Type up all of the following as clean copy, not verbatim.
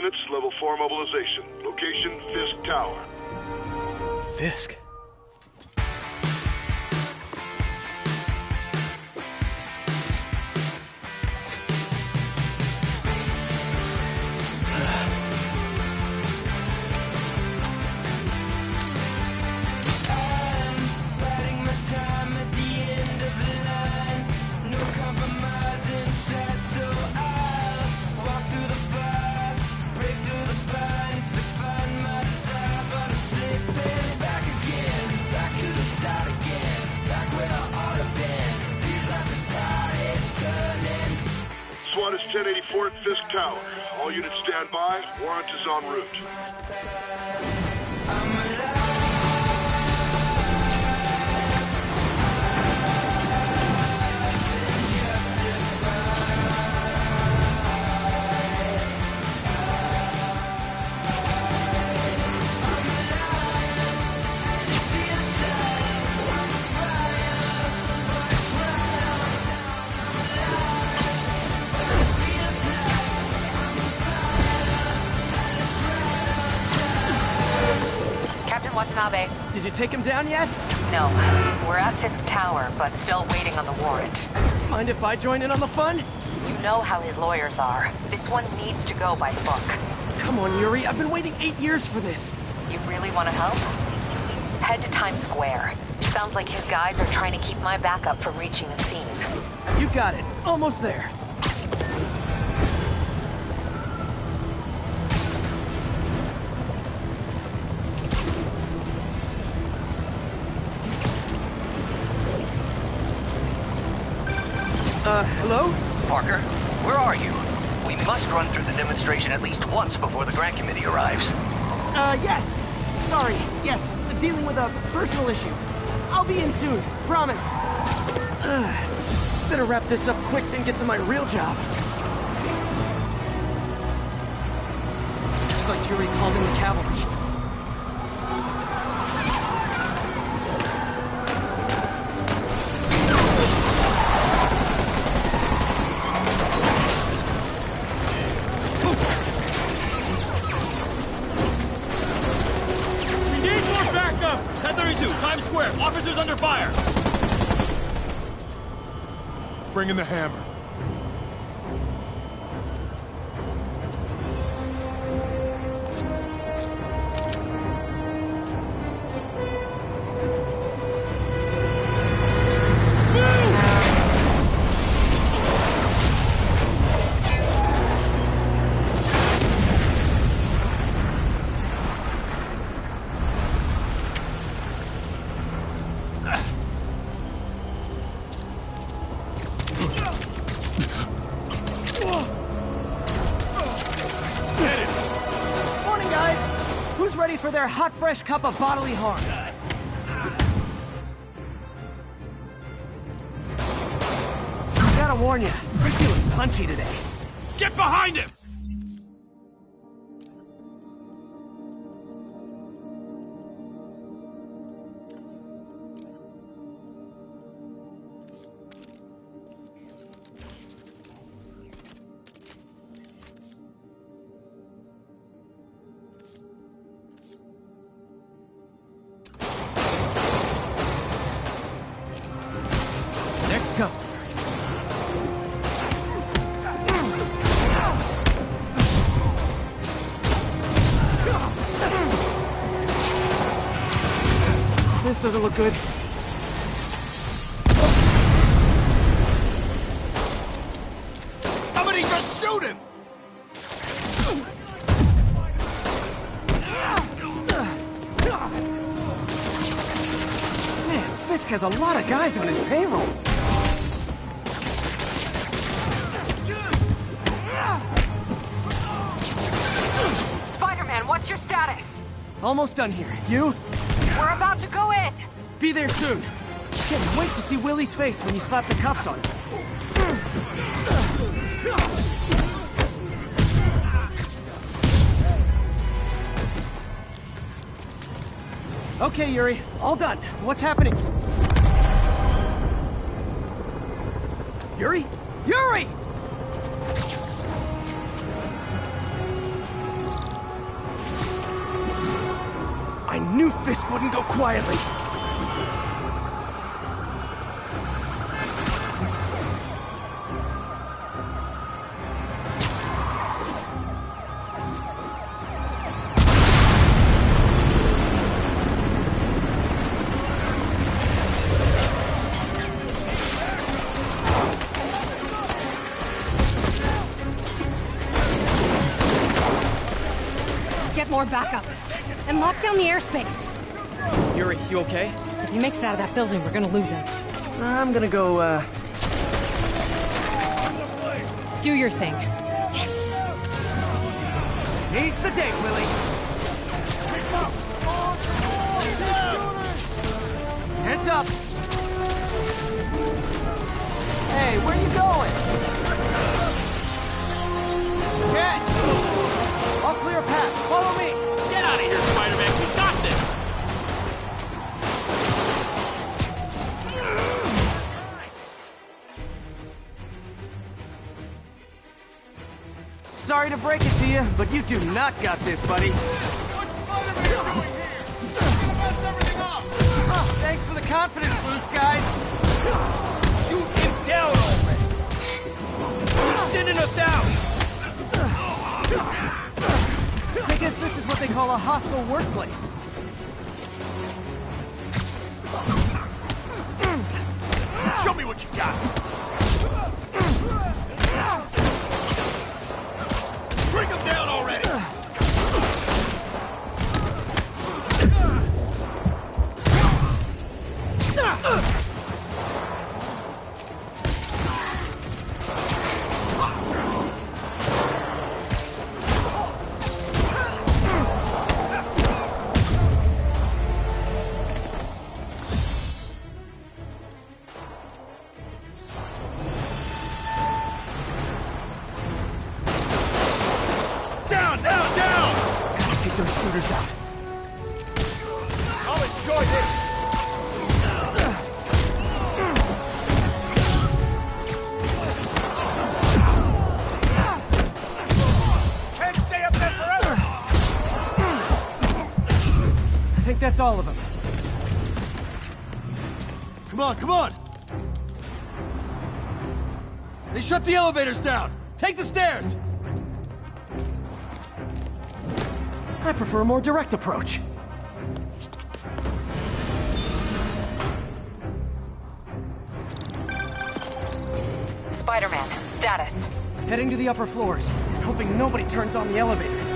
units, level 4 mobilization. Location, Fisk Tower. Fisk? SWAT is 1084 at Fisk Tower. All units stand by. Warrant is en route. Watanabe. Did you take him down yet? No. We're at Fisk Tower, but still waiting on the warrant. Mind if I join in on the fun? You know how his lawyers are. This one needs to go by the book. Come on, Yuri. I've been waiting 8 years for this. You really want to help? Head to Times Square. Sounds like his guys are trying to keep my backup from reaching the scene. You got it. Almost there. Hello? Parker, where are you? We must run through the demonstration at least once before the grant committee arrives. Yes. Sorry. Yes. Dealing with a personal issue. I'll be in soon. Promise. Better wrap this up quick than get to my real job. Looks like Yuri called in the cavalry. Times Square! Officers under fire! Bring in the hammer. For their hot, fresh cup of bodily harm. Gotta warn you, I'm feeling punchy today. Get behind him! This doesn't look good. Somebody just shoot him! Man, Fisk has a lot of guys on his payroll. Spider-Man, what's your status? Almost done here. You? We're about to go in! Be there soon. Can't wait to see Willie's face when you slap the cuffs on him. Okay, Yuri. All done. What's happening? Yuri? Yuri! knew Fisk wouldn't go quietly. Get more backup. And lock down the airspace. Yuri, you okay? If he makes it out of that building, we're gonna lose him. I'm gonna go, Do your thing. Yes! He's the day, Willie! Heads up! Hey, where you going? Get! I'll clear a path. Follow me! Get out of here, Spider-Man. We got this. Sorry to break it to you, but you do not got this, buddy. Oh, thanks for the confidence boost, guys. Shoot him down already. He's thinning us out. I guess this is what they call a hostile workplace. Show me what you got. Bring him down already. Down, down, down! Gotta take those shooters out. I'll enjoy this. Can't stay up there forever. I think that's all of them. Come on, come on! They shut the elevators down! Take the stairs! I prefer a more direct approach. Spider-Man, status. Heading to the upper floors, and hoping nobody turns on the elevators.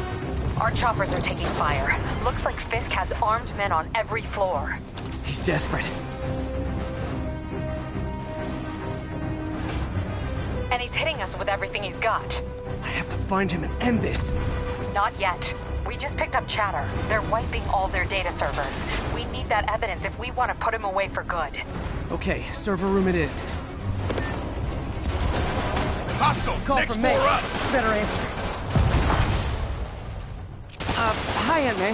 Our choppers are taking fire. Looks like Fisk has armed men on every floor. He's desperate. And he's hitting us with everything he's got. I have to find him and end this. Not yet. We just picked up chatter. They're wiping all their data servers. We need that evidence if we want to put him away for good. Okay, server room it is. Hostiles, Call next from May. floor up! Better answer. Hi, Aunt May.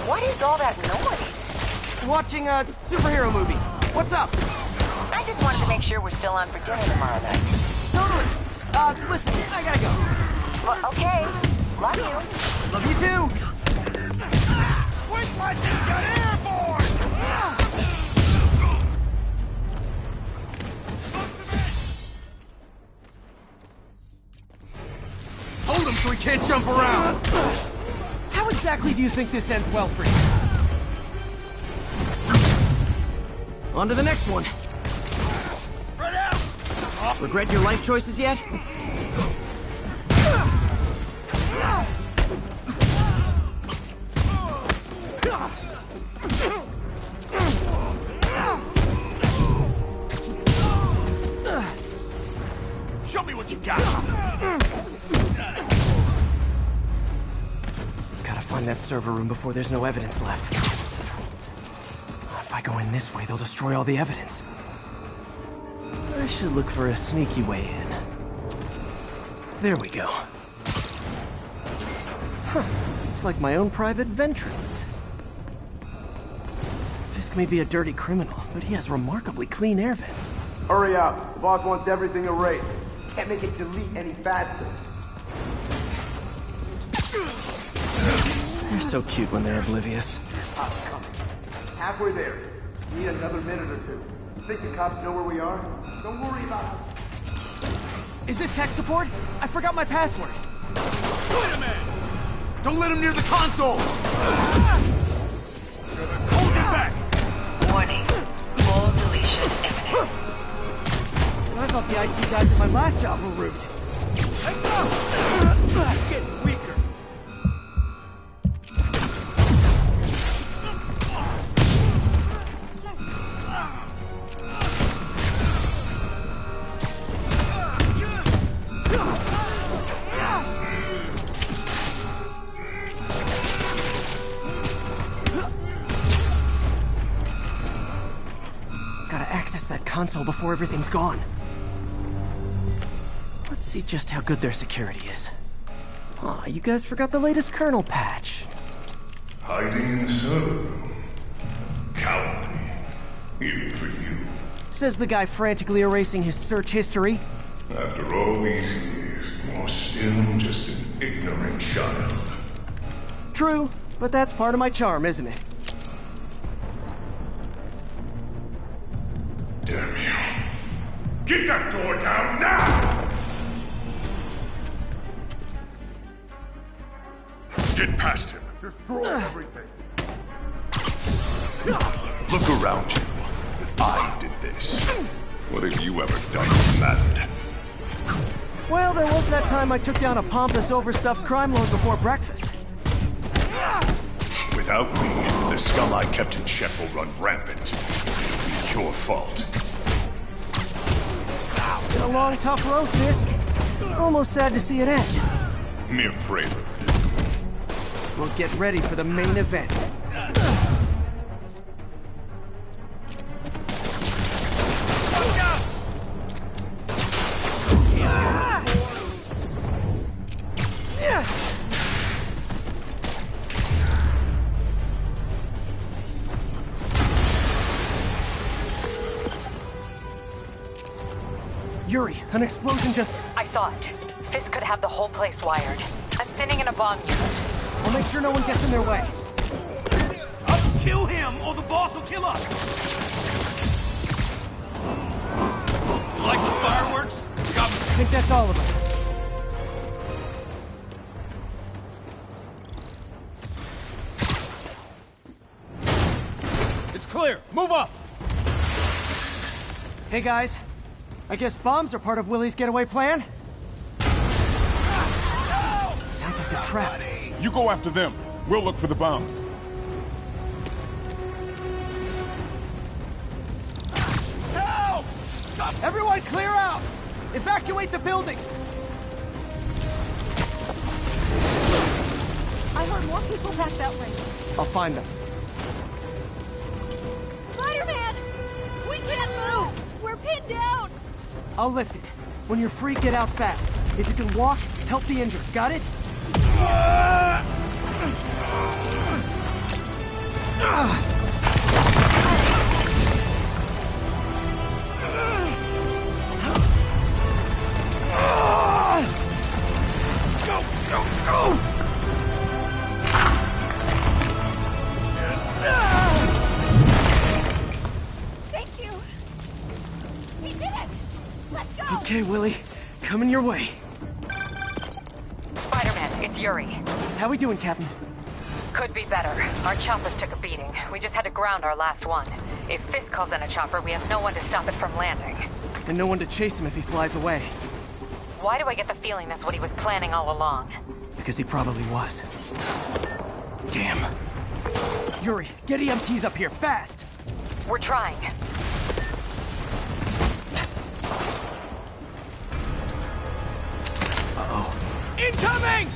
What is all that noise? Watching a superhero movie. What's up? I just wanted to make sure we're still on for dinner tomorrow night. Totally. Listen, I gotta go. Well, okay. Love you. Love you too. Quick punches got airborne! Hold him so he can't jump around! How exactly do you think this ends well for you? On to the next one. Spread out! Regret your life choices yet? Show me what you got! Gotta find that server room before there's no evidence left. If I go in this way, they'll destroy all the evidence. I should look for a sneaky way in. There we go. Huh. It's like my own private ventrance. Fisk may be a dirty criminal, but he has remarkably clean air vents. Hurry up. The boss wants everything erased. Can't make it delete any faster. They're so cute when they're oblivious. Cops coming. Halfway there. Need another minute or two. Think the cops know where we are? Don't worry about it. Is this tech support? I forgot my password. Wait a minute! Don't let him near the console! Hold him back! Warning. Full deletion imminent. I thought the IT guys at my last job were rude. It's getting weaker. Gotta access that console before everything's gone. Let's see just how good their security is. Aw, you guys forgot the latest kernel patch. Hiding in the server room. Cowardly. Even for you. Says the guy frantically erasing his search history. After all these years, you're still just an ignorant child. True, but that's part of my charm, isn't it? Damn you. Get that door down now! Get past him. Destroy everything. Look around you. I did this. What have you ever done that mattered? Well, there was that time I took down a pompous, overstuffed crime lord before breakfast. Without me, the scum I kept in check will run rampant. It'll be your fault. Been a long, tough road, Fisk. Almost sad to see it end. Mere prelude. We'll get ready for the main event. Yuri, an explosion just... I saw it. Fisk could have the whole place wired. I'm sending in a bomb unit. I'll make sure no one gets in their way. I'll kill him, or the boss will kill us! Like the fireworks? I think that's all of them. It's clear. Move up! Hey guys, I guess bombs are part of Willie's getaway plan? Sounds like they're trapped. You go after them. We'll look for the bombs. Help! Everyone clear out! Evacuate the building! I heard more people back that way. I'll find them. Spider-Man! We can't move! We're pinned down! I'll lift it. When you're free, get out fast. If you can walk, help the injured. Got it? Go, go, go! Thank you! He did it! Let's go! Okay, Willie. Coming your way. Spider-Man, it's Yuri. How we doing, Captain? Could be better. Our choppers took a beating. We just had to ground our last one. If Fisk calls in a chopper, we have no one to stop it from landing. And no one to chase him if he flies away. Why do I get the feeling that's what he was planning all along? Because he probably was. Damn. Yuri, get EMTs up here, fast! We're trying. Uh-oh. Incoming!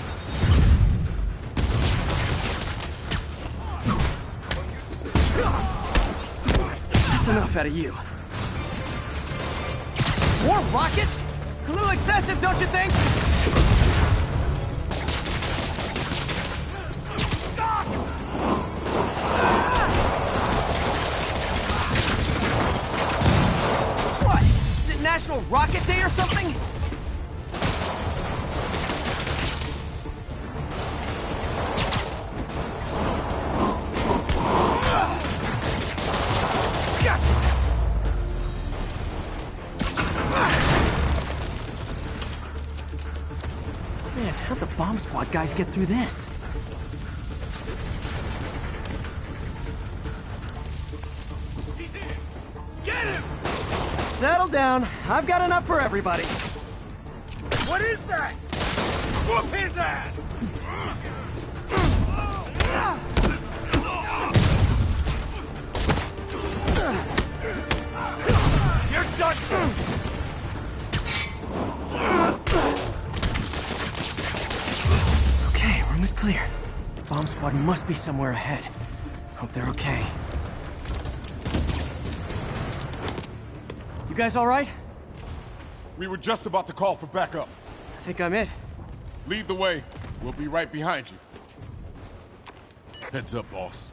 That's enough out of you. More rockets? A little excessive, don't you think? What? Is it National Rocket Day or something? Man, how'd the bomb squad guys get through this? Get him! Settle down. I've got enough for everybody. What is that? Whoop his ass! You're done! Okay, room is clear. Bomb squad must be somewhere ahead. Hope they're okay. You guys all right? We were just about to call for backup. I think I'm it. Lead the way. We'll be right behind you. Heads up, boss.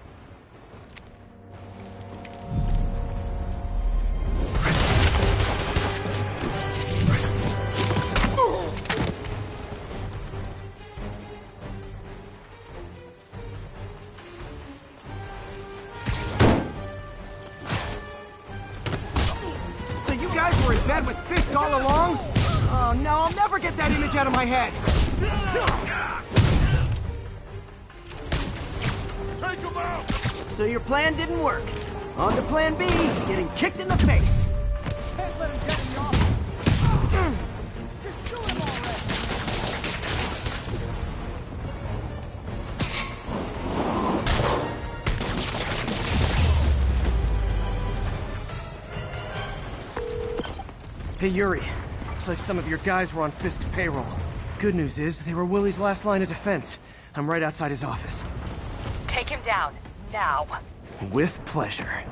So you guys were in bed with Fisk all along? Oh no, I'll never get that image out of my head. Take him out! So your plan didn't work. On to plan B, getting kicked in the face. Can't let him get me off! Just shoot him already! Hey Yuri, looks like some of your guys were on Fisk's payroll. Good news is, they were Willie's last line of defense. I'm right outside his office. Take him down, now. With pleasure.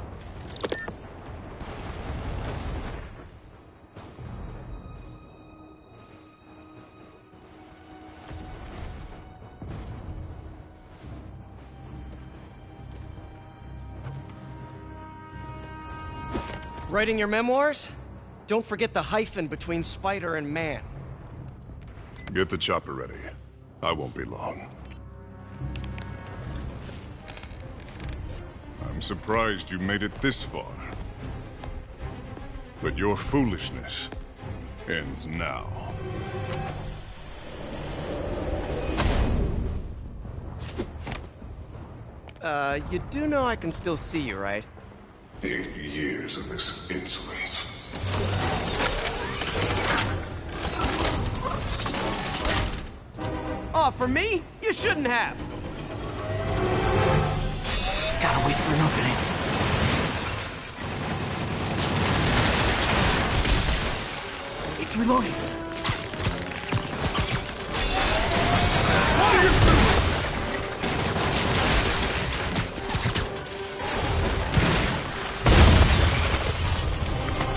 Writing your memoirs? Don't forget the hyphen between spider and man. Get the chopper ready. I won't be long. I'm surprised you made it this far. But your foolishness ends now. You do know I can still see you, right? 8 years of this insolence. Oh, for me? You shouldn't have! Gotta wait for an opening. It's reloading.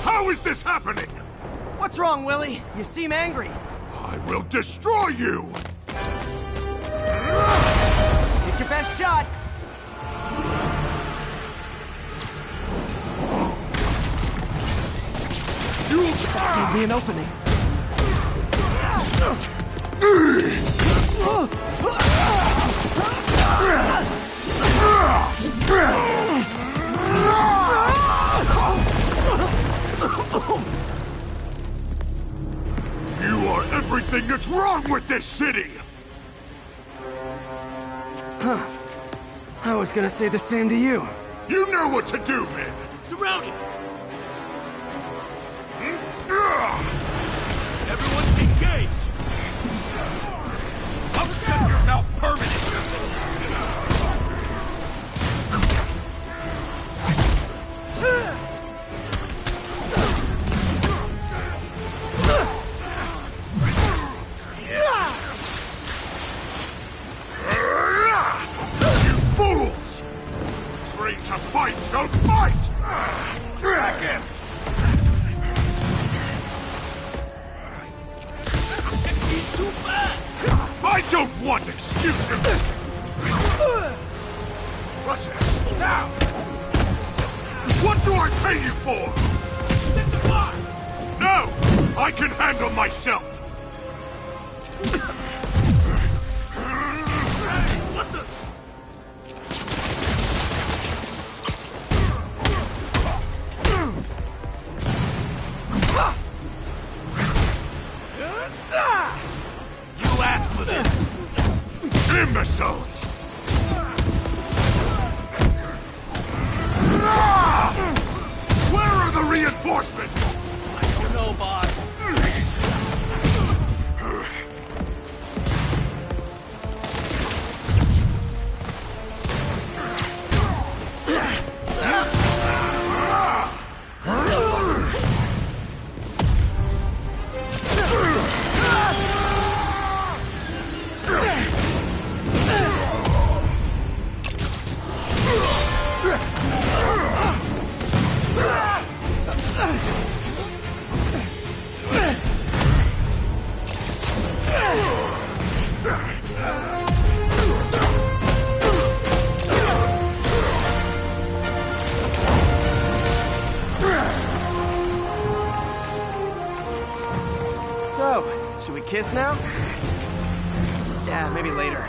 How is this happening? What's wrong, Willie? You seem angry. I will destroy you! Take your best shot. Give me an opening. You are everything that's wrong with this city! Huh. I was gonna say the same to you. You know what to do, man! Surround him! Everyone's engaged! I'll shut your mouth permanently! You fools! Trained to fight, so fight! Crack him! He's too fast! I don't want excuses! Rush it! Now! What do I pay you for? Hit the block! No! I can handle myself! What the? You asked Imbeciles! Where are the reinforcements? I don't know, boss. So, should we kiss now? Yeah, maybe later.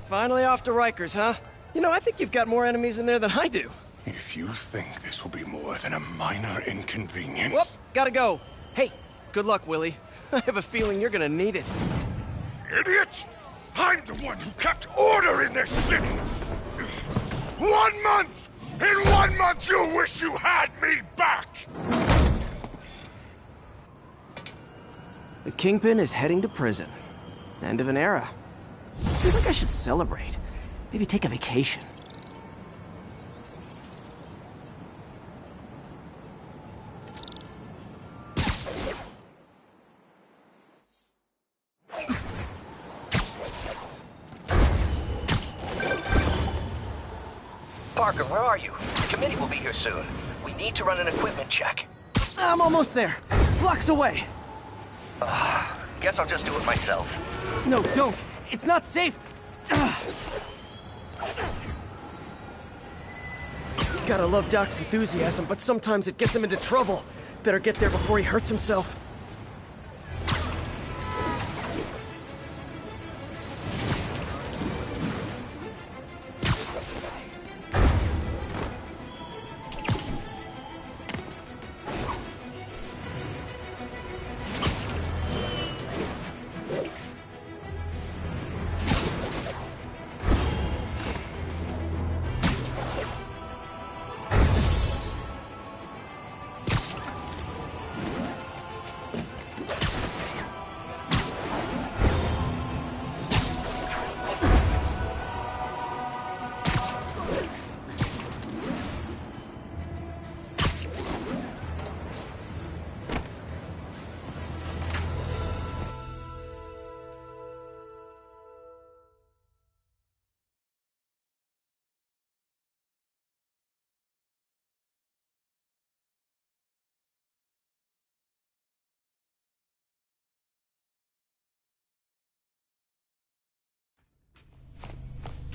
Finally off to Rikers, huh? You know, I think you've got more enemies in there than I do. If you think this will be more than a minor inconvenience... Whoop, gotta go. Hey, good luck, Willie. I have a feeling you're gonna need it. Idiot! I'm the one who kept order in this city! 1 month! In 1 month you'll wish you had me back! The Kingpin is heading to prison. End of an era. I feel like I should celebrate. Maybe take a vacation. Parker, where are you? The committee will be here soon. We need to run an equipment check. I'm almost there. Blocks away. Guess I'll just do it myself. No, don't. It's not safe. Gotta love Doc's enthusiasm, but sometimes it gets him into trouble. Better get there before he hurts himself.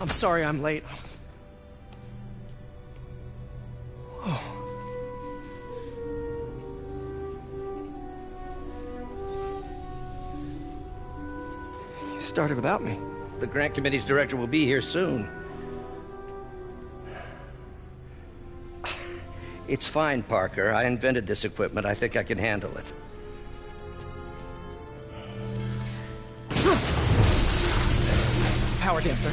I'm sorry I'm late. Oh. You started without me. The grant committee's director will be here soon. It's fine, Parker. I invented this equipment. I think I can handle it. Power damper.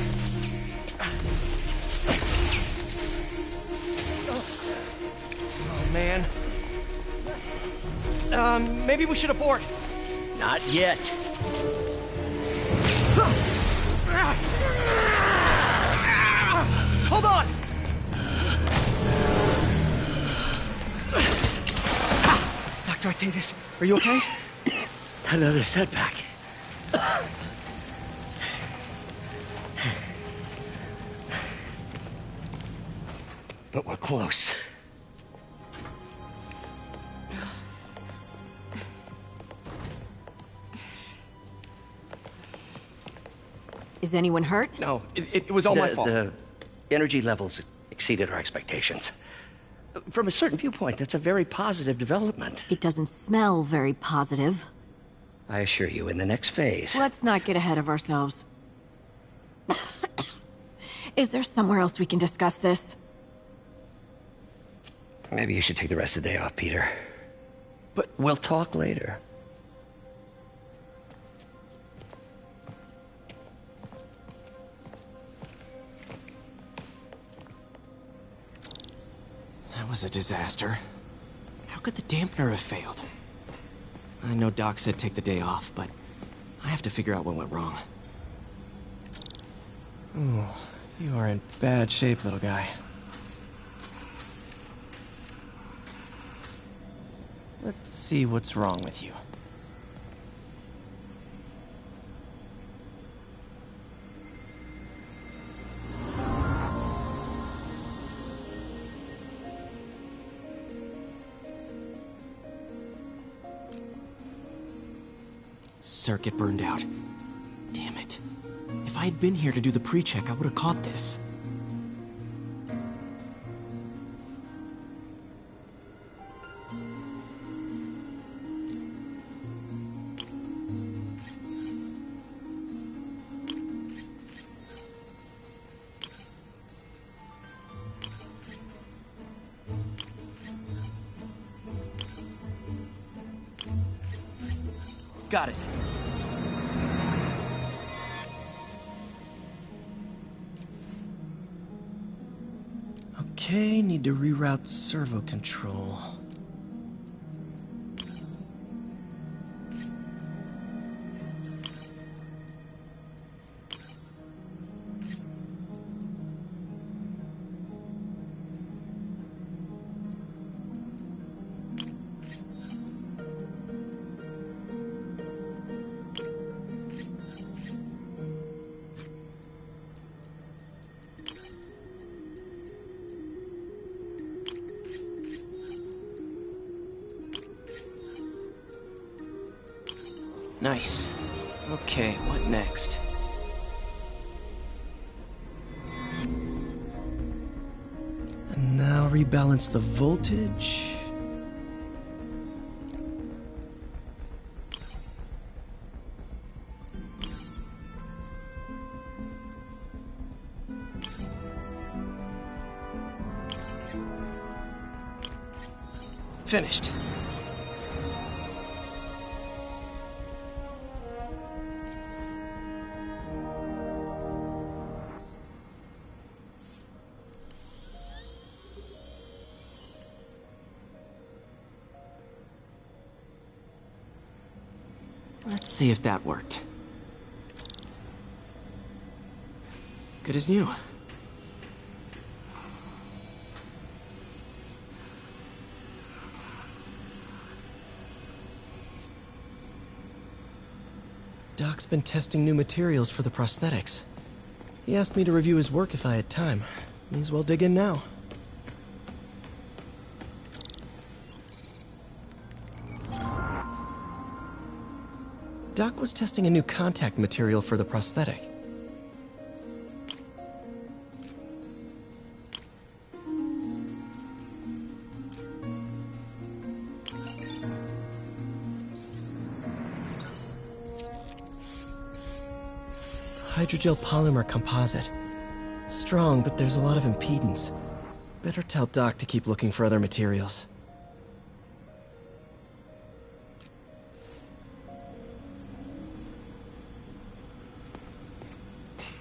Oh, man. Maybe we should abort. Not yet. Hold on! Dr. Octavius, are you okay? Another setback. But we're close. Is anyone hurt? No, it was all my fault. energy levels exceeded our expectations. From a certain viewpoint, that's a very positive development. It doesn't smell very positive. I assure you, in the next phase... Let's not get ahead of ourselves. Is there somewhere else we can discuss this? Maybe you should take the rest of the day off, Peter. But we'll talk later. That was a disaster. How could the dampener have failed? I know Doc said take the day off, but I have to figure out what went wrong. Ooh, you are in bad shape, little guy. Let's see what's wrong with you. Circuit burned out. Damn it. If I had been here to do the pre-check, I would have caught this. Got it. Okay, need to reroute servo control. Nice. Okay, what next? And now rebalance the voltage. Finished. Let's see if that worked. Good as new. Doc's been testing new materials for the prosthetics. He asked me to review his work if I had time. May as well dig in now. Doc was testing a new contact material for the prosthetic. Hydrogel polymer composite. Strong, but there's a lot of impedance. Better tell Doc to keep looking for other materials.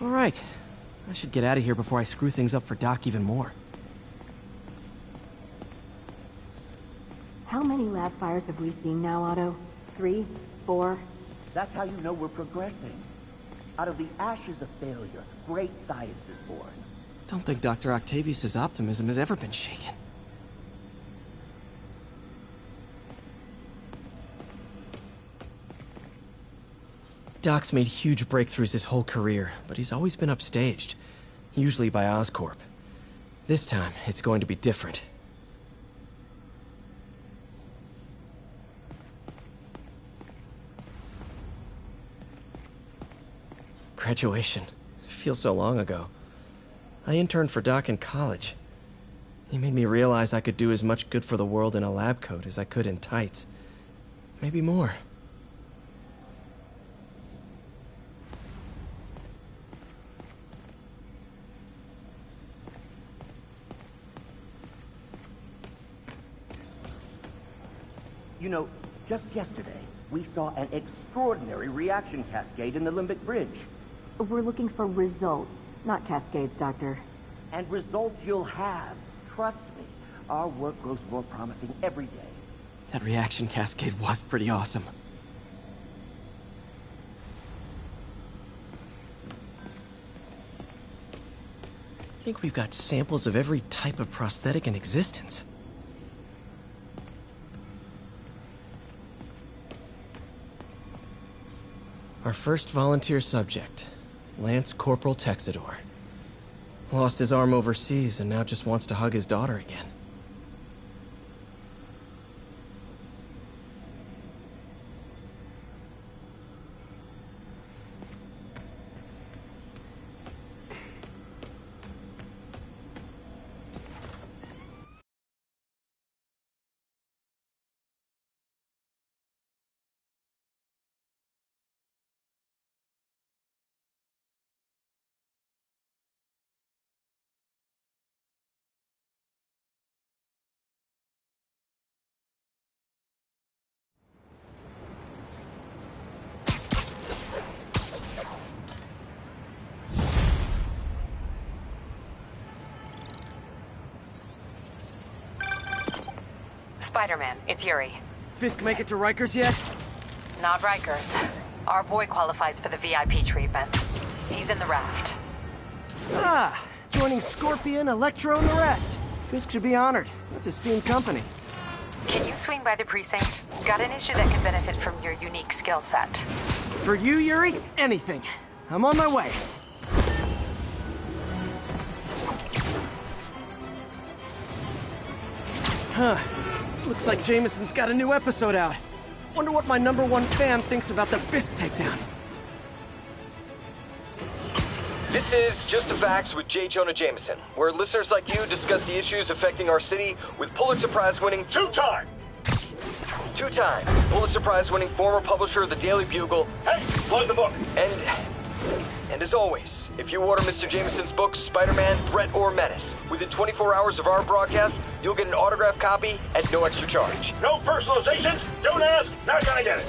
All right. I should get out of here before I screw things up for Doc even more. How many lab fires have we seen now, Otto? 3? 4? That's how you know we're progressing. Out of the ashes of failure, great science is born. Don't think Dr. Octavius' optimism has ever been shaken. Doc's made huge breakthroughs his whole career, but he's always been upstaged, usually by Oscorp. This time, it's going to be different. Graduation. Feels so long ago. I interned for Doc in college. He made me realize I could do as much good for the world in a lab coat as I could in tights. Maybe more. You know, just yesterday, we saw an extraordinary reaction cascade in the Limbic Bridge. We're looking for results, not cascades, Doctor. And results you'll have. Trust me, our work grows more promising every day. That reaction cascade was pretty awesome. I think we've got samples of every type of prosthetic in existence. Our first volunteer subject, Lance Corporal Texidor. Lost his arm overseas and now just wants to hug his daughter again. Spider-Man, it's Yuri. Fisk make it to Rikers yet? Not Rikers. Our boy qualifies for the VIP treatment. He's in the raft. Ah! Joining Scorpion, Electro, and the rest. Fisk should be honored. That's a steam company. Can you swing by the precinct? Got an issue that can benefit from your unique skill set. For you, Yuri, anything. I'm on my way. Huh. Looks like Jameson's got a new episode out. Wonder what my #1 fan thinks about the Fisk takedown. This is Just the Facts with J. Jonah Jameson, where listeners like you discuss the issues affecting our city with Pulitzer Prize-winning two-time Pulitzer Prize-winning former publisher of the Daily Bugle. Hey, plug the book. And as always, if you order Mr. Jameson's books, Spider-Man, Threat, or Menace, within 24 hours of our broadcast, you'll get an autographed copy at no extra charge. No personalizations, don't ask, not gonna get it.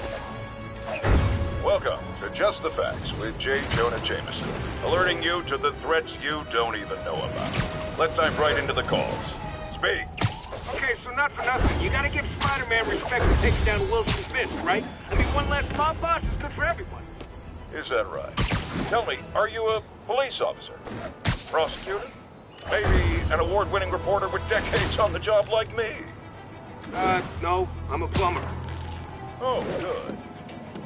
Welcome to Just the Facts with J. Jonah Jameson, alerting you to the threats you don't even know about. Let's dive right into the calls. Speak. Okay, so not for nothing. You gotta give Spider-Man respect for taking down Wilson Fisk, right? I mean, one less mob boss is good for everyone. Is that right? Tell me, are you a police officer? Prosecutor? Maybe an award-winning reporter with decades on the job like me? No, I'm a plumber. Oh, good.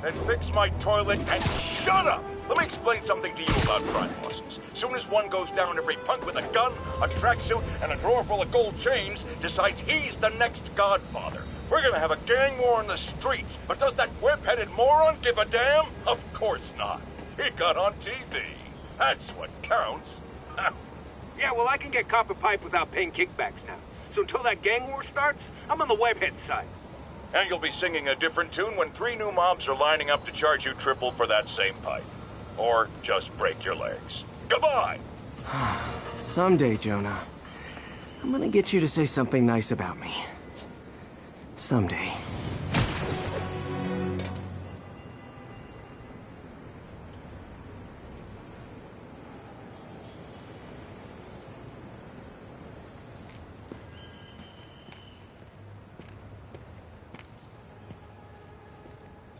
Then fix my toilet and shut up! Let me explain something to you about crime bosses. Soon as one goes down, every punk with a gun, a tracksuit, and a drawer full of gold chains decides he's the next godfather. We're gonna have a gang war in the streets, but does that whip-headed moron give a damn? Of course not. He got on TV. That's what counts. Yeah, well, I can get copper pipe without paying kickbacks now. So until that gang war starts, I'm on the webhead side. And you'll be singing a different tune when 3 new mobs are lining up to charge you triple for that same pipe. Or just break your legs. Goodbye! Someday, Jonah, I'm gonna get you to say something nice about me. Someday.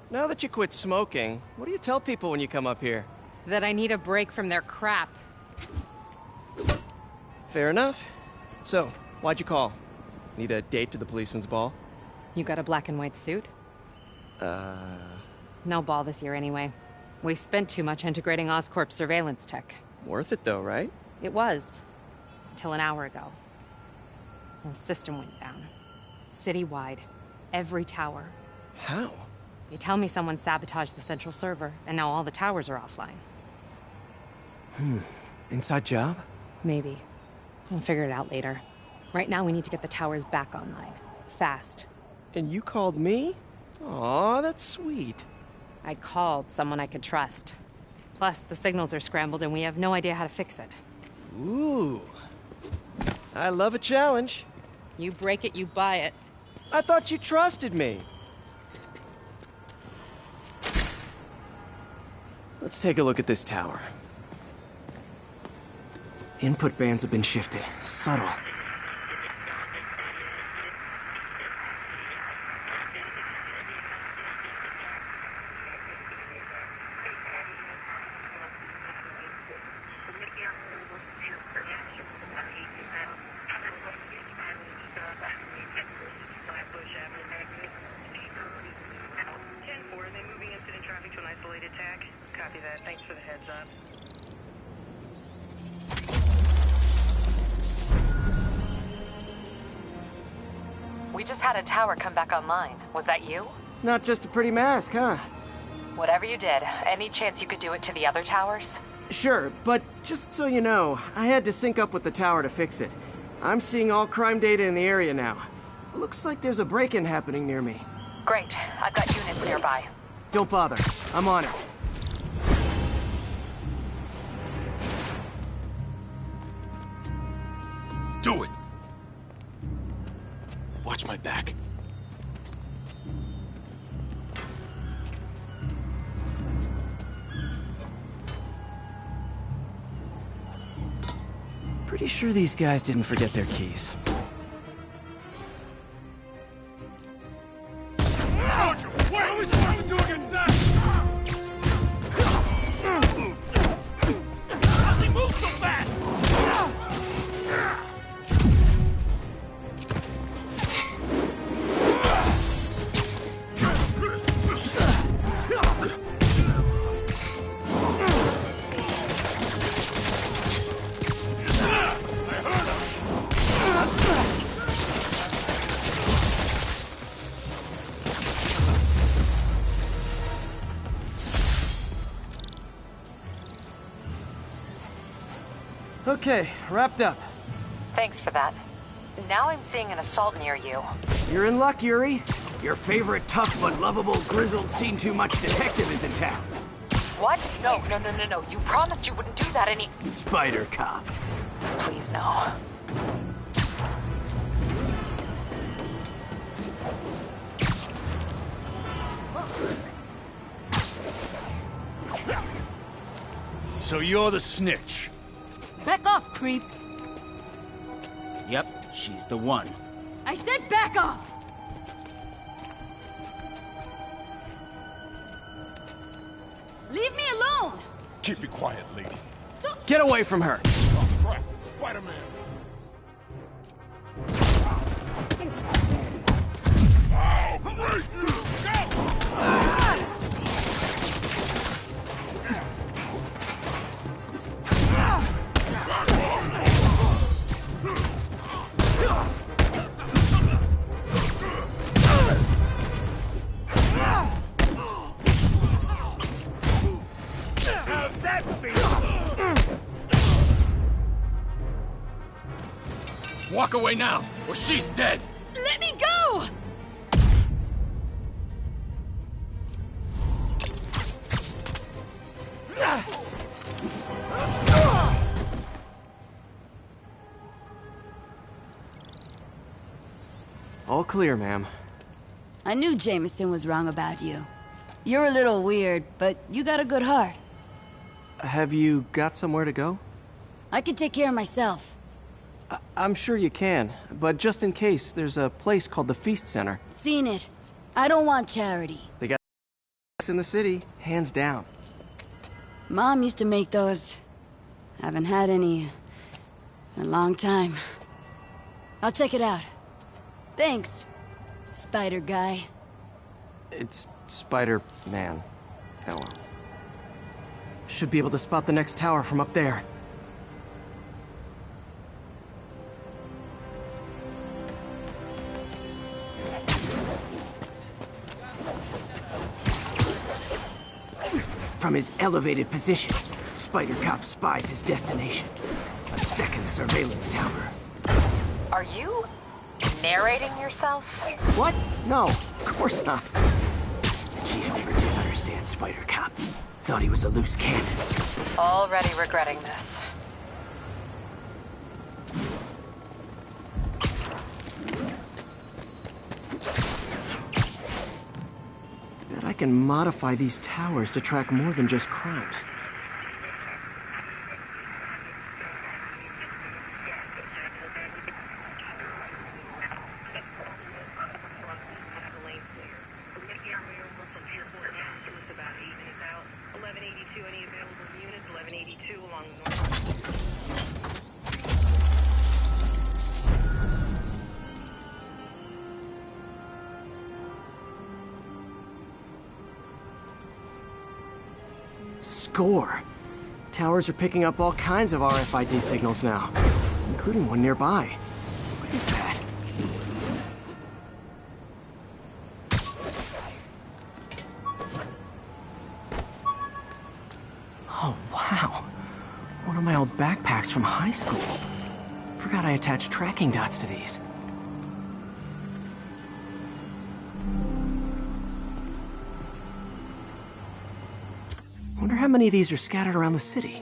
Now that you quit smoking, what do you tell people when you come up here? That I need a break from their crap. Fair enough. So, why'd you call? Need a date to the policeman's ball? You got a black and white suit? No ball this year anyway. We spent too much integrating Oscorp's surveillance tech. Worth it though, right? It was. Until an hour ago. The system went down. Citywide. Every tower. How? They tell me someone sabotaged the central server, and now all the towers are offline. Inside job? Maybe. We'll figure it out later. Right now, we need to get the towers back online. Fast. And you called me? Aw, that's sweet. I called someone I could trust. Plus, the signals are scrambled and we have no idea how to fix it. Ooh. I love a challenge. You break it, you buy it. I thought you trusted me. Let's take a look at this tower. Input bands have been shifted. Subtle. We just had a tower come back online. Was that you? Not just a pretty mask, huh? Whatever you did, any chance you could do it to the other towers? Sure, but just so you know, I had to sync up with the tower to fix it. I'm seeing all crime data in the area now. Looks like there's a break-in happening near me. Great. I've got units nearby. Don't bother. I'm on it. Do it! Watch my back. Pretty sure these guys didn't forget their keys. Soldier, what are we supposed to do against that? How's he move so fast? Okay, wrapped up. Thanks for that. Now I'm seeing an assault near you. You're in luck, Yuri. Your favorite tough but lovable, grizzled, seen-too-much detective is in town. What? No. You promised you wouldn't do that any— Spider Cop. Please, no. So you're the snitch. Back off, creep. Yep, she's the one. I said back off! Leave me alone! Keep it quiet, lady. Get away from her! Oh, crap. Spider-Man. Oh, great! How's that feel? Walk away now, or she's dead! Let me go! All clear, ma'am. I knew Jameson was wrong about you. You're a little weird, but you got a good heart. Have you got somewhere to go? I can take care of myself. I'm sure you can, but just in case, there's a place called the Feast Center. Seen it. I don't want charity. They got in the city, hands down. Mom used to make those. Haven't had any in a long time. I'll check it out. Thanks, Spider Guy. It's Spider-Man. Oh well. Should be able to spot the next tower from up there. From his elevated position, Spider Cop spies his destination. A second surveillance tower. Are you narrating yourself? What? No, of course not. The Chief never did understand Spider Cop. Thought he was a loose cannon. Already regretting this. Bet I can modify these towers to track more than just crimes. Score. Towers are picking up all kinds of RFID signals now, including one nearby. What is that? Oh, wow. One of my old backpacks from high school. Forgot I attached tracking dots to these. Wonder how many of these are scattered around the city.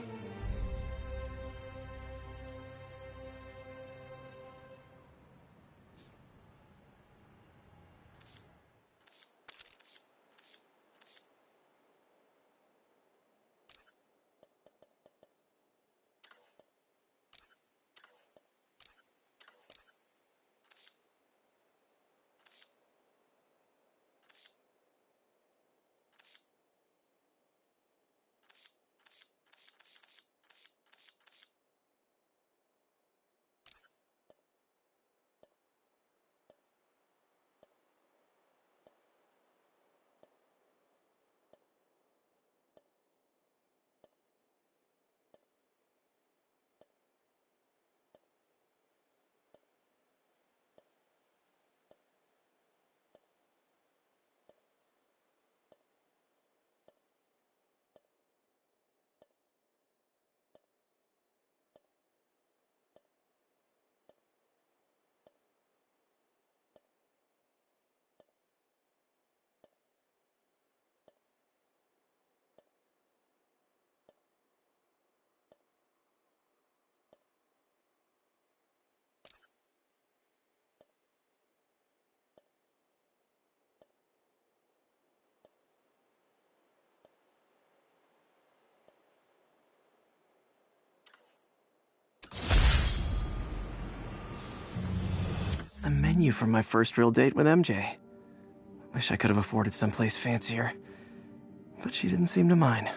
A menu from my first real date with MJ. Wish I could have afforded someplace fancier. But she didn't seem to mind.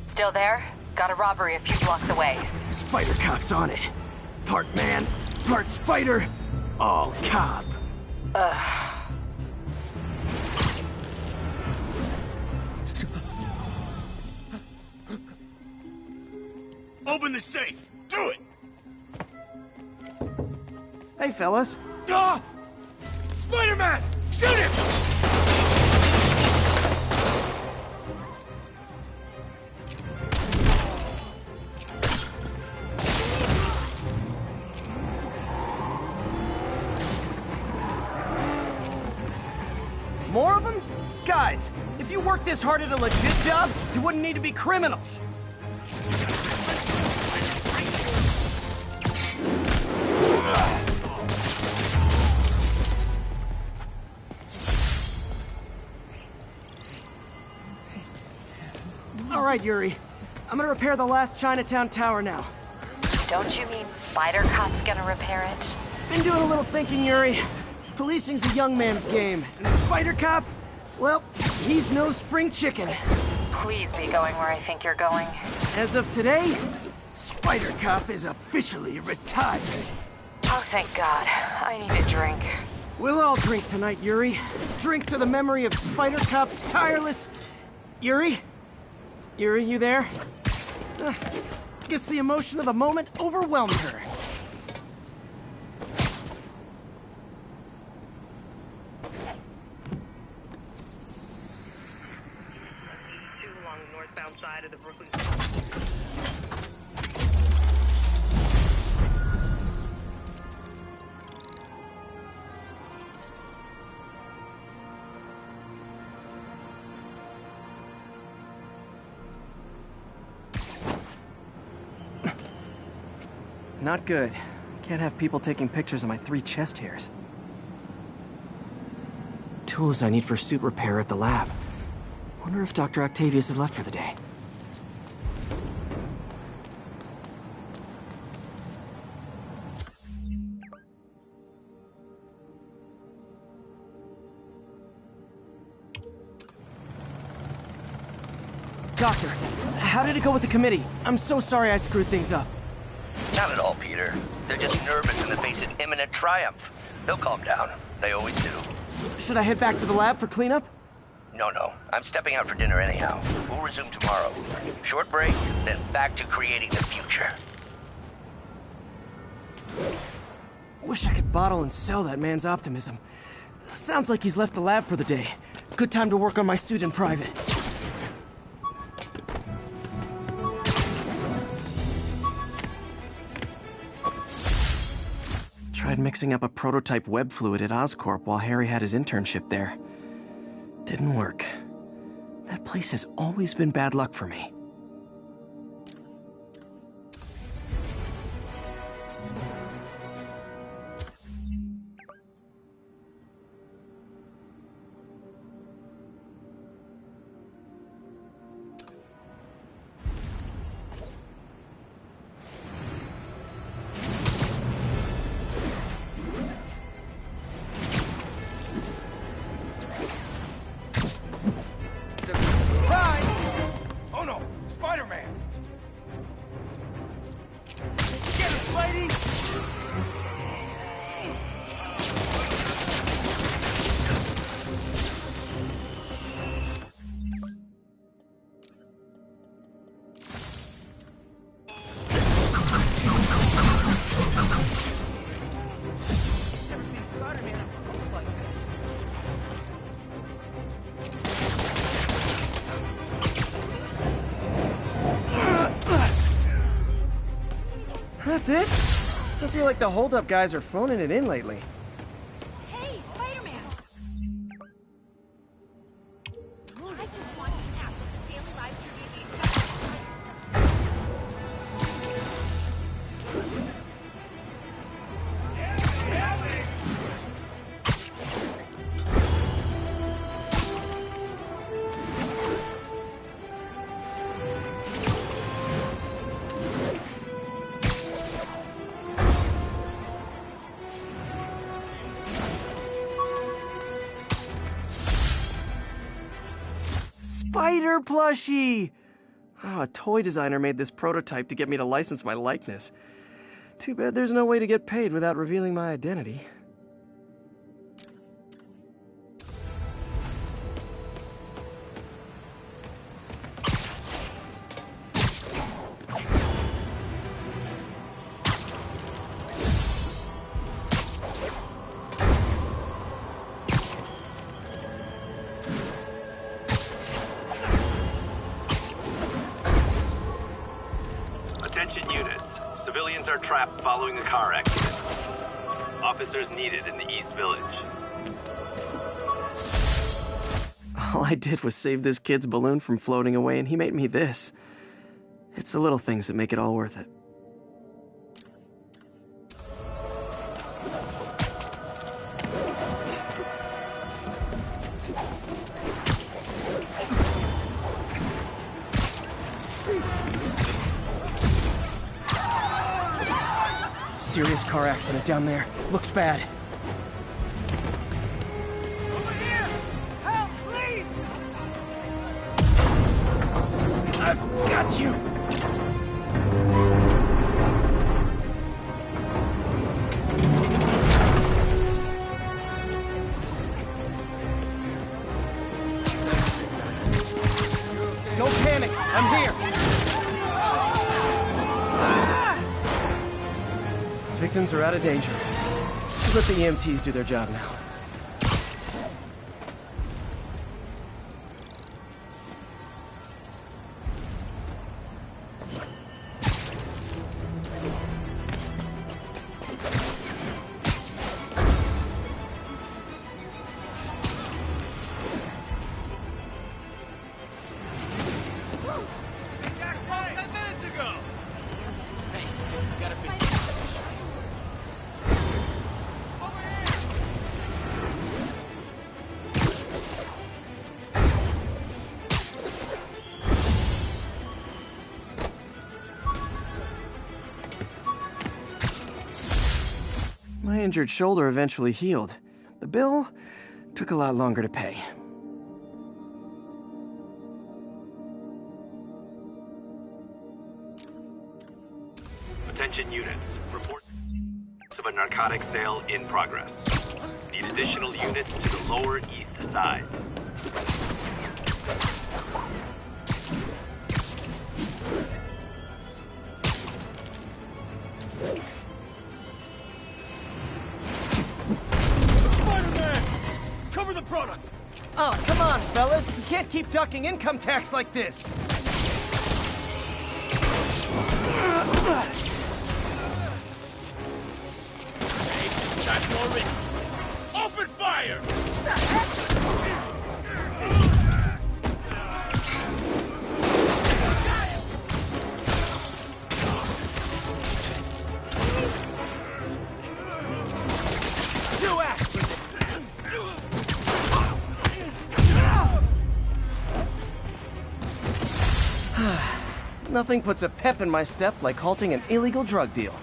Still there? Got a robbery a few blocks away. Spider Cop's on it. Part man, part spider, all cop. Ugh. Open the safe! Do it! Hey, fellas. Ah! Spider-Man! Shoot him! More of them? Guys, if you worked this hard at a legit job, you wouldn't need to be criminals. All right, Yuri. I'm gonna repair the last Chinatown tower now. Don't you mean Spider Cop's gonna repair it? Been doing a little thinking, Yuri. Policing's a young man's game, and the Spider Cop, well, he's no spring chicken. Please be going where I think you're going. As of today, Spider Cop is officially retired. Oh, thank God. I need a drink. We'll all drink tonight, Yuri. Drink to the memory of Spider Cop's tireless... Yuri? Yuri, you there? Guess the emotion of the moment overwhelmed her. southbound side of the Brooklyn. Not good. Can't have people taking pictures of my 3 chest hairs. Tools I need for suit repair at the lab. Wonder if Dr. Octavius has left for the day. Doctor, how did it go with the committee? I'm so sorry I screwed things up. Not at all, Peter. They're just nervous in the face of imminent triumph. They'll calm down. They always do. Should I head back to the lab for cleanup? No. I'm stepping out for dinner anyhow. We'll resume tomorrow. Short break, then back to creating the future. Wish I could bottle and sell that man's optimism. Sounds like he's left the lab for the day. Good time to work on my suit in private. Tried mixing up a prototype web fluid at Oscorp while Harry had his internship there. Didn't work. That place has always been bad luck for me. That's it? I feel like the hold-up guys are phoning it in lately. Hey, Spider-Man! I just want to snap with the Daily Live Spider plushie! Oh, a toy designer made this prototype to get me to license my likeness. Too bad there's no way to get paid without revealing my identity. Attention units. Civilians are trapped following a car accident. Officers needed in the East Village. All I did was save this kid's balloon from floating away, and he made me this. It's the little things that make it all worth it. Serious car accident down there. Looks bad. Over here! Help, please! I've got you! Don't panic! I'm here! Victims are out of danger. We'll let the EMTs do their job now. go! Hey, gotta be... My injured shoulder eventually healed. The bill took a lot longer to pay. Attention units. Report of a narcotic sale in progress. Need additional units to the lower east side. Spider-Man! Cover the product! Oh, come on, fellas. You can't keep ducking income tax like this. That's more risk. Open fire! Do act with it. Nothing puts a pep in my step like halting an illegal drug deal.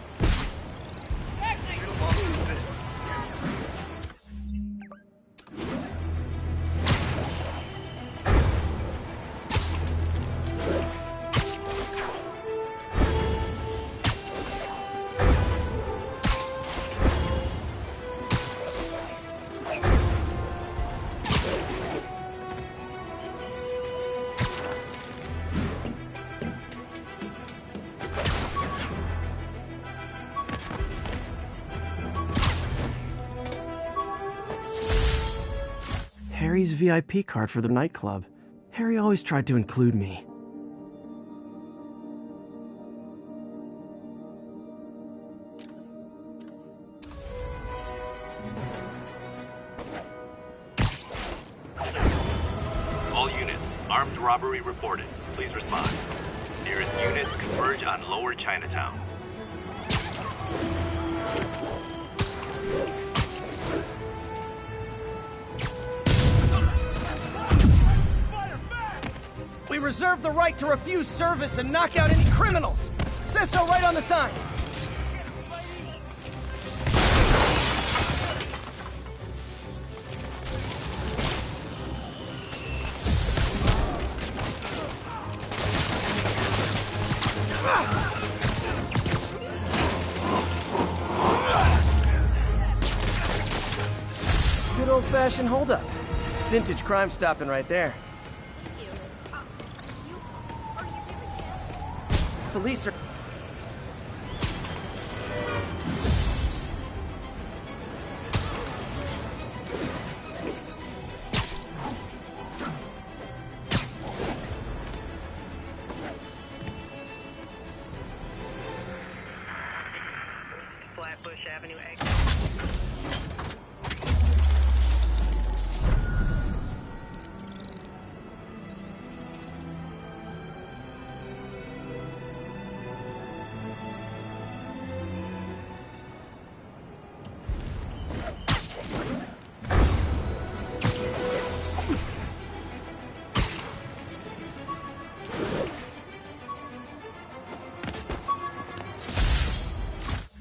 Harry's VIP card for the nightclub. Harry always tried to include me. All units, armed robbery reported. Please respond. Nearest units converge on Lower Chinatown. We reserve the right to refuse service and knock out any criminals. Says so right on the sign. Good old-fashioned holdup. Vintage crime stopping right there. Police are... Flatbush Avenue exit.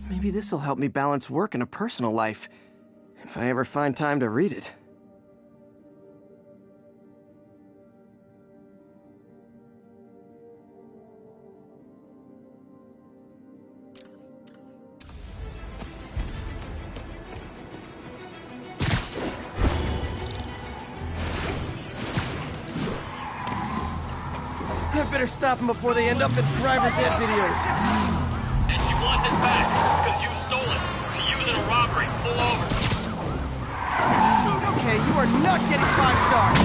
Maybe this'll help me balance work and a personal life, if I ever find time to read it. I better stop them before they end up in driver's ed videos. And you want this back, because you stole it. To use in a robbery. Pull over. Okay, you are not getting 5 stars.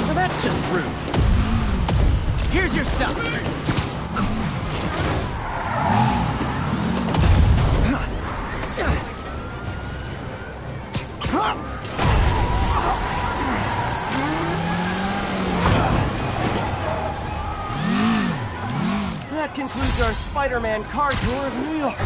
Now that's just rude. Here's your stuff. concludes our Spider-Man car tour of New York.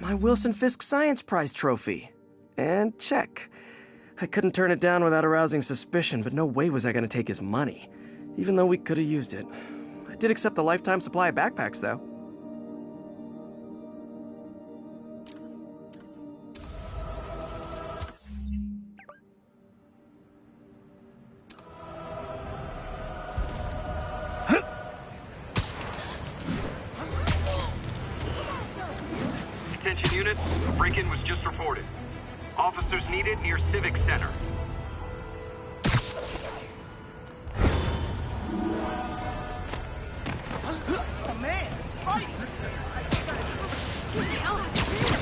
My Wilson Fisk Science Prize trophy. And check. I couldn't turn it down without arousing suspicion, but no way was I going to take his money, even though we could have used it. I did accept the lifetime supply of backpacks, though. Attention units, a break-in was just reported. Officers needed near Civic Center. Oh man, it's fighting! Get the hell out of here!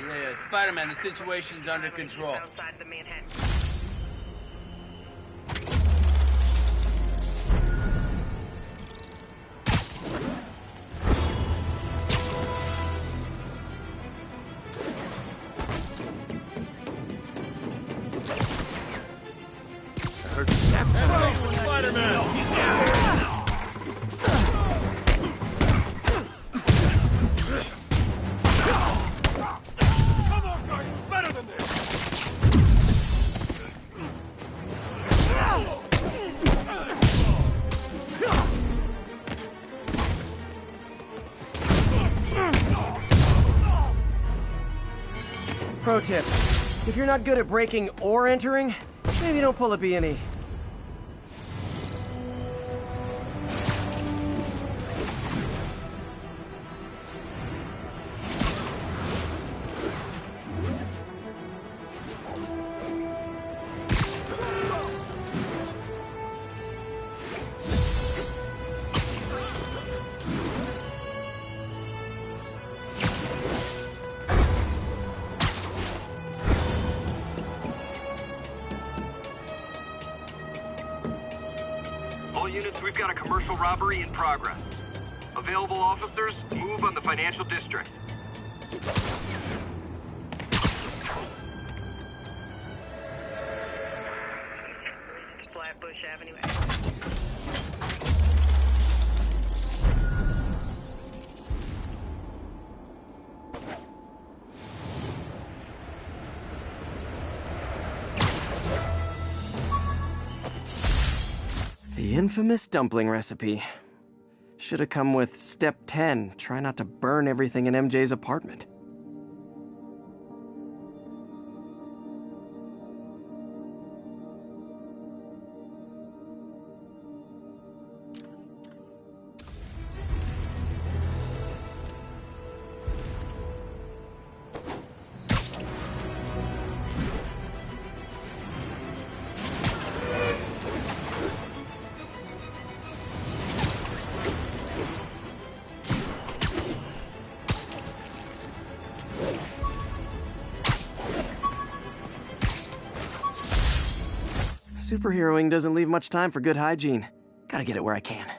Hey, Spider-Man, the situation's under control. Outside the Manhattan. Pro tip, if you're not good at breaking or entering, maybe don't pull a B&E. All units, we've got a commercial robbery in progress. Available officers, move on the financial district. Flatbush Avenue. The infamous dumpling recipe. Should have come with step 10, try not to burn everything in MJ's apartment. Superheroing doesn't leave much time for good hygiene. Gotta get it where I can.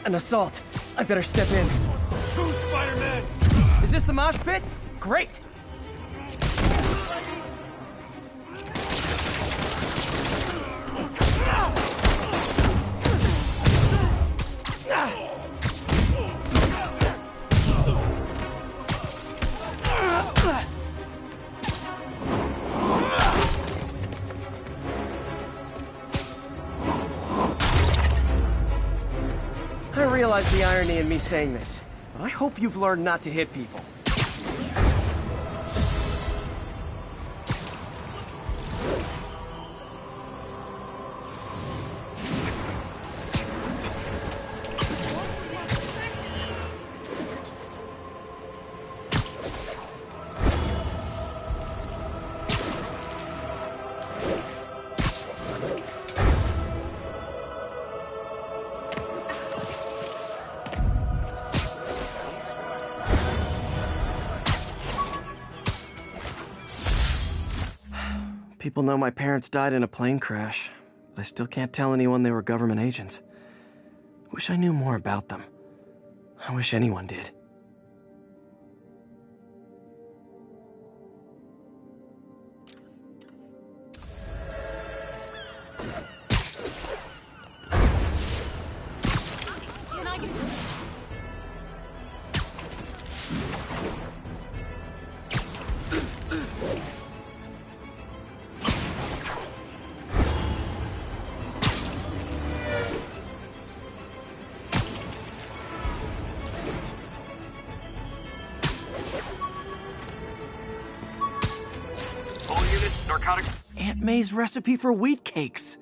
An assault. I better step in. Shoot, Spider-Man! Is this the mosh pit? Great! realize the irony in me saying this, but I hope you've learned not to hit people. People know my parents died in a plane crash, but I still can't tell anyone they were government agents. Wish I knew more about them. I wish anyone did. Aunt May's recipe for wheat cakes.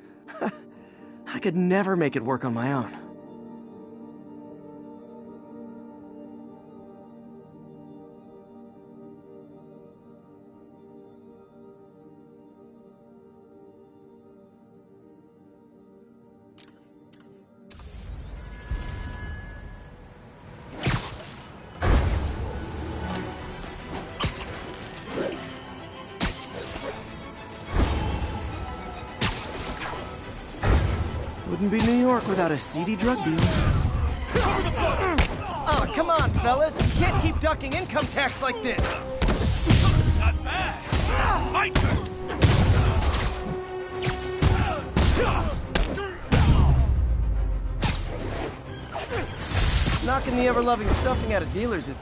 I could never make it work on my own. Wouldn't be New York without a seedy drug deal. Oh, come on, fellas. You can't keep ducking income tax like this. Not bad. Fight! Knocking the ever-loving stuffing out of dealers is...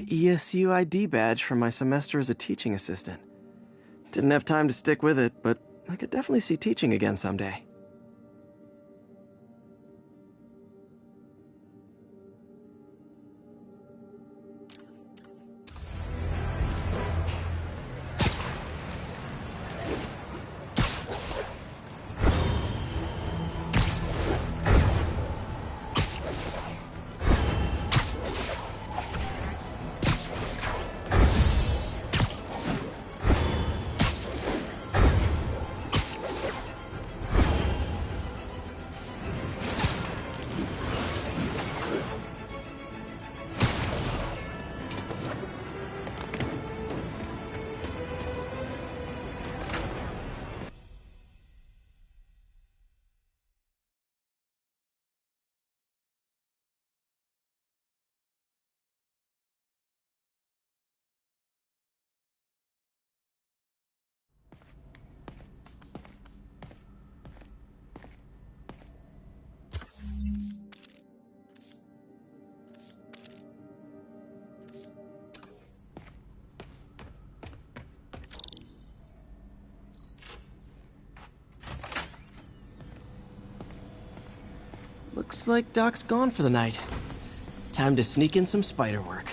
ESU ID badge from my semester as a teaching assistant. Didn't have time to stick with it, but I could definitely see teaching again someday. Looks like Doc's gone for the night. Time to sneak in some spider work.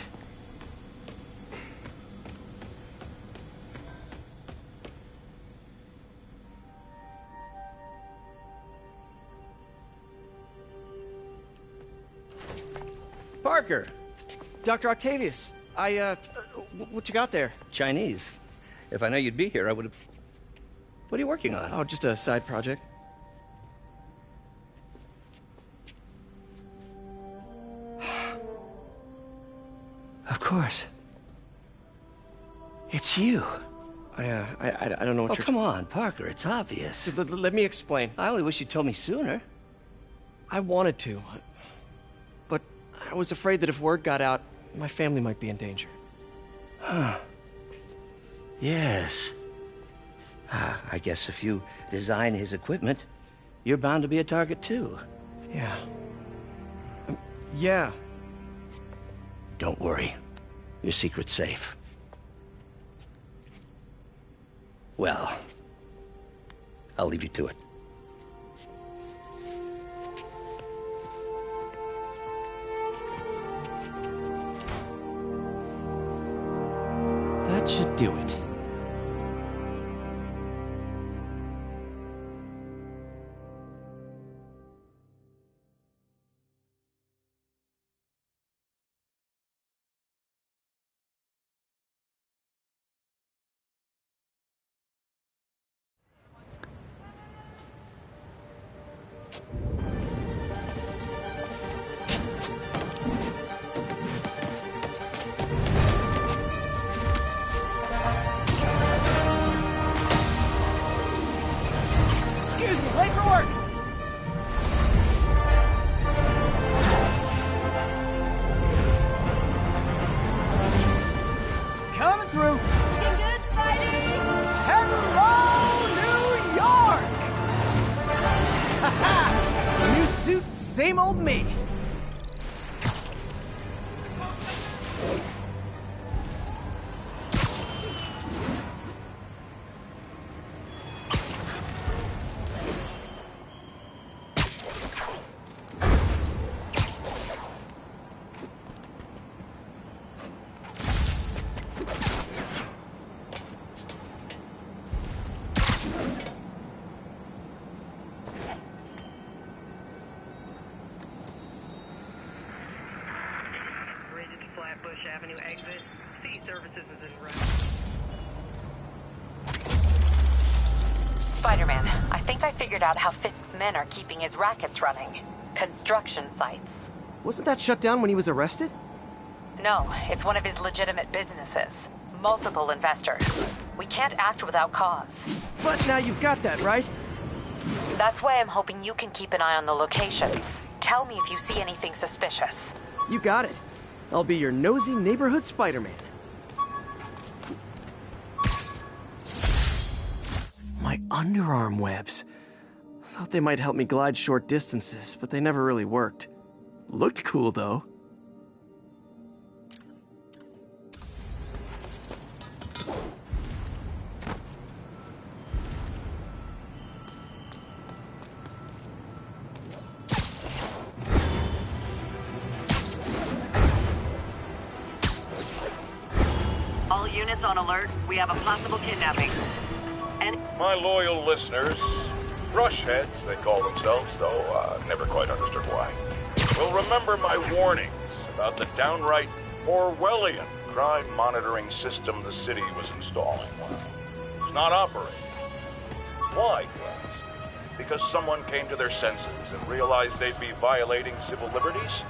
Parker! Dr. Octavius, what you got there? Chinese. If I know you'd be here, I would have... What are you working on? Oh, just a side project. Of course. It's you. I don't know what you're... Oh, come on, Parker, it's obvious. Let me explain. I only wish you'd told me sooner. I wanted to, but I was afraid that if word got out, my family might be in danger. Huh. Yes. I guess if you design his equipment, you're bound to be a target too. Yeah. Yeah. Don't worry. Your secret's safe. Well, I'll leave you to it. That should do it. Same old me. Flatbush Avenue exit. City services is en route. Spider-Man, I think I figured out how Fisk's men are keeping his rackets running. Construction sites. Wasn't that shut down when he was arrested? No, it's one of his legitimate businesses. Multiple investors. We can't act without cause. But now you've got that, right? That's why I'm hoping you can keep an eye on the locations. Tell me if you see anything suspicious. You got it. I'll be your nosy neighborhood Spider-Man. My underarm webs. Thought they might help me glide short distances, but they never really worked. Looked cool, though. All units on alert. We have a possible kidnapping. And my loyal listeners, brushheads they call themselves, though never quite understood why, will remember my warnings about the downright Orwellian crime monitoring system the city was installing. Well, it's not operating. Why, Class? Because someone came to their senses and realized they'd be violating civil liberties?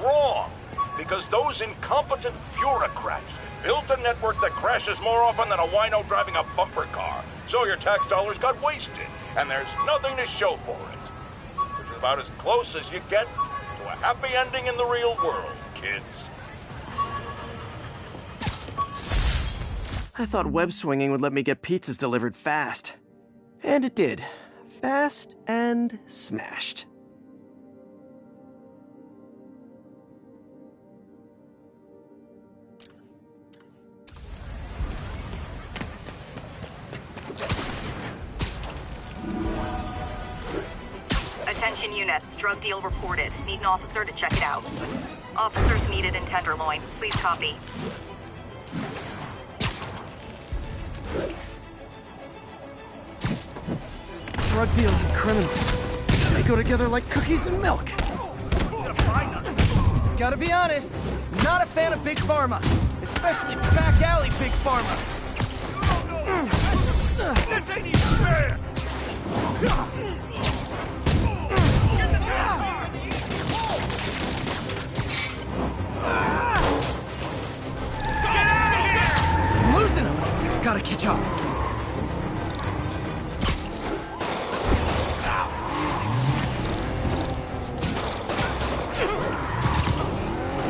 Wrong! Because those incompetent bureaucrats built a network that crashes more often than a wino driving a bumper car. So your tax dollars got wasted, and there's nothing to show for it. Which is about as close as you get to a happy ending in the real world, kids. I thought web swinging would let me get pizzas delivered fast. And it did. Fast and smashed. attention units, drug deal reported. Need an officer to check it out. Officers needed in Tenderloin. Please copy. Drug deals and criminals. They go together like cookies and milk. Gotta be honest, not a fan of Big Pharma. Especially back alley Big Pharma. This ain't even fair! I'm losing him! Gotta catch up.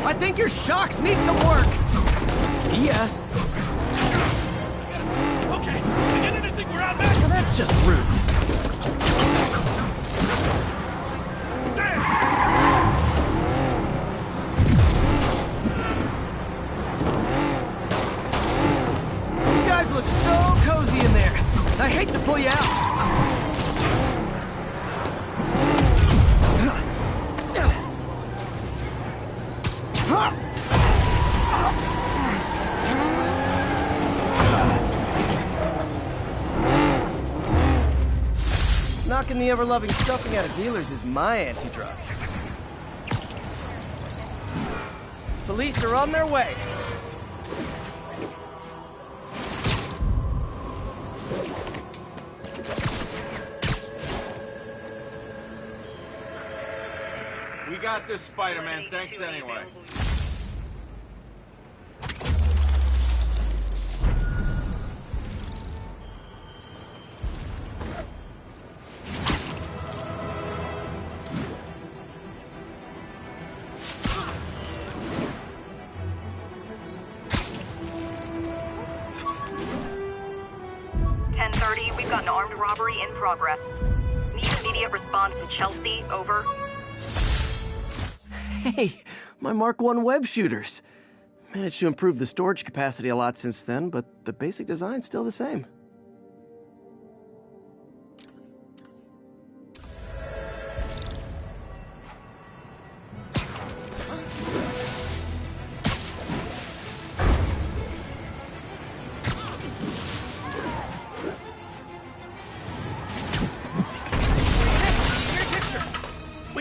I think your shocks need some work. Yeah. That's just rude. You guys look so cozy in there. I hate to pull you out. Knocking the ever-loving stuffing out of dealers is my anti-drug. Police are on their way. We got this, Spider-Man. Thanks anyway. We've got an armed robbery in progress. Need immediate response to Chelsea, over. Hey, my Mark I web shooters. Managed to improve the storage capacity a lot since then, but the basic design's still the same.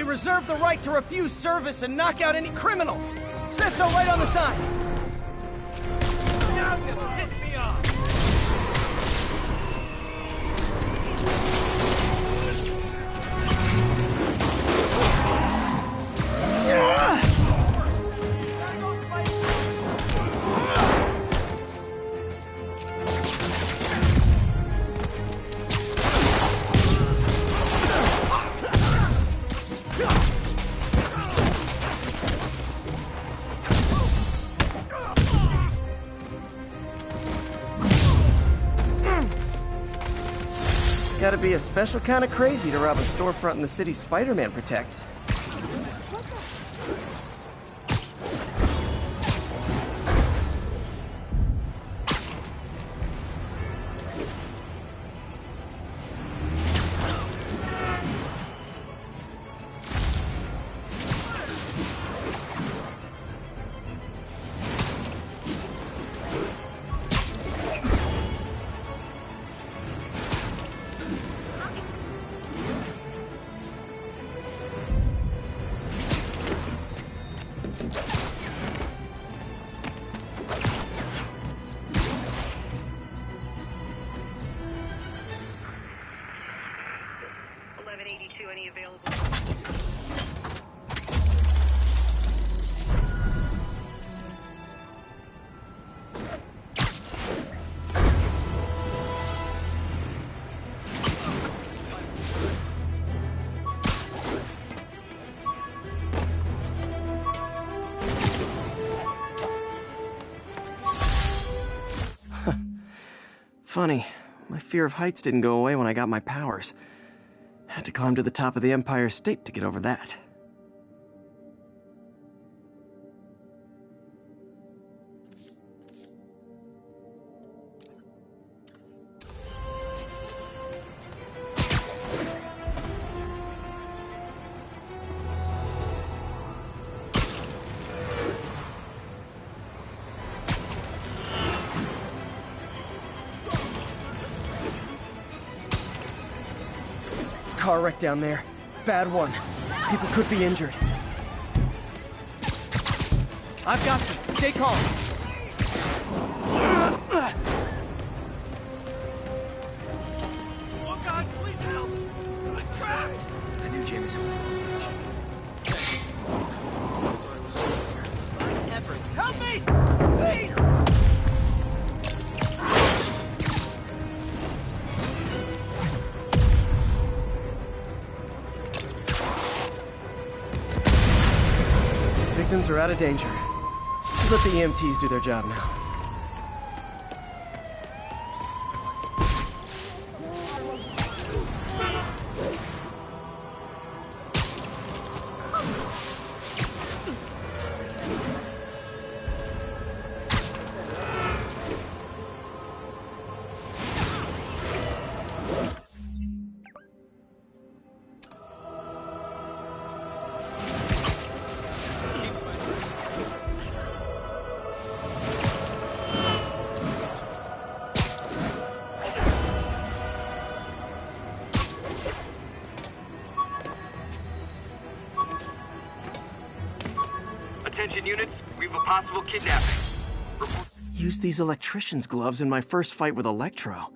Reserve the right to refuse service and knock out any criminals. Says so right on the sign. Now it's gonna piss me off. Gotta be a special kind of crazy to rob a storefront in the city Spider-Man protects. Funny, my fear of heights didn't go away when I got my powers. Had to climb to the top of the Empire State to get over that. Car wreck down there. Bad one. People could be injured. I've got you. Stay calm. Oh God, please help! I'm trapped! I knew Jameson would. Help me! Please! Victims are out of danger. Let the EMTs do their job now. Attention units, we have a possible kidnapping. Used these electrician's gloves in my first fight with Electro.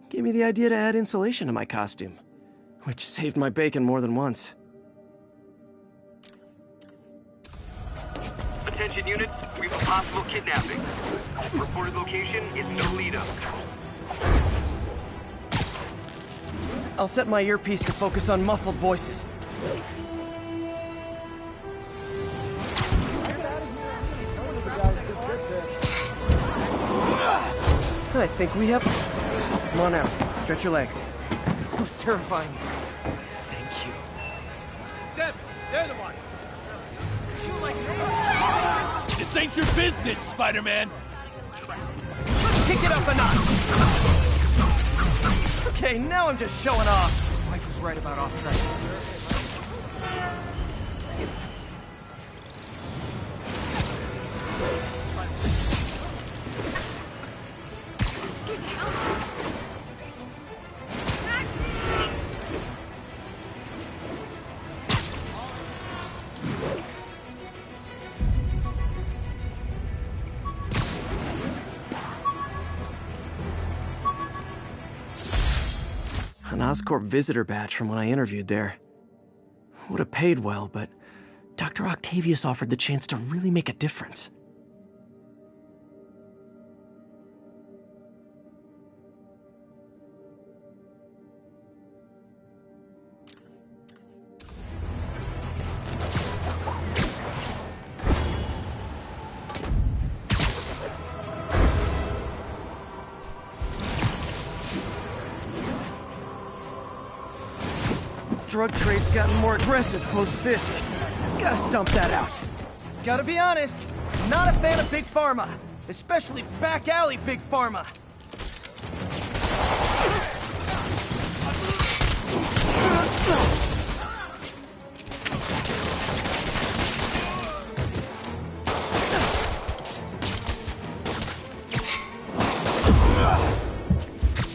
Gave me the idea to add insulation to my costume, which saved my bacon more than once. Attention units, we have a possible kidnapping. Reported location is Nolito. I'll set my earpiece to focus on muffled voices. I think we have... Come on out. Stretch your legs. That was terrifying. Thank you. Them! They're the ones! Shoot like me! This ain't your business, Spider-Man! Let's kick it up a notch! Okay, now I'm just showing off. Wife was right about off-track. An Oscorp visitor badge from when I interviewed there. Would have paid well, but Dr. Octavius offered the chance to really make a difference. Drug trade's gotten more aggressive post-Fisk. Gotta stump that out. Gotta be honest, not a fan of Big Pharma. Especially back alley Big Pharma.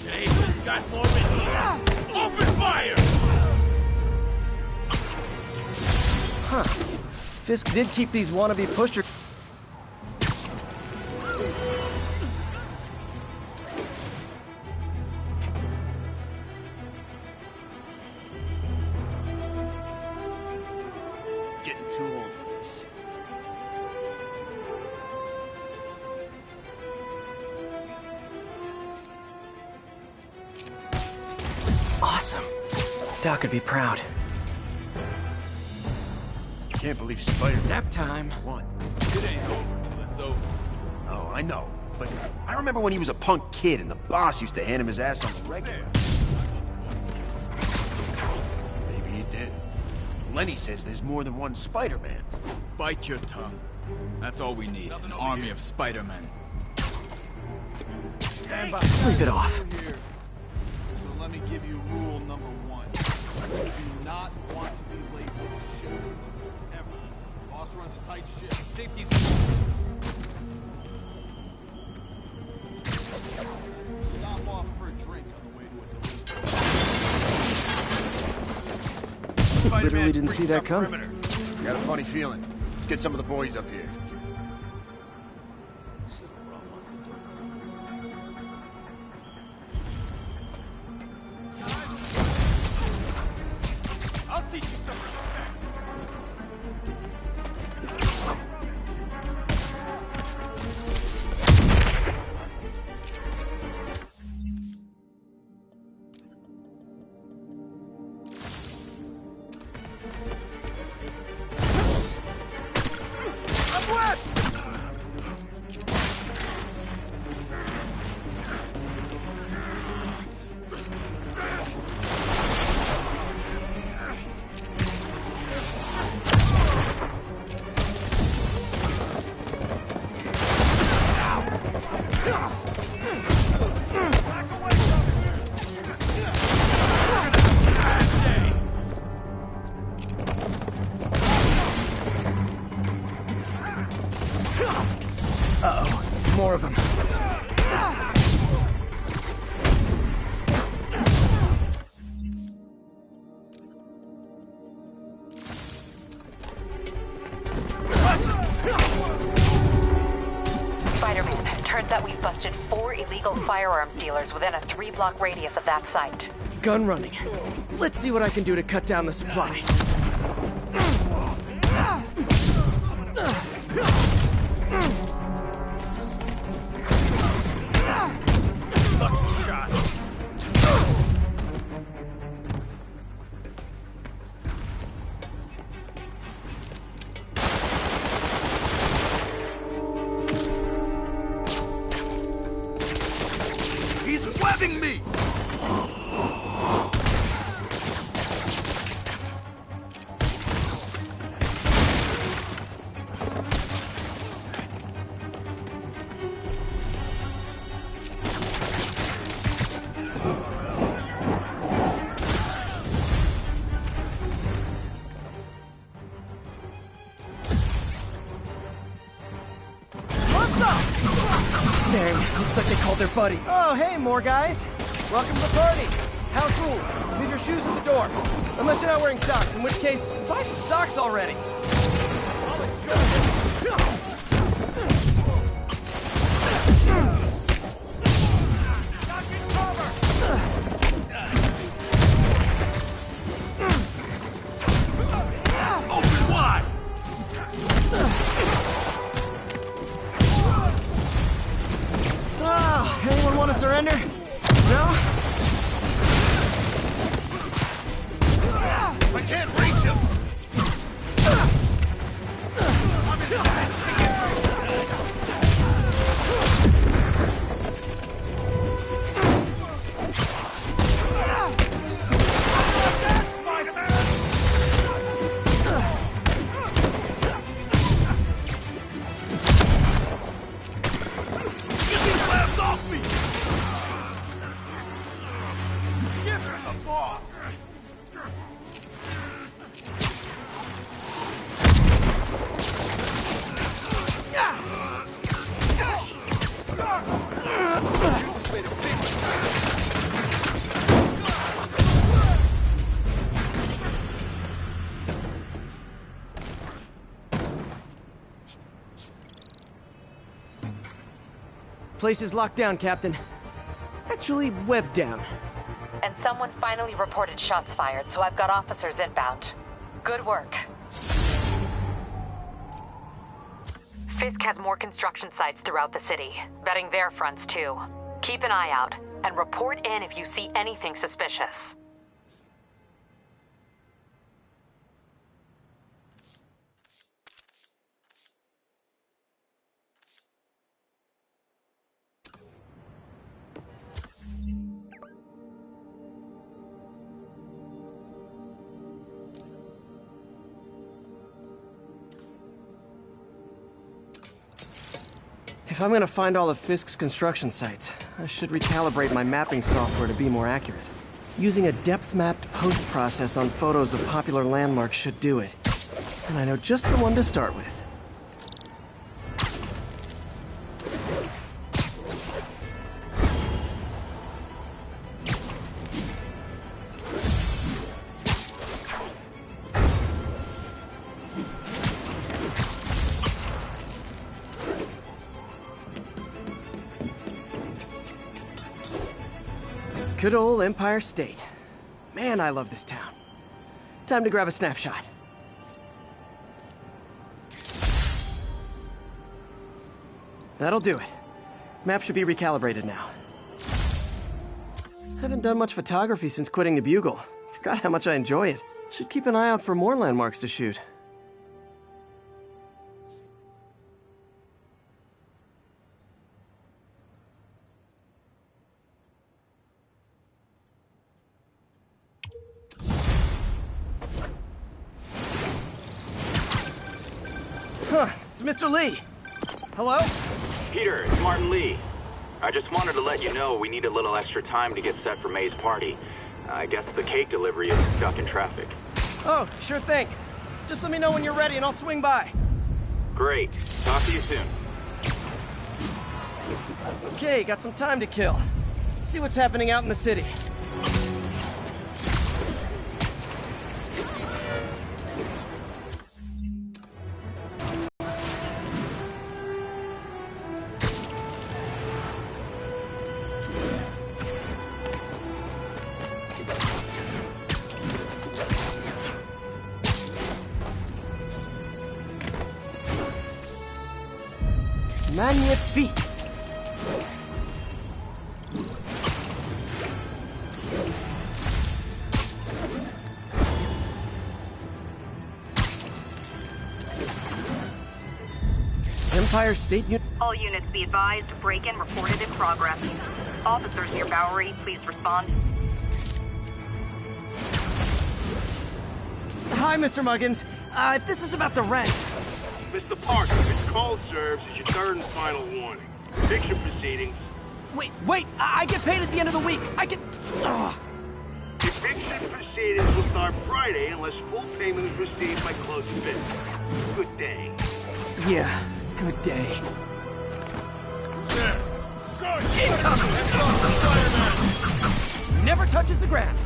Hey, got more in here! Open fire! Huh. Fisk did keep these wannabe pushers. Getting too old for this. Awesome. Doc could be proud. Can't believe Spider... Nap time. One. It ain't over till it's over. Oh, I know. But I remember when he was a punk kid and the boss used to hand him his ass on the regular. Maybe he did. Lenny says there's more than one Spider-Man. Bite your tongue. That's all we need. An army of Spider-Men. Stand by. Sleep it off. So let me give you rule number 1. You do not want to be late for the shift. Ever. Boss runs a tight ship. Safety's... Stop off for a drink on the way to a Literally didn't see that coming. Got a funny feeling. Let's get some of the boys up here. I'll teach you some respect. that we've busted 4 illegal firearms dealers within a 3-block radius of that site. Gun running. Let's see what I can do to cut down the supply. Lucky shot. He's webbing me! Dang, looks like they called their buddy. Oh, hey, more guys. Welcome to the party. House rules. Leave your shoes at the door. Unless you're not wearing socks, in which case, buy some socks already. Open wide! Anyone want to surrender? No? I can't reach him! Place is locked down, Captain. Actually, webbed down. And someone finally reported shots fired, so I've got officers inbound. Good work. Fisk has more construction sites throughout the city, vetting their fronts too. Keep an eye out, and report in if you see anything suspicious. If I'm gonna find all of Fisk's construction sites, I should recalibrate my mapping software to be more accurate. Using a depth-mapped post-process on photos of popular landmarks should do it. And I know just the one to start with. Good old Empire State. Man, I love this town. Time to grab a snapshot. That'll do it. Map should be recalibrated now. Haven't done much photography since quitting the Bugle. Forgot how much I enjoy it. Should keep an eye out for more landmarks to shoot. Huh, it's Mr. Lee. Hello? Peter, it's Martin Lee. I just wanted to let you know we need a little extra time to get set for May's party. I guess the cake delivery is stuck in traffic. Oh, sure thing. Just let me know when you're ready and I'll swing by. Great. Talk to you soon. Okay, got some time to kill. Let's see what's happening out in the city. Magnifique! Empire State Unit. All units be advised, break-in reported in progress. Officers near Bowery, please respond. Hi, Mr. Muggins. If this is about the rent... Mr. Parker, this call serves as your third and final warning. Eviction proceedings. Wait! I get paid at the end of the week! I can... Ugh. Eviction proceedings will start Friday unless full payment is received by close of business. Good day. Yeah, good day. Never touches the ground.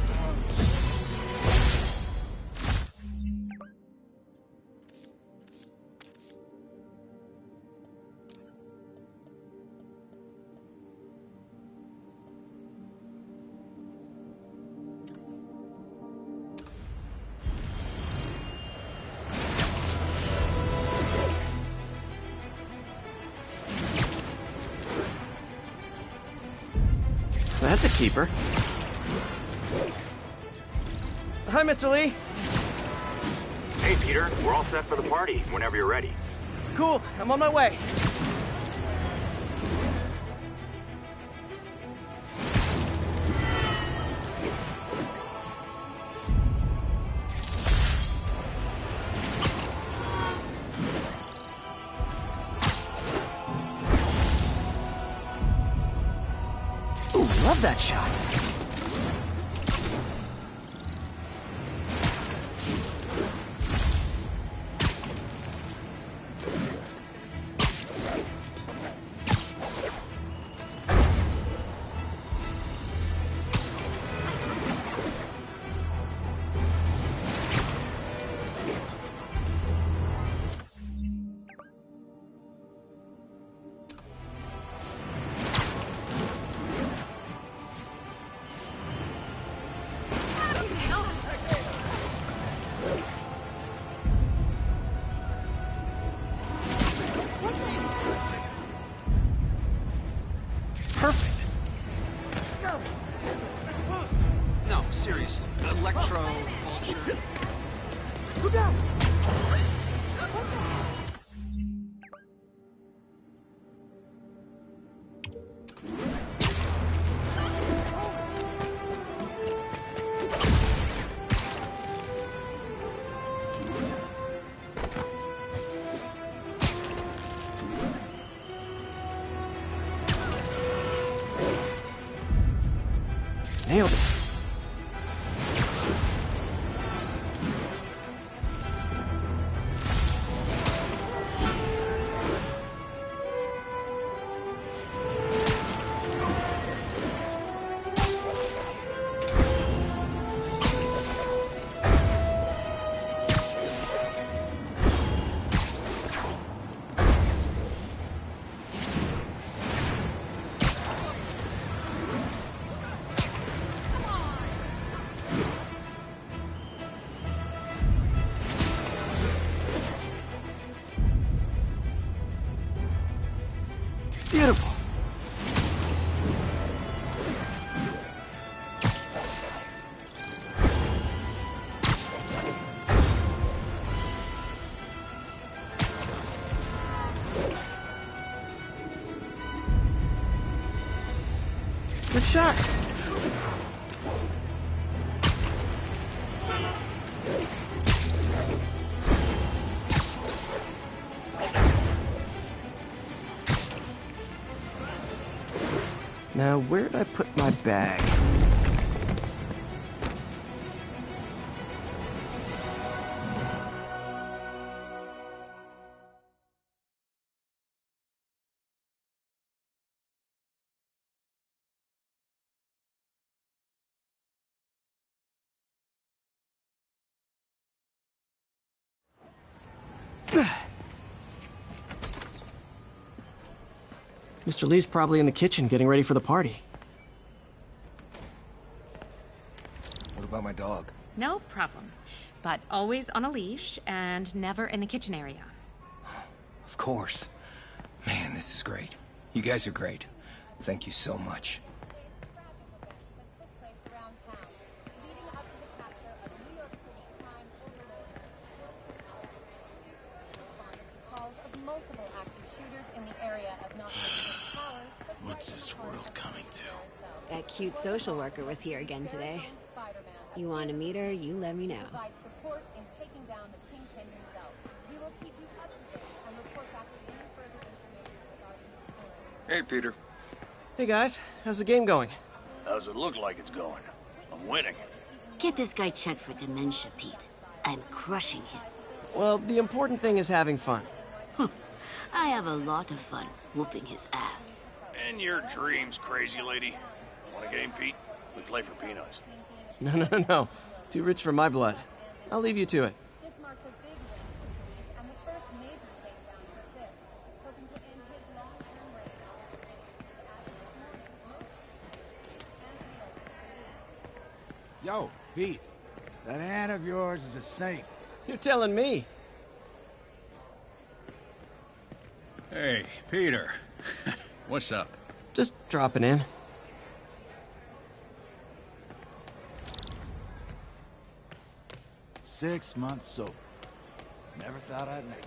That's a keeper. Hi, Mr. Lee. Hey, Peter. We're all set for the party, whenever you're ready. Cool. I'm on my way. Love that shot. Perfect. No, seriously. Electro vulture. Go down. Nailed it. Beautiful. Good shot. Now, where'd I put my bag? Mr. Lee's probably in the kitchen getting ready for the party. What about my dog? No problem. But always on a leash and never in the kitchen area. Of course. Man, this is great. You guys are great. Thank you so much. What's this world coming to? That cute social worker was here again today. You want to meet her, you let me know. Hey, Peter. Hey guys, how's the game going? How's it look like it's going? I'm winning. Get this guy checked for dementia, Pete. I'm crushing him. Well, the important thing is having fun. I have a lot of fun whooping his ass. In your dreams, crazy lady. Want a game, Pete? We play for peanuts. No. Too rich for my blood. I'll leave you to it. Yo, Pete. That aunt of yours is a saint. You're telling me. Hey, Peter. What's up? Just dropping in. Six months sober. Never thought I'd make it.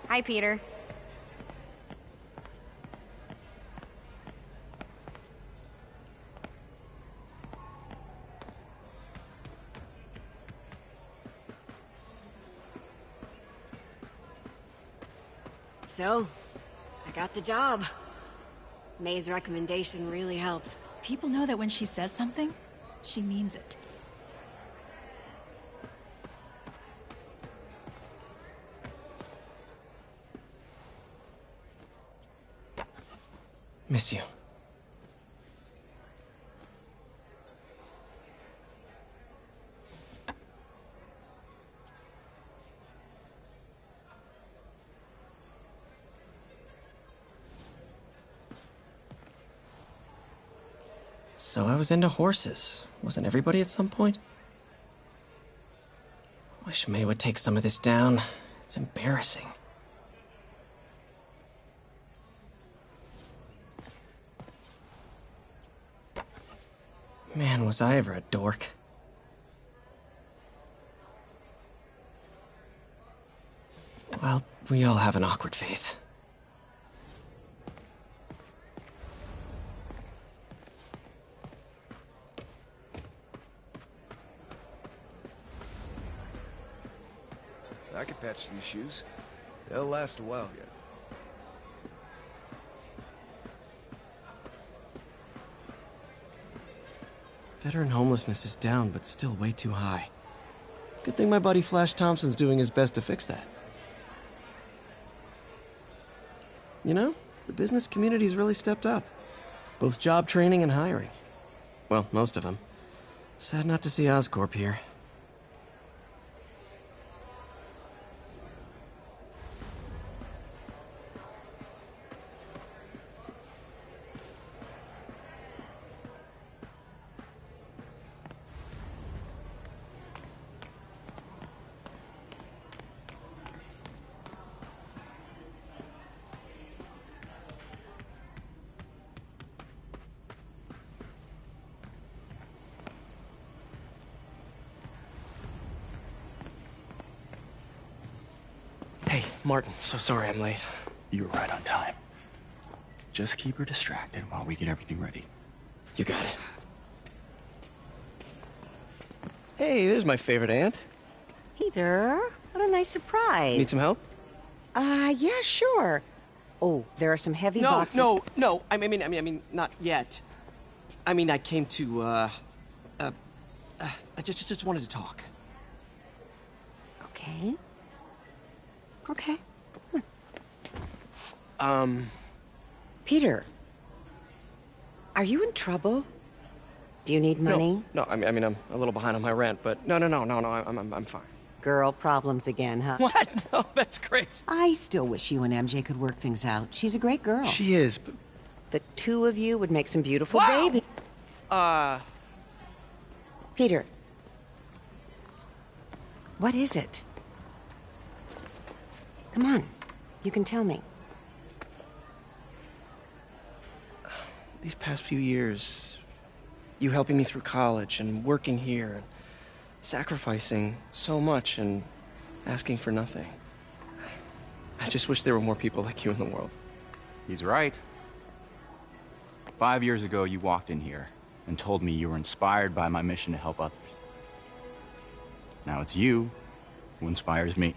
Hi, Peter. So, I got the job. May's recommendation really helped. People know that when she says something, she means it. Miss you. So I was into horses. Wasn't everybody at some point? Wish May would take some of this down. It's embarrassing. Man, was I ever a dork. Well, we all have an awkward phase. I could patch these shoes. They'll last a while yet. Veteran homelessness is down, but still way too high. Good thing my buddy Flash Thompson's doing his best to fix that. You know, the business community's really stepped up. Both job training and hiring. Well, most of them. Sad not to see Oscorp here. Hey, Martin, so sorry I'm late. You were right on time. Just keep her distracted while we get everything ready. You got it. Hey, there's my favorite aunt. Peter, what a nice surprise. Need some help? Yeah, sure. Oh, there are some heavy boxes. No. I mean, not yet. I mean, I came to, I just wanted to talk. Okay. Okay. Peter, are you in trouble? Do you need money? No, I mean, I'm a little behind on my rent, but no, I'm fine. Girl problems again, huh? What? No, that's crazy. I still wish you and MJ could work things out. She's a great girl. She is, but... The two of you would make some beautiful Wow! baby. Peter. What is it? Come on. You can tell me. These past few years, you helping me through college and working here, and sacrificing so much and asking for nothing. I just wish there were more people like you in the world. He's right. 5 years ago, you walked in here and told me you were inspired by my mission to help others. Now it's you who inspires me.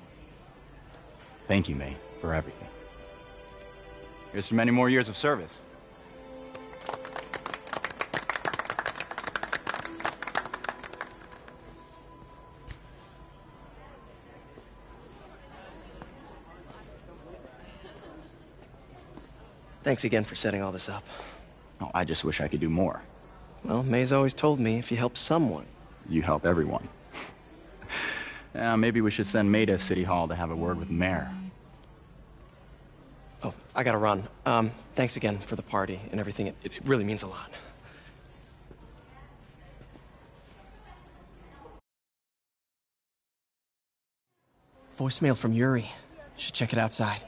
Thank you, May, for everything. Here's to many more years of service. Thanks again for setting all this up. Oh, I just wish I could do more. Well, May's always told me if you help someone, you help everyone. Maybe we should send May to City Hall to have a word with the mayor. Oh, I gotta run. Thanks again for the party and everything. It really means a lot. Voicemail from Yuri. Should check it outside.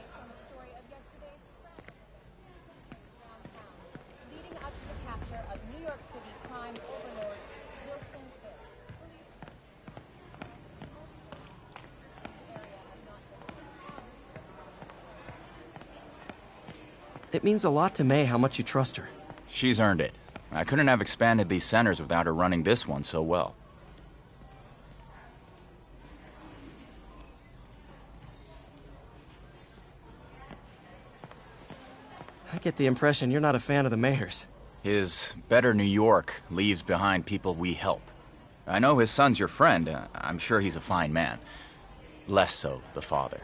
It means a lot to May how much you trust her. She's earned it. I couldn't have expanded these centers without her running this one so well. I get the impression you're not a fan of the mayor's. His better New York leaves behind people we help. I know his son's your friend. I'm sure he's a fine man. Less so the father.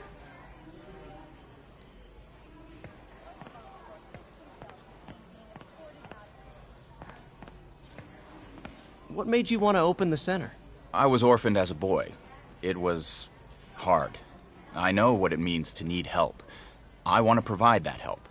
What made you want to open the center? I was orphaned as a boy. It was hard. I know what it means to need help. I want to provide that help.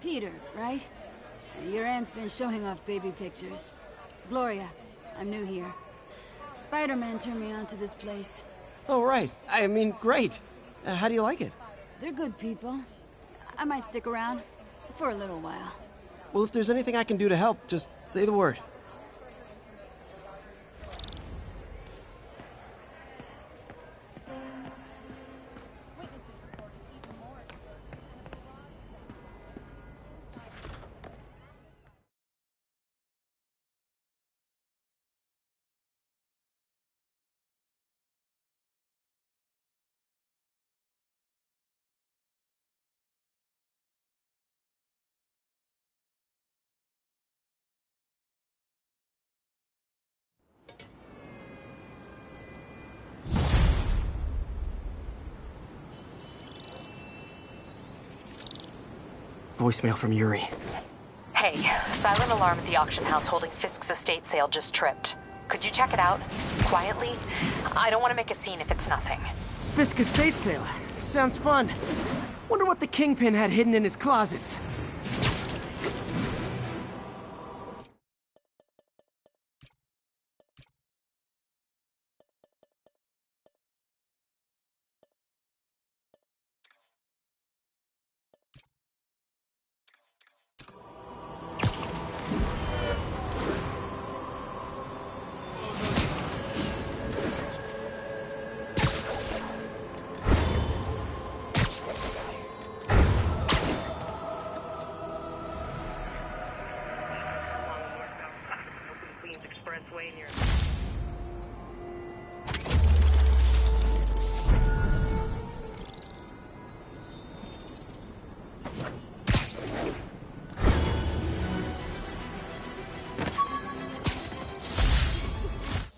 Peter, right? Your aunt's been showing off baby pictures. Gloria, I'm new here. Spider-Man turned me on to this place. Oh, right. I mean, great. How do you like it? They're good people. I might stick around for a little while. Well, if there's anything I can do to help, just say the word. Voicemail from Yuri. Hey, silent alarm at the auction house holding Fisk's estate sale just tripped. Could you check it out? Quietly? I don't want to make a scene if it's nothing. Fisk estate sale. Sounds fun. Wonder what the Kingpin had hidden in his closets.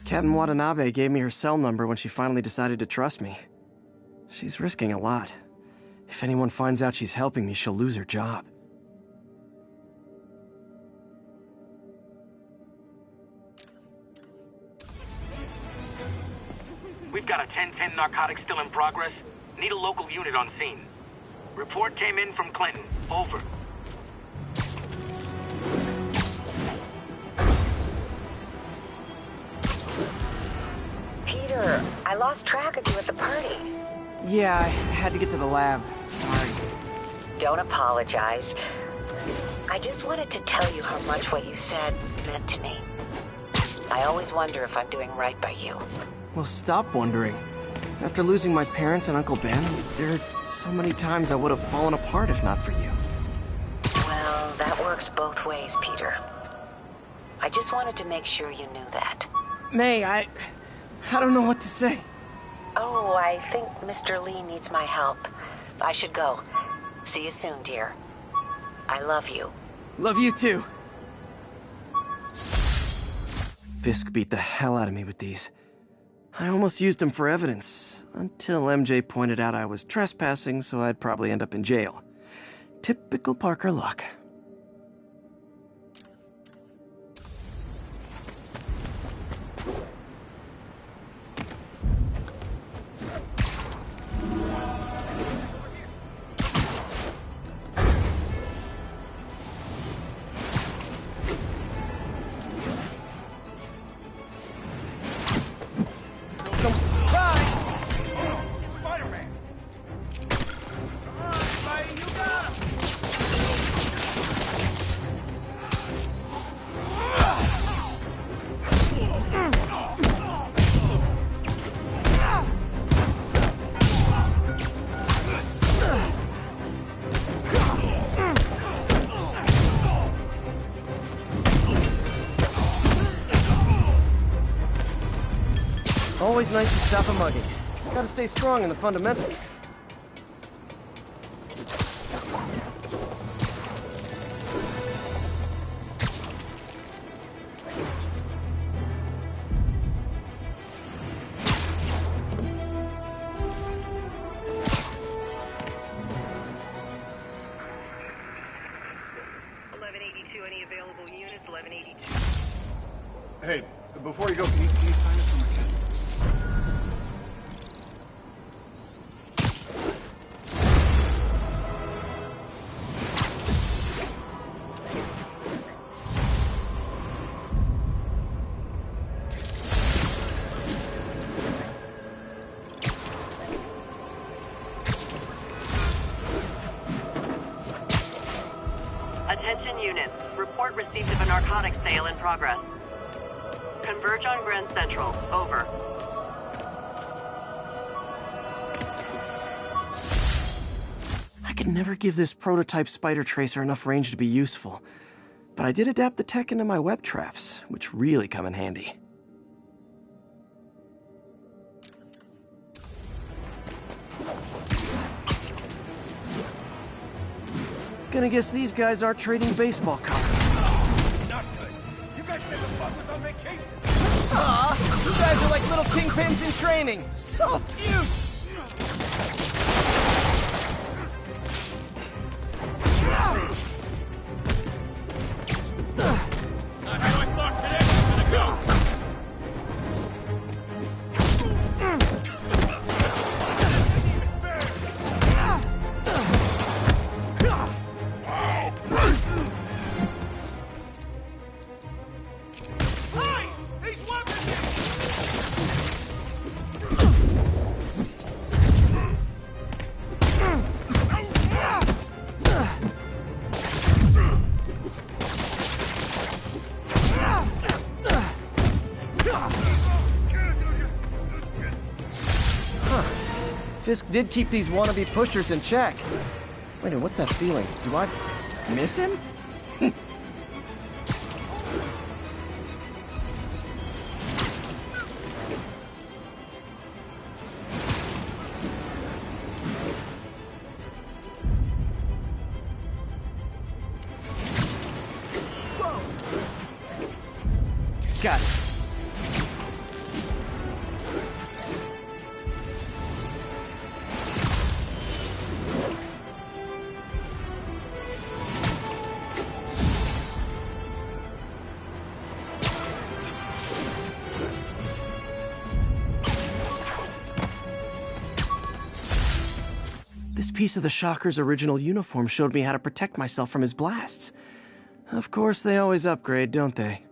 Captain Watanabe gave me her cell number when she finally decided to trust me. She's risking a lot. If anyone finds out she's helping me, she'll lose her job. We've got a 10-10 narcotic still in progress. Need a local unit on scene. Report came in from Clinton. Over. Peter, I lost track of you at the party. Yeah, I had to get to the lab. Sorry. Don't apologize. I just wanted to tell you how much what you said meant to me. I always wonder if I'm doing right by you. Well, stop wondering. After losing my parents and Uncle Ben, there are so many times I would have fallen apart if not for you. Well, that works both ways, Peter. I just wanted to make sure you knew that. May, I don't know what to say. Oh, I think Mr. Lee needs my help. I should go. See you soon, dear. I love you. Love you too. Fisk beat the hell out of me with these. I almost used him for evidence, until MJ pointed out I was trespassing, so I'd probably end up in jail. Typical Parker luck. Always nice to stop a mugging. Gotta stay strong in the fundamentals. Hey, before you go, can you sign us on my account? Attention units. Report received of a narcotics sale in progress. Converge on Grand Central. Over. I could never give this prototype spider tracer enough range to be useful, but I did adapt the tech into my web traps, which really come in handy. Gonna guess these guys aren't trading baseball cards. Not good. You guys said the boss was on vacation. Aw, you guys are like little kingpins in training. So cute! Not how I thought today was gonna go. Fisk did keep these wannabe pushers in check. Wait a minute, what's that feeling? Do I miss him? Got it. This piece of the Shocker's original uniform showed me how to protect myself from his blasts. Of course, they always upgrade, don't they?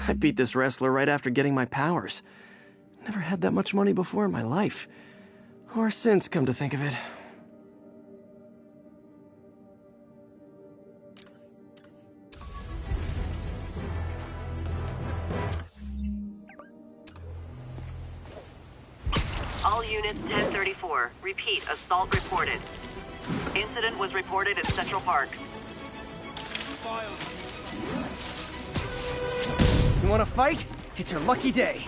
I beat this wrestler right after getting my powers. Never had that much money before in my life. Or since, come to think of it. All units 1034. Repeat, assault reported. Incident was reported at Central Park. You wanna fight? It's your lucky day.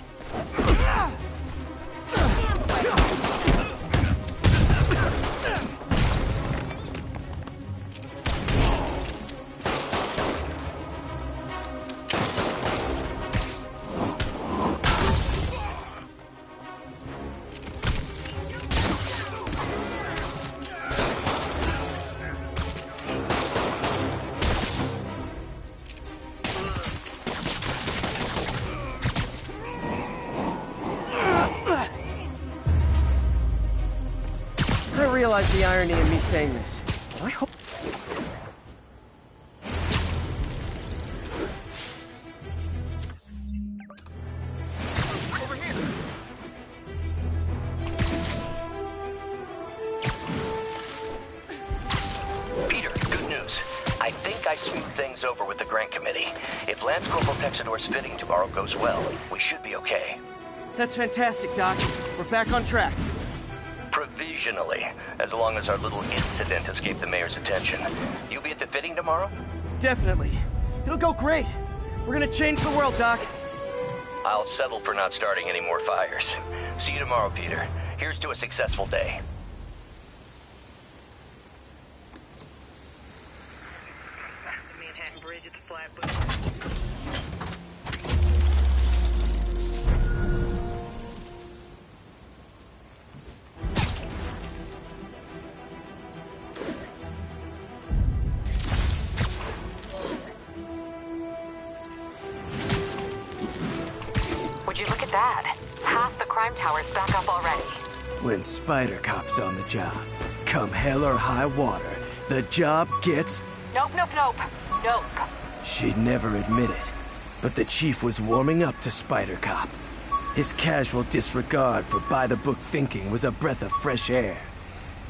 I realize the irony in me saying this. I hope... Over here. Peter, good news. I think I smoothed things over with the grant committee. If Lance Corporal Texidor's fitting tomorrow goes well, we should be okay. That's fantastic, Doc. We're back on track. Provisionally, as long as our little incident escaped the mayor's attention. You'll be at the fitting tomorrow? Definitely. It'll go great. We're gonna change the world, Doc. I'll settle for not starting any more fires. See you tomorrow, Peter. Here's to a successful day. The Manhattan Bridge at the Flatbush. Would you look at that? Half the crime tower's back up already. When Spider Cop's on the job, come hell or high water, the job gets... Nope. Nope. She'd never admit it, but the chief was warming up to Spider Cop. His casual disregard for by-the-book thinking was a breath of fresh air.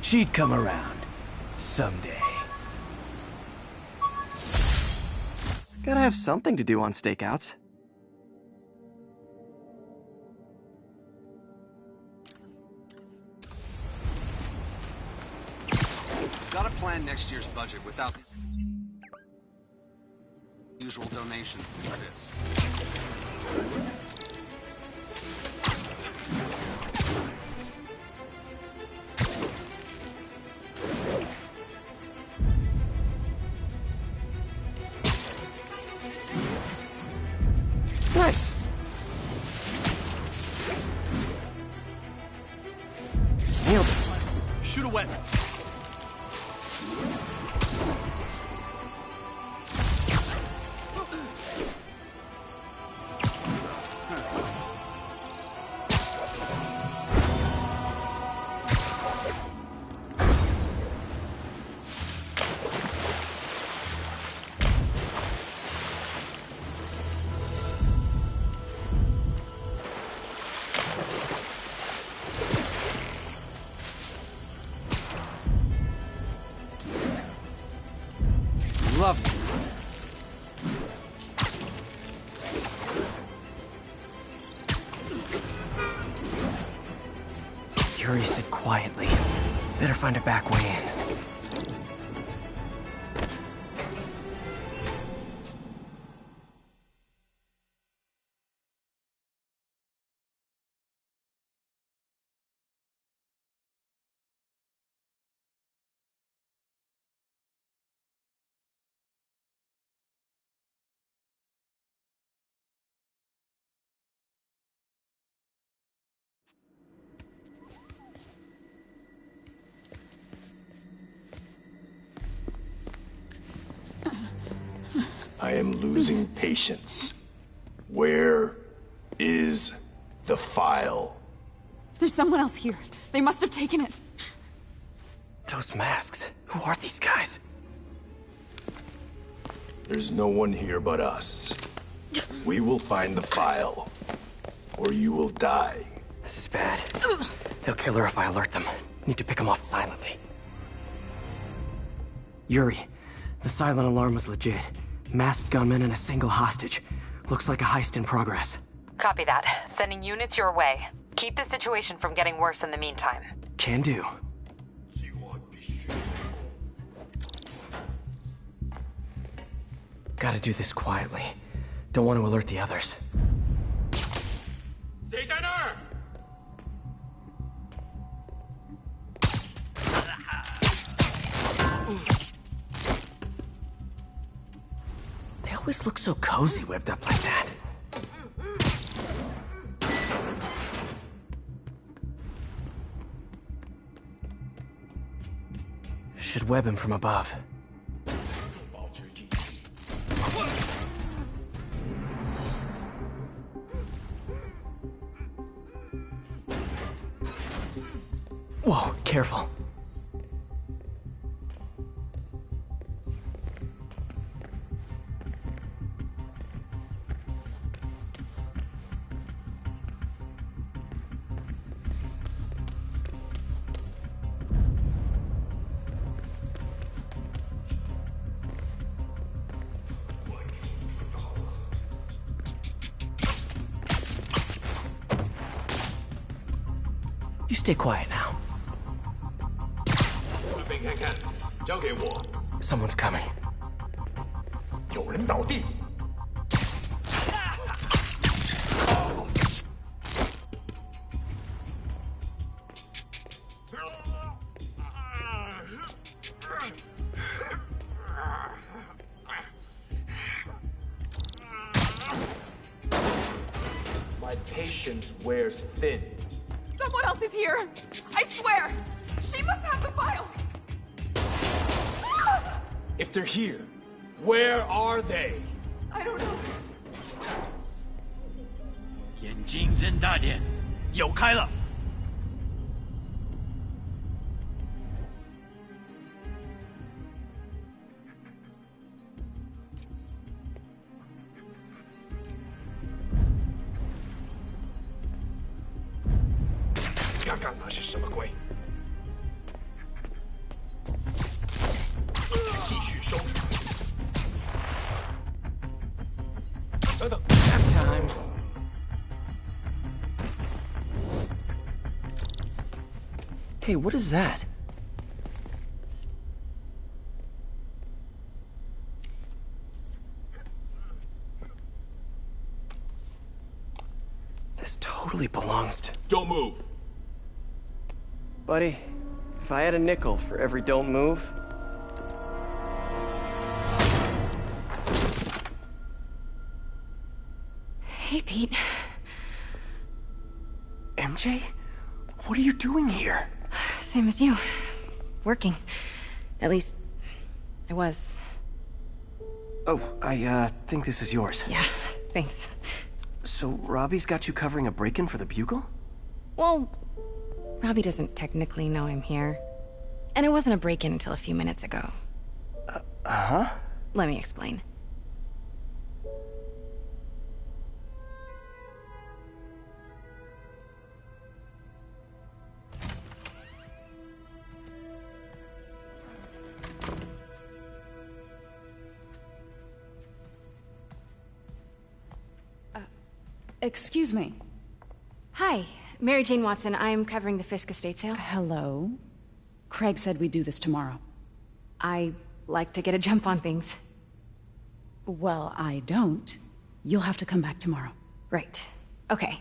She'd come around. Someday. Gotta have something to do on stakeouts. Gotta plan next year's budget without the usual donation for this. Nice. Nailed it. Shoot away. above. Yuri said quietly. Better find a back way in. I am losing patience. Where is the file? There's someone else here. They must have taken it. Those masks. Who are these guys? There's no one here but us. We will find the file, or you will die. This is bad. They'll kill her if I alert them. Need to pick them off silently. Yuri, the silent alarm was legit. Masked gunmen and a single hostage. Looks like a heist in progress. Copy that. Sending units your way. Keep the situation from getting worse in the meantime. Can do. Gotta do this quietly. Don't want to alert the others. They always look so cozy whipped up like that. Should web him from above. Whoa, careful. You stay quiet now. Someone's coming. My patience wears thin. Someone else is here. I swear. She must have the file. If they're here, where are they? I don't know. 眼睛睁大点，有开了。刚刚那是什么鬼？继续收。等等 That's time. Hey, what is that? This totally belongs to... Don't move. Buddy, if I had a nickel for every don't move... Hey, Pete. MJ? What are you doing here? Same as you. Working. At least, I was. Oh, I think this is yours. Yeah, thanks. So Robbie's got you covering a break-in for the Bugle? Well, Robbie doesn't technically know I'm here. And it wasn't a break-in until a few minutes ago. Uh-huh? Let me explain. Excuse me. Hi, Mary Jane Watson. I'm covering the Fisk estate sale. Hello. Craig said we'd do this tomorrow. I like to get a jump on things. Well, I don't. You'll have to come back tomorrow. Right. Okay.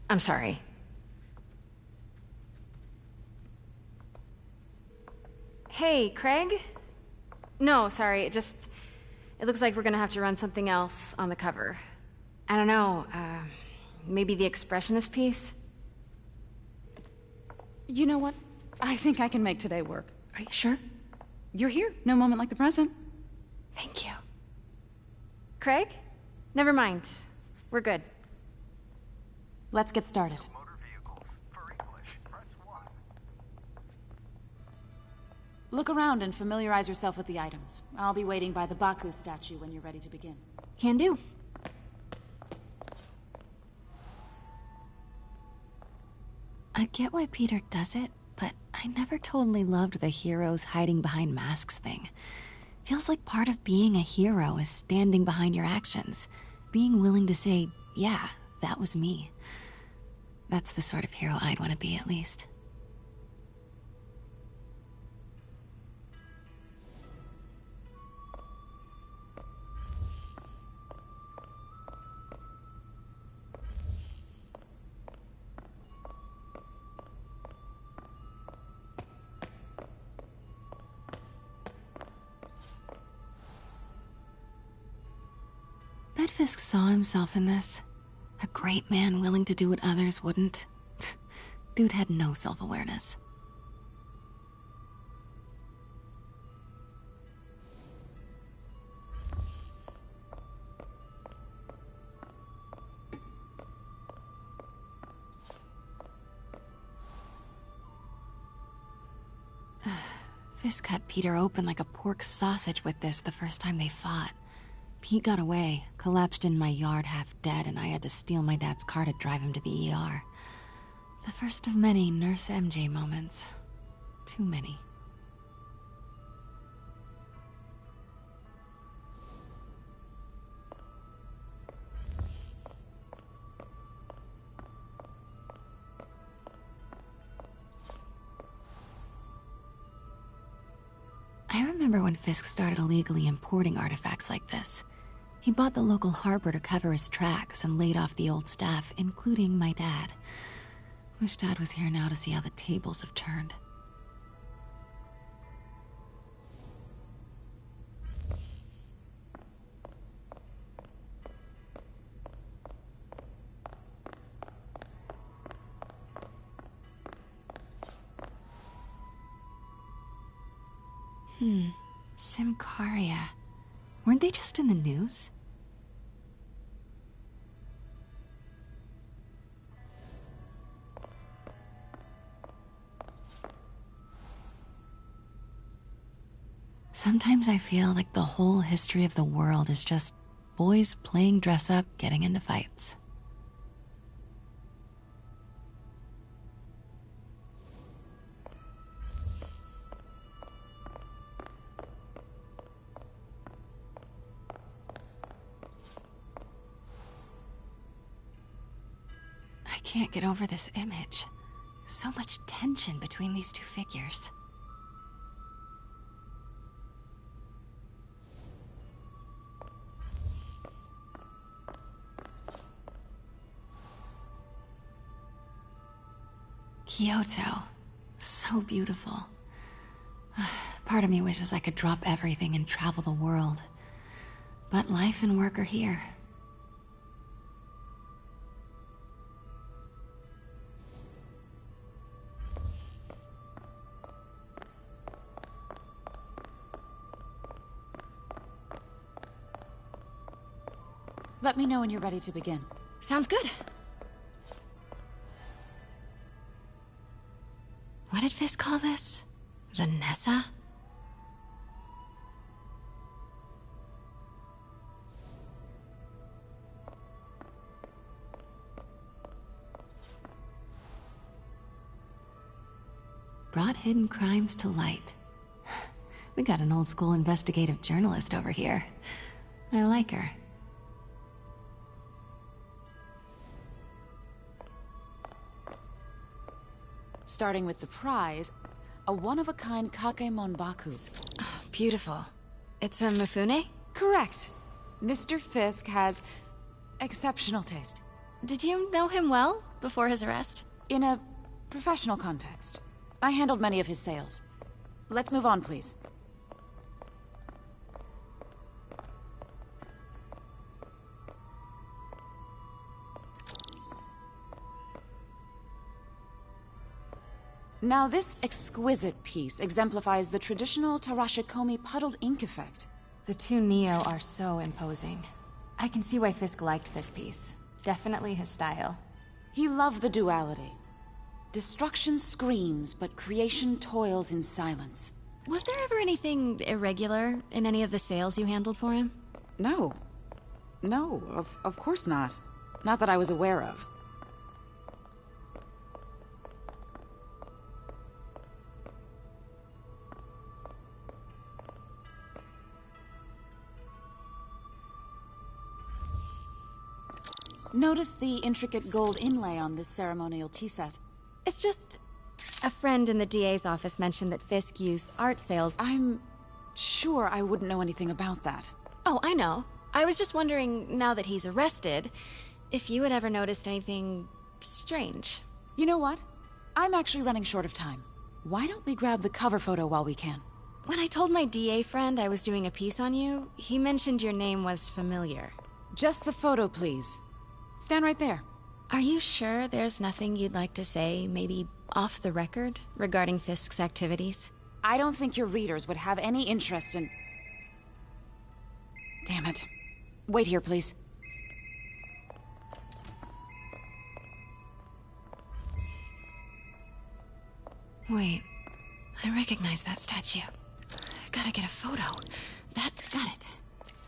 I'm sorry. Hey, Craig? No, sorry, it looks like we're gonna have to run something else on the cover. I don't know, maybe the expressionist piece? You know what? I think I can make today work. Are you sure? You're here. No moment like the present. Thank you. Craig? Never mind. We're good. Let's get started. Look around and familiarize yourself with the items. I'll be waiting by the Baku statue when you're ready to begin. Can do. I get why Peter does it, but I never totally loved the heroes hiding behind masks thing. Feels like part of being a hero is standing behind your actions. Being willing to say, yeah, that was me. That's the sort of hero I'd want to be, at least. Bet Fisk saw himself in this. A great man willing to do what others wouldn't. Dude had no self-awareness. Fisk cut Peter open like a pork sausage with this the first time they fought. Pete got away, collapsed in my yard half dead, and I had to steal my dad's car to drive him to the ER. The first of many Nurse MJ moments. Too many. I remember when Fisk started illegally importing artifacts like this. He bought the local harbor to cover his tracks and laid off the old staff, including my dad. Wish Dad was here now to see how the tables have turned. Symkaria. Weren't they just in the news? Sometimes I feel like the whole history of the world is just boys playing dress up, getting into fights. I can't get over this image. So much tension between these two figures. Kyoto. So beautiful. Part of me wishes I could drop everything and travel the world. But life and work are here. Let me know when you're ready to begin. Sounds good. What did Fisk call this? Vanessa? Brought hidden crimes to light. We got an old school investigative journalist over here. I like her. Starting with the prize, a one-of-a-kind Kakemon Baku. Beautiful. It's a Mifune? Correct. Mr. Fisk has exceptional taste. Did you know him well before his arrest? In a professional context. I handled many of his sales. Let's move on, please. Now, this exquisite piece exemplifies the traditional Tarashikomi puddled ink effect. The two Neo are so imposing. I can see why Fisk liked this piece. Definitely his style. He loved the duality. Destruction screams, but creation toils in silence. Was there ever anything irregular in any of the sales you handled for him? No. No, of course not. Not that I was aware of. Notice the intricate gold inlay on this ceremonial tea set. It's just... a friend in the DA's office mentioned that Fisk used art sales. I'm sure I wouldn't know anything about that. Oh, I know. I was just wondering, now that he's arrested, if you had ever noticed anything strange. You know what? I'm actually running short of time. Why don't we grab the cover photo while we can? When I told my DA friend I was doing a piece on you, he mentioned your name was familiar. Just the photo, please. Stand right there. Are you sure there's nothing you'd like to say, maybe off the record, regarding Fisk's activities? I don't think your readers would have any interest in... Damn it. Wait here, please. Wait. I recognize that statue. Gotta get a photo. Got it.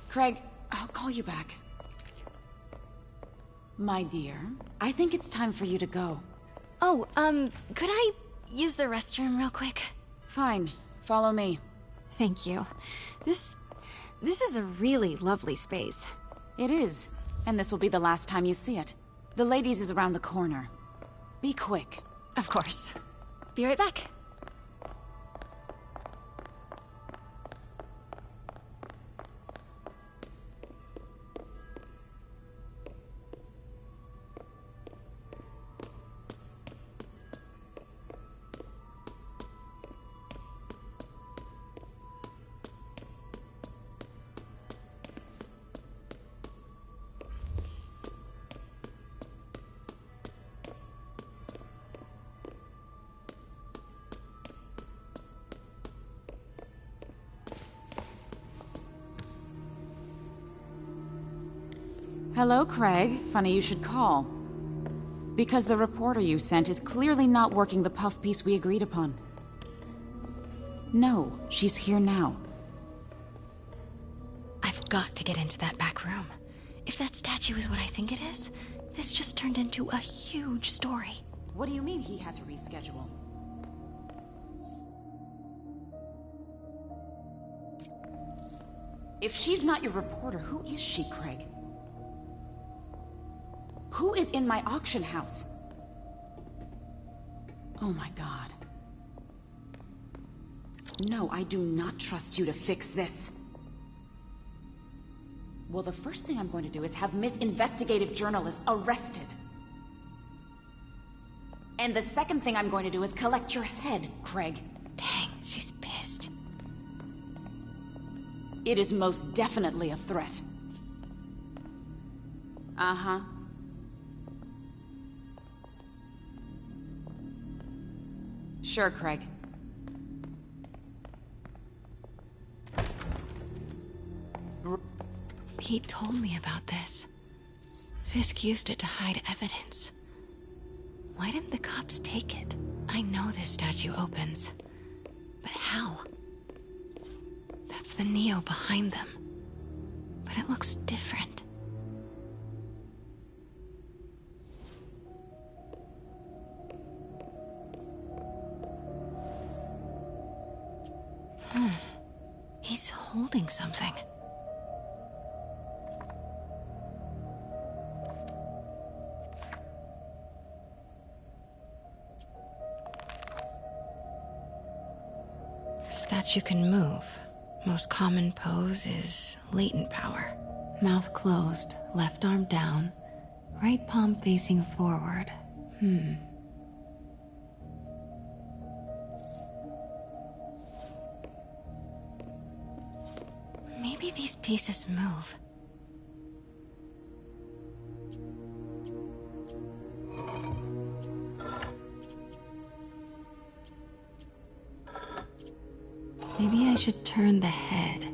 Craig, I'll call you back. My dear, I think it's time for you to go. Oh, could I use the restroom real quick? Fine. Follow me. Thank you. This is a really lovely space. It is. And this will be the last time you see it. The ladies is around the corner. Be quick. Of course. Be right back. Hello, Craig. Funny you should call. Because the reporter you sent is clearly not working the puff piece we agreed upon. No, she's here now. I've got to get into that back room. If that statue is what I think it is, this just turned into a huge story. What do you mean he had to reschedule? If she's not your reporter, who is she, Craig? Who is in my auction house? Oh my god. No, I do not trust you to fix this. Well, the first thing I'm going to do is have Miss Investigative Journalist arrested. And the second thing I'm going to do is collect your head, Craig. Dang, she's pissed. It is most definitely a threat. Uh-huh. Sure, Craig. Pete told me about this. Fisk used it to hide evidence. Why didn't the cops take it? I know this statue opens. But how? That's the Neo behind them. But it looks different. He's holding something. you can move. Most common pose is latent power. Mouth closed, left arm down, right palm facing forward. Maybe these pieces move. Maybe I should turn the head.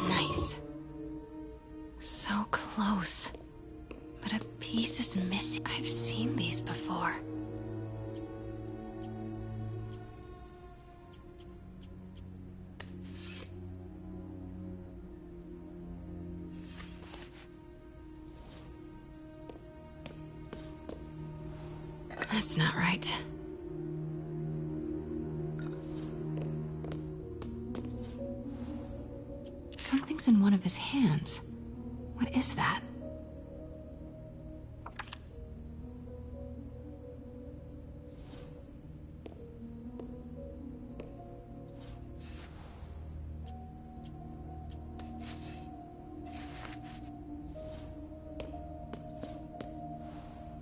Nice. So close. But a piece is missing. I've seen these before. That's not right. Something's in one of his hands. What is that?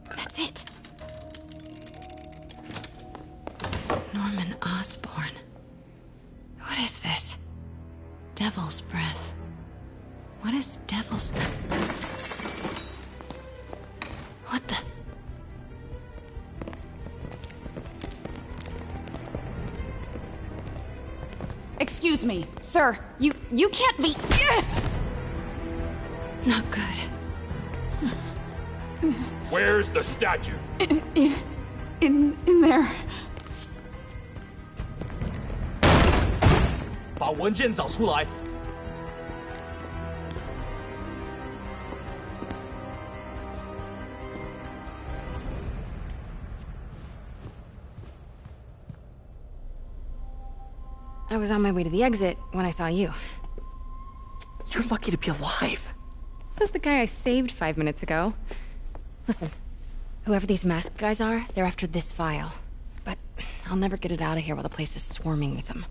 That's it. Norman Osborn. What is this? Devil's breath. What is devil's... What the... Excuse me, sir. You can't be... Not good. Where's the statue? In there. 把文件找出来。 I was on my way to the exit when I saw you. You're lucky to be alive. Says the guy I saved 5 minutes ago. Listen, whoever these masked guys are, they're after this file. But I'll never get it out of here while the place is swarming with them.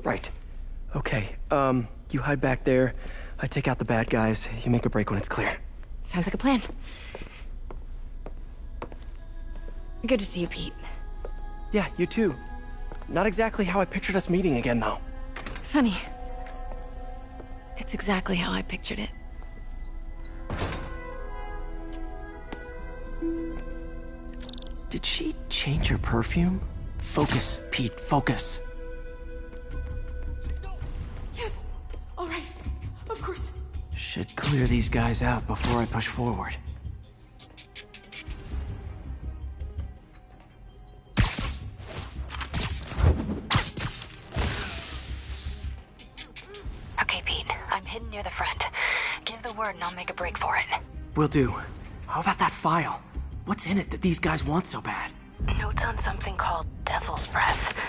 Right. Okay, you hide back there. I take out the bad guys. You make a break when it's clear. Sounds like a plan. Good to see you, Pete. Yeah, you too. Not exactly how I pictured us meeting again, though. Funny. It's exactly how I pictured it. Did she change her perfume? Focus, Pete, focus. Yes. All right. Of course. Should clear these guys out before I push forward. Okay, Pete. I'm hidden near the front. Give the word and I'll make a break for it. Will do. How about that file? What's in it that these guys want so bad? Notes on something called Devil's Breath.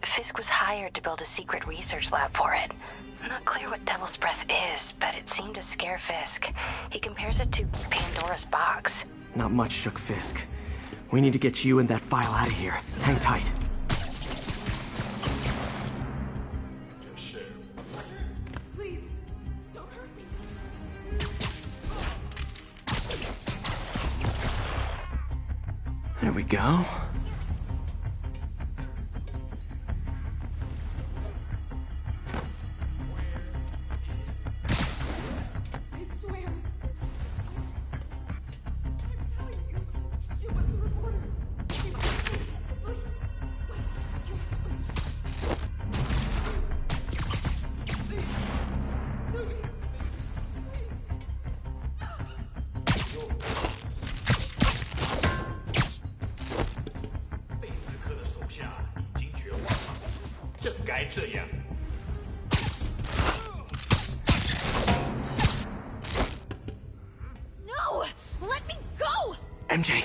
Fisk was hired to build a secret research lab for it. Not clear what Devil's Breath is, but it seemed to scare Fisk. He compares it to Pandora's box. Not much shook Fisk. We need to get you and that file out of here. Hang tight. Please, don't hurt me. There we go. I swear. I'm telling you, she was the reporter. She was the police. No! Let me go! MJ!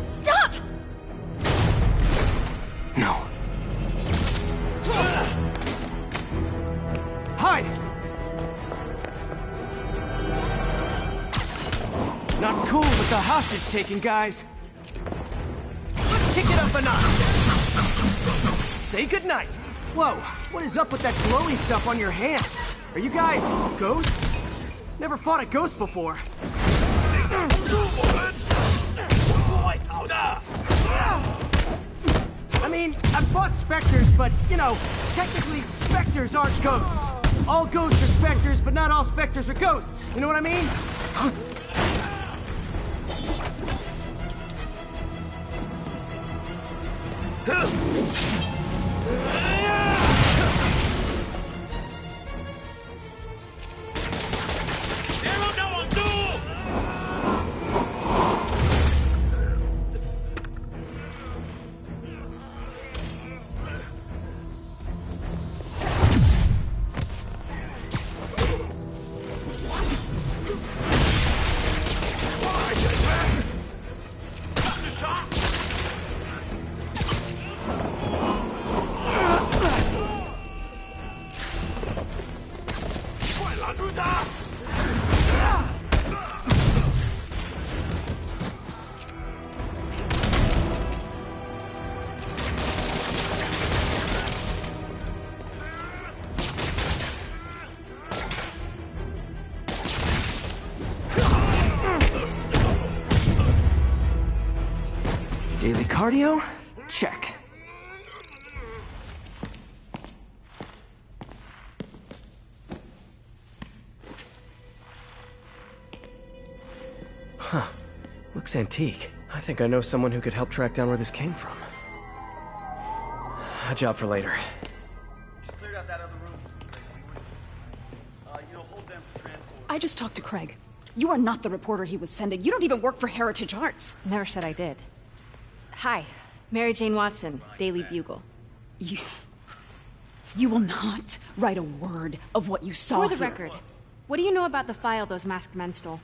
Stop! No. Hide! Not cool with the hostage-taking, guys. Let's kick it up a notch. Say goodnight. Whoa, what is up with that glowy stuff on your hands? Are you guys ghosts? Never fought a ghost before. I mean, I've fought specters, but, you know, technically specters aren't ghosts. All ghosts are specters, but not all specters are ghosts. You know what I mean? Daily cardio? Check. Huh. Looks antique. I think I know someone who could help track down where this came from. A job for later. Cleared out that other room. Hold them for transport. I just talked to Craig. You are not the reporter he was sending. You don't even work for Heritage Arts. Never said I did. Hi, Mary Jane Watson, Daily Bugle. You will not write a word of what you saw For the here. record, what do you know about the file those masked men stole?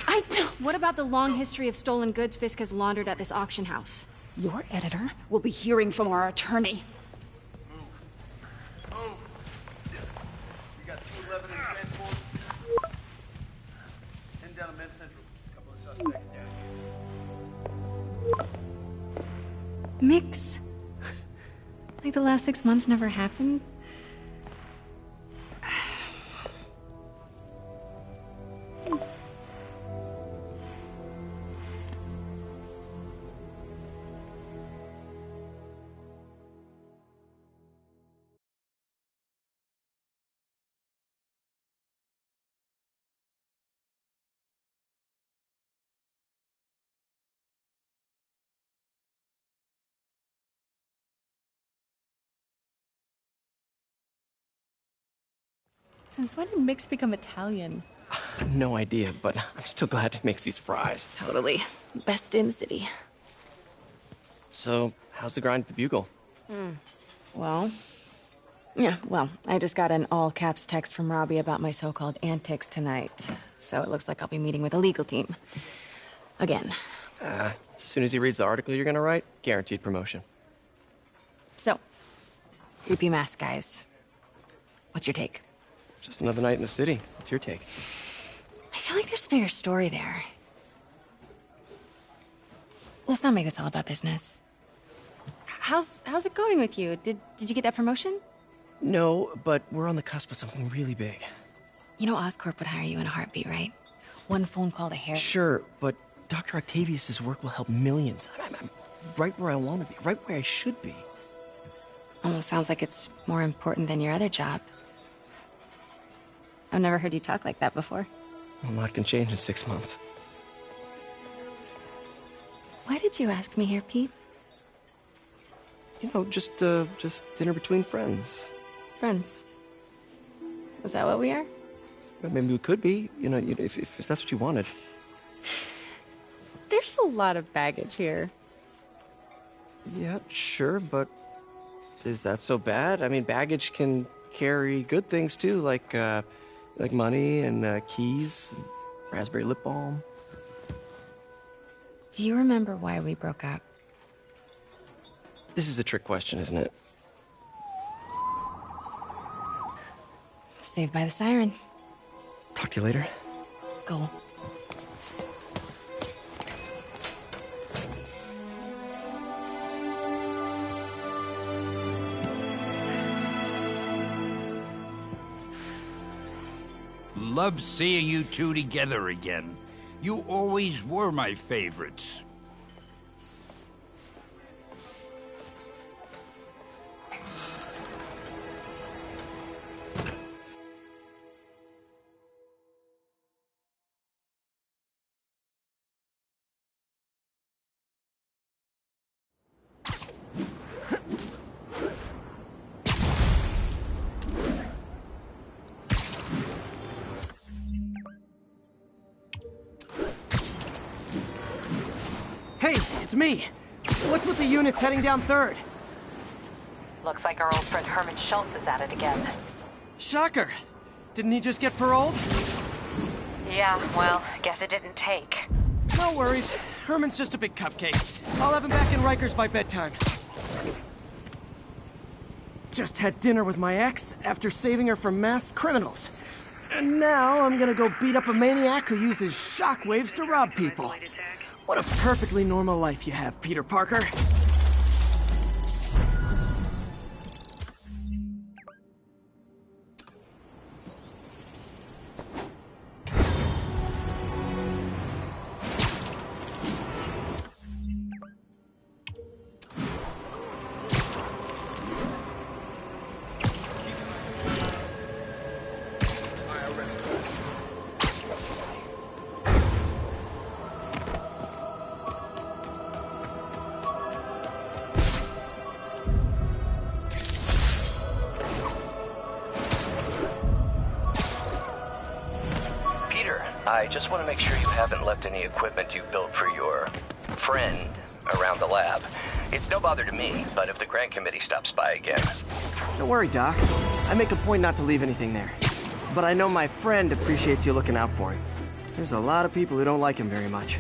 I don't... What about the long history of stolen goods Fisk has laundered at this auction house? Your editor will be hearing from our attorney. We got 211 in transport. Heading down to Med Central. Couple of suspects down. Mix? Like the last 6 months never happened? Since when did Mix become Italian? No idea, but I'm still glad he makes these fries. Totally. Best in the city. So, how's the grind at the Bugle? Well, I just got an all-caps text from Robbie about my so-called antics tonight. So it looks like I'll be meeting with a legal team. Again. As soon as he reads the article you're gonna write, guaranteed promotion. So, creepy mask guys. What's your take? Just another night in the city. What's your take? I feel like there's a bigger story there. Let's not make this all about business. How's it going with you? Did you get that promotion? No, but we're on the cusp of something really big. You know Oscorp would hire you in a heartbeat, right? One phone call to Harry. Sure, but Dr. Octavius's work will help millions. I'm right where I want to be, right where I should be. Almost sounds like it's more important than your other job. I've never heard you talk like that before. A lot can change in 6 months. Why did you ask me here, Pete? You know, just dinner between friends. Friends. Is that what we are? Well, maybe we could be, you know, if that's what you wanted. There's a lot of baggage here. Yeah, sure, but is that so bad? I mean, baggage can carry good things too, like money and keys, and raspberry lip balm. Do you remember why we broke up? This is a trick question, isn't it? Saved by the siren. Talk to you later. Go. Love seeing you two together again. You always were my favorites. Hey, it's me. What's with the units heading down 3rd? Looks like our old friend Herman Schultz is at it again. Shocker. Didn't he just get paroled? Yeah, well, guess it didn't take. No worries. Herman's just a big cupcake. I'll have him back in Rikers by bedtime. Just had dinner with my ex after saving her from masked criminals. And now I'm gonna go beat up a maniac who uses shockwaves to rob people. What a perfectly normal life you have, Peter Parker. I just want to make sure you haven't left any equipment you built for your friend around the lab. It's no bother to me, but if the grant committee stops by again... Don't worry, Doc. I make a point not to leave anything there. But I know my friend appreciates you looking out for him. There's a lot of people who don't like him very much.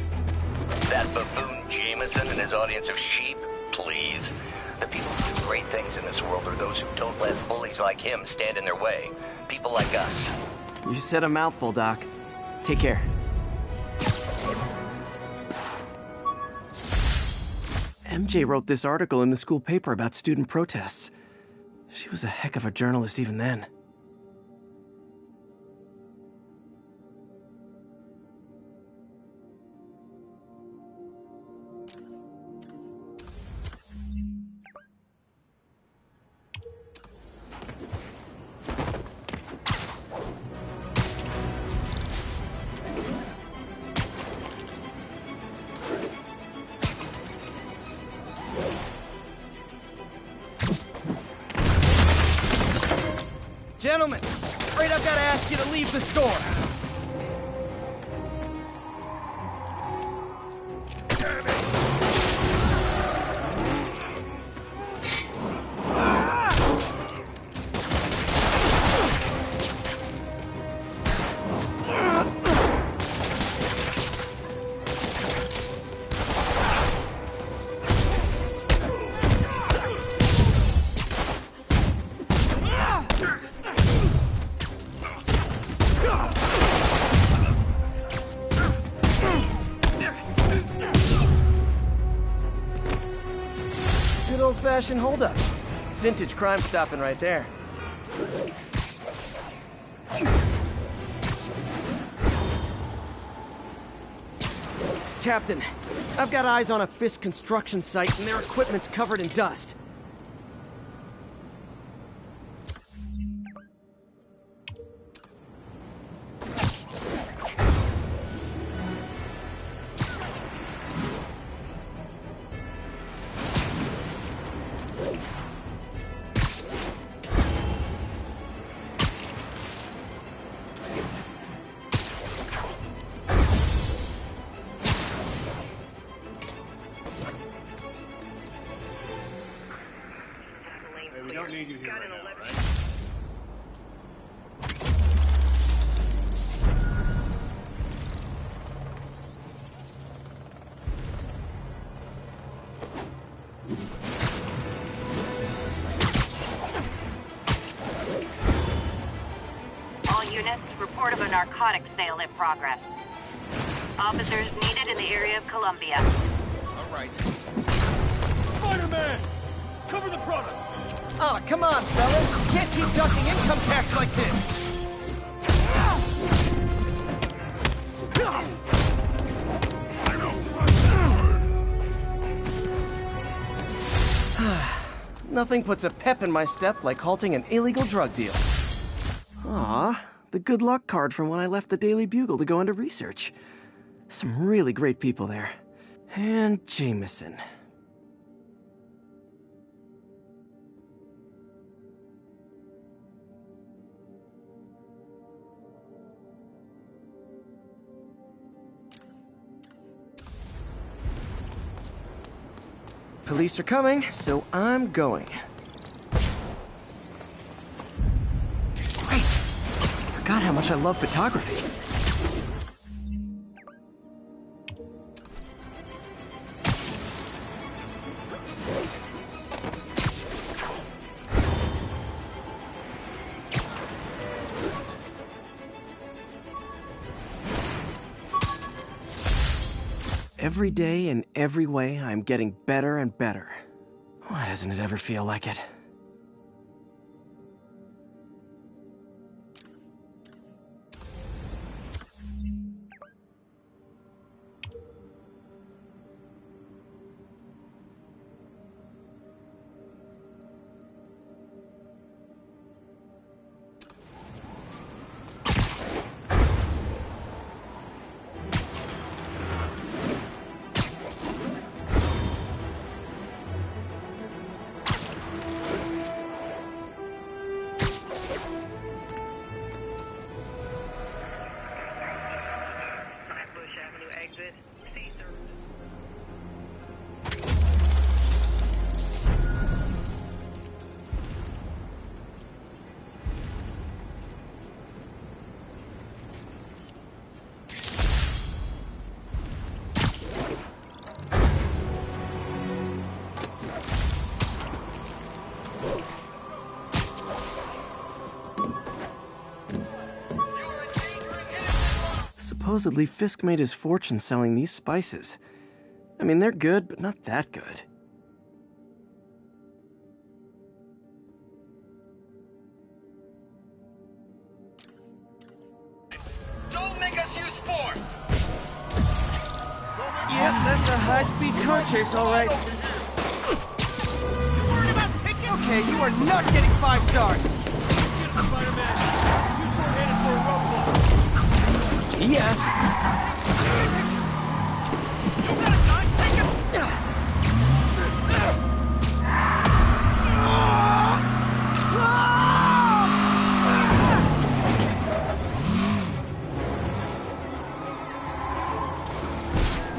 That buffoon Jameson and his audience of sheep? Please. The people who do great things in this world are those who don't let bullies like him stand in their way. People like us. You said a mouthful, Doc. Take care. MJ wrote this article in the school paper about student protests. She was a heck of a journalist even then. Gentlemen, afraid I've got to ask you to leave the store. Good old-fashioned holdup. Vintage crime stopping right there. Captain, I've got eyes on a Fisk construction site and their equipment's covered in dust. We don't need you here right now, right? All units, report of an narcotics sale in progress. Officers needed in the area of Columbia. All right. Spider-Man! Cover the product! Oh, come on, fellas! You can't keep ducking income tax like this! Nothing puts a pep in my step like halting an illegal drug deal. Aw, the good luck card from when I left the Daily Bugle to go into research. Some really great people there. And Jameson. Police are coming, so I'm going. Great! Forgot how much I love photography. Every day, in every way, I'm getting better and better. Why doesn't it ever feel like it? Supposedly, Fisk made his fortune selling these spices. I mean, they're good, but not that good. Don't make us use force! Yep, that's a high-speed car chase, all right. You worried about tickets? Okay, you are not getting 5 stars! Spider-Man! Too short-handed for a roadblock! Yes. You got a nice ticket?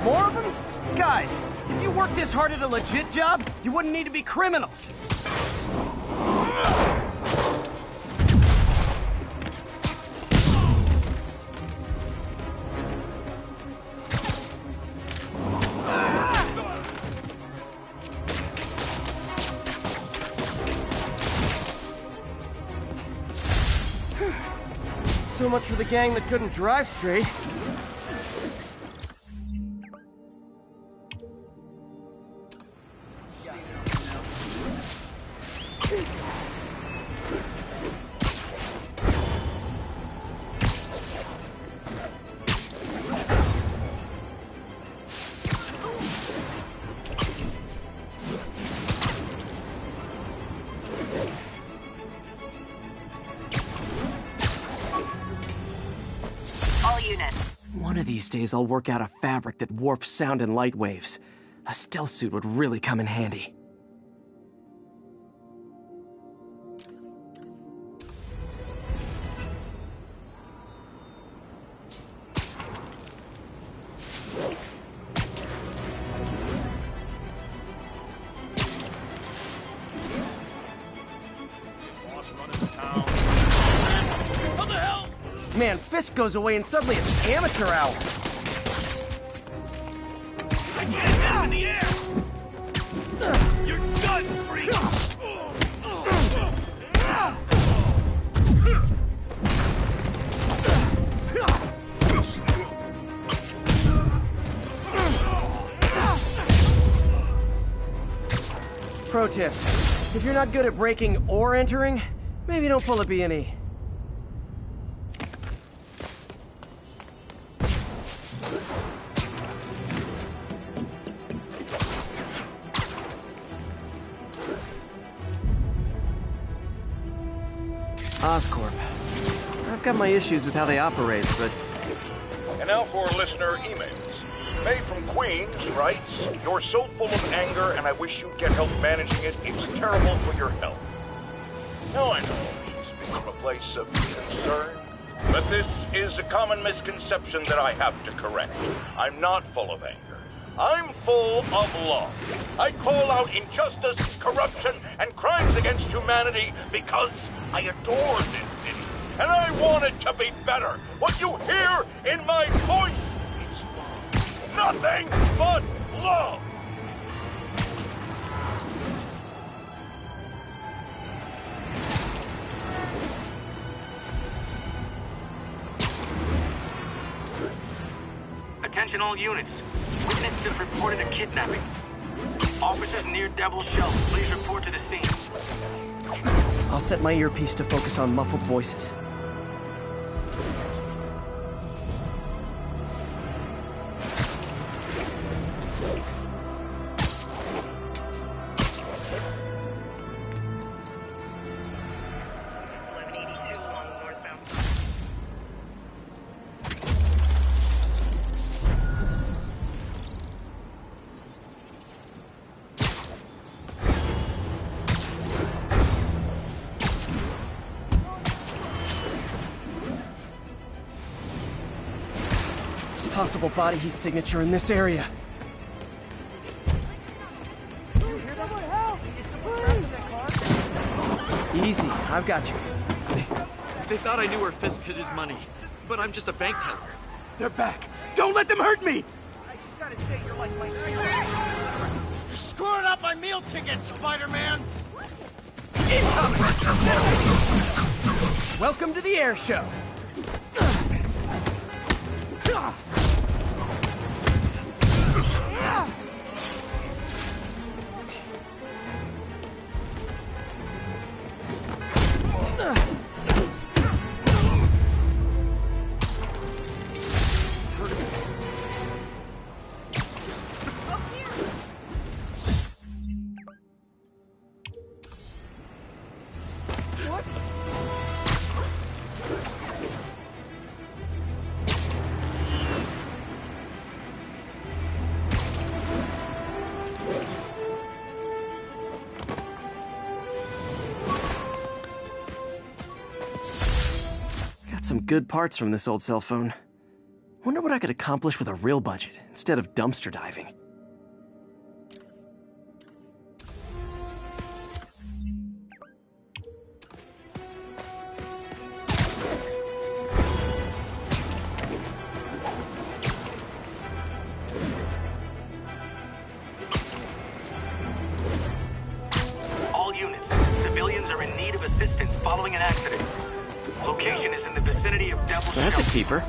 More of them? Guys, if you worked this hard at a legit job, you wouldn't need to be criminals. So much for the gang that couldn't drive straight. One of these days I'll work out a fabric that warps sound and light waves. A stealth suit would really come in handy. Man, Fisk goes away and suddenly it's amateur hour. I get it down in the air! You're done, freak! Pro tip. If you're not good at breaking or entering, maybe don't pull a B&E. Oscorp. I've got my issues with how they operate, but... And now for listener emails. May from Queens writes, "You're so full of anger and I wish you'd get help managing it. It's terrible for your health." Now I know you speak from a place of concern, but this is a common misconception that I have to correct. I'm not full of anger. I'm full of love. I call out injustice, corruption, and crimes against humanity because I adore this city. And I want it to be better. What you hear in my voice is love. Nothing but love. Attention all units. Witness just reported a kidnapping. Officers near Devil's Shelf, please report to the scene. I'll set my earpiece to focus on muffled voices. Possible body heat signature in this area. Easy, I've got you. They thought I knew where Fisk hid his money, but I'm just a bank teller. They're back. Don't let them hurt me! I just gotta say, you're like my... You're screwing up my meal ticket, Spider-Man! Welcome to the air show. Some good parts from this old cell phone. Wonder what I could accomplish with a real budget instead of dumpster diving. All units, civilians are in need of assistance following an accident. Location is in the vicinity of Devil's Shelf. That's a keeper.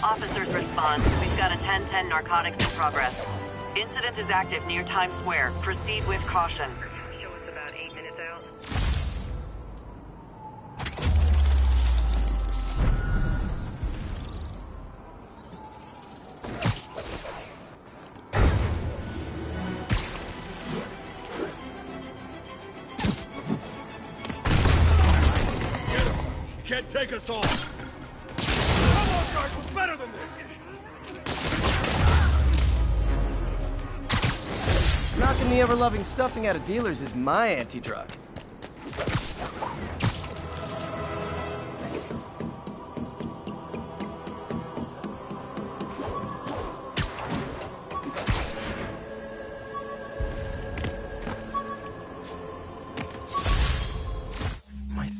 Officers respond. We've got a 10-10 narcotics in progress. Incident is active near Times Square. Proceed with caution. Show us about 8 minutes out. You can't take us all. Was better than this. Knocking the ever-loving stuffing out of dealers is my anti-drug.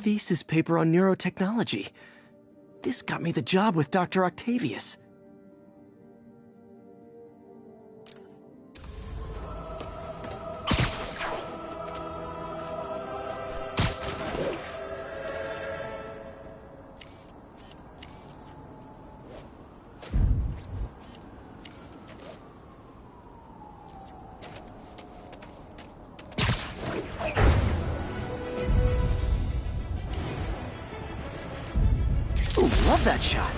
thesis paper on neurotechnology. This got me the job with Dr. Octavius. Love that shot.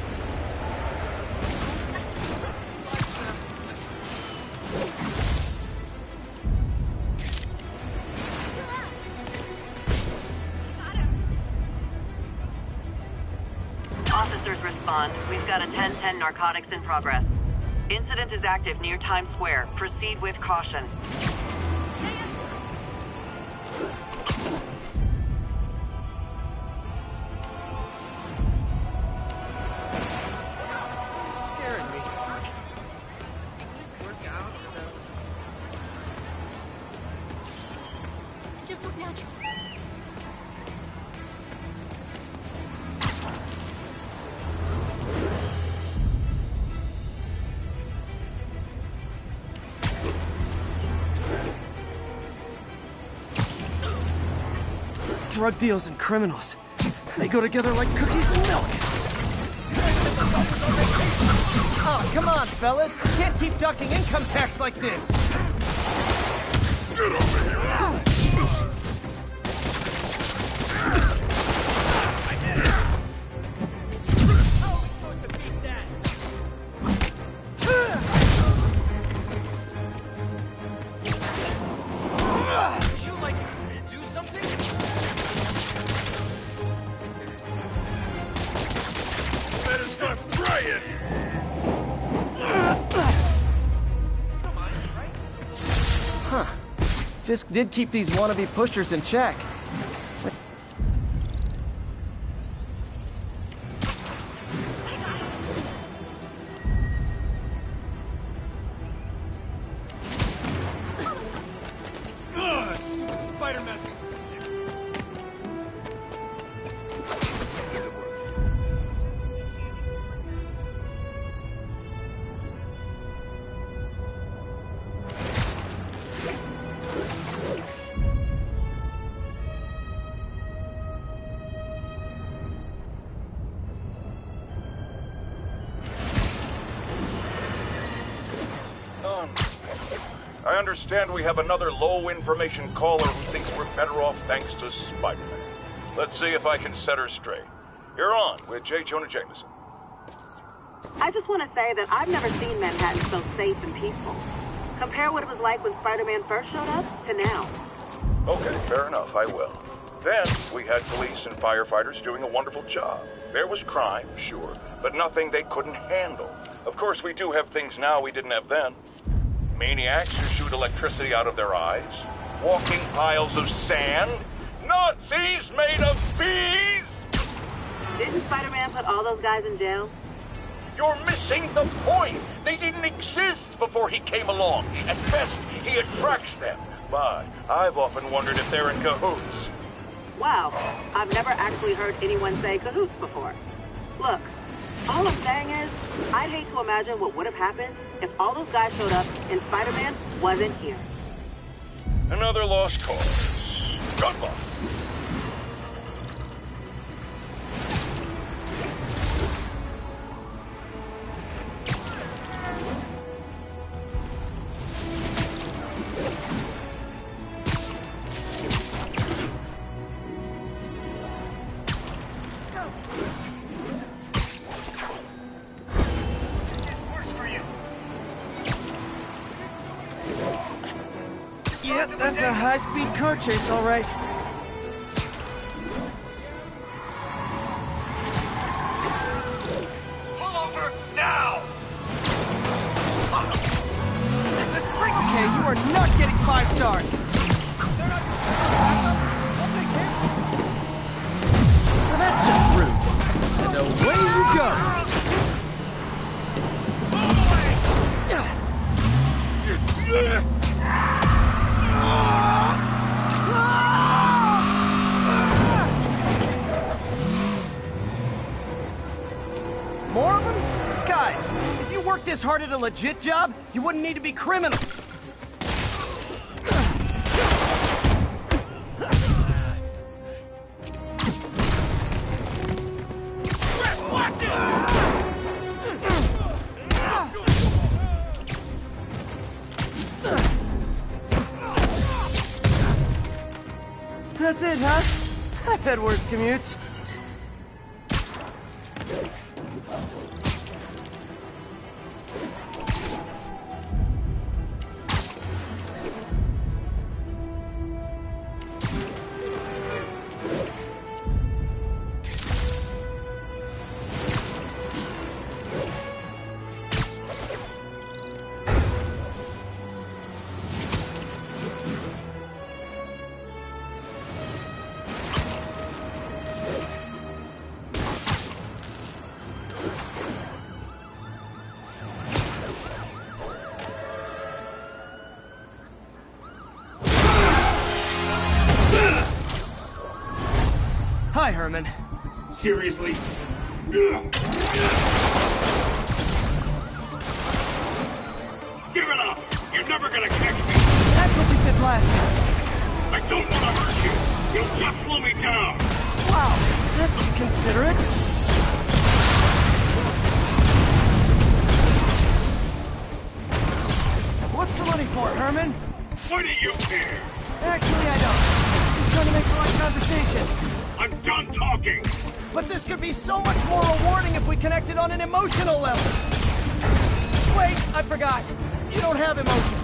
Officers respond. We've got a 10-10 narcotics in progress. Incident is active near Times Square. Proceed with caution. Just look natural. Drug deals and criminals. They go together like cookies and milk. Oh, come on, fellas. You can't keep ducking income tax like this. Get over here! Huh. Fisk did keep these wannabe pushers in check. Spider-Man! I understand we have another low-information caller who thinks we're better off thanks to Spider-Man. Let's see if I can set her straight. You're on with J. Jonah Jameson. I just want to say that I've never seen Manhattan so safe and peaceful. Compare what it was like when Spider-Man first showed up to now. Okay, fair enough, I will. Then, we had police and firefighters doing a wonderful job. There was crime, sure, but nothing they couldn't handle. Of course, we do have things now we didn't have then. Maniacs who shoot electricity out of their eyes, walking piles of sand, Nazis made of bees! Didn't Spider-Man put all those guys in jail? You're missing the point! They didn't exist before he came along. At best, he attracts them. But I've often wondered if they're in cahoots. Wow, I've never actually heard anyone say cahoots before. Look, all I'm saying is, I'd hate to imagine what would have happened if all those guys showed up and Spider-Man wasn't here. Another lost cause. Good luck. Yeah, that's a high-speed car chase, all right. Pull over now! Okay, you are not getting 5 stars. Well, that's just rude. And away you go. this hard at a legit job, you wouldn't need to be criminals. That's it, huh? I've had worse commutes. Hi, Herman. Seriously? Give it up! You're never gonna catch me! That's what you said last time. I don't want to hurt you! You'll just slow me down! Wow, that's considerate. What's the money for, Herman? Why do you care? Actually, I don't. Just trying to make polite conversation. I'm done talking! But this could be so much more rewarding if we connected on an emotional level. Wait, I forgot. You don't have emotions.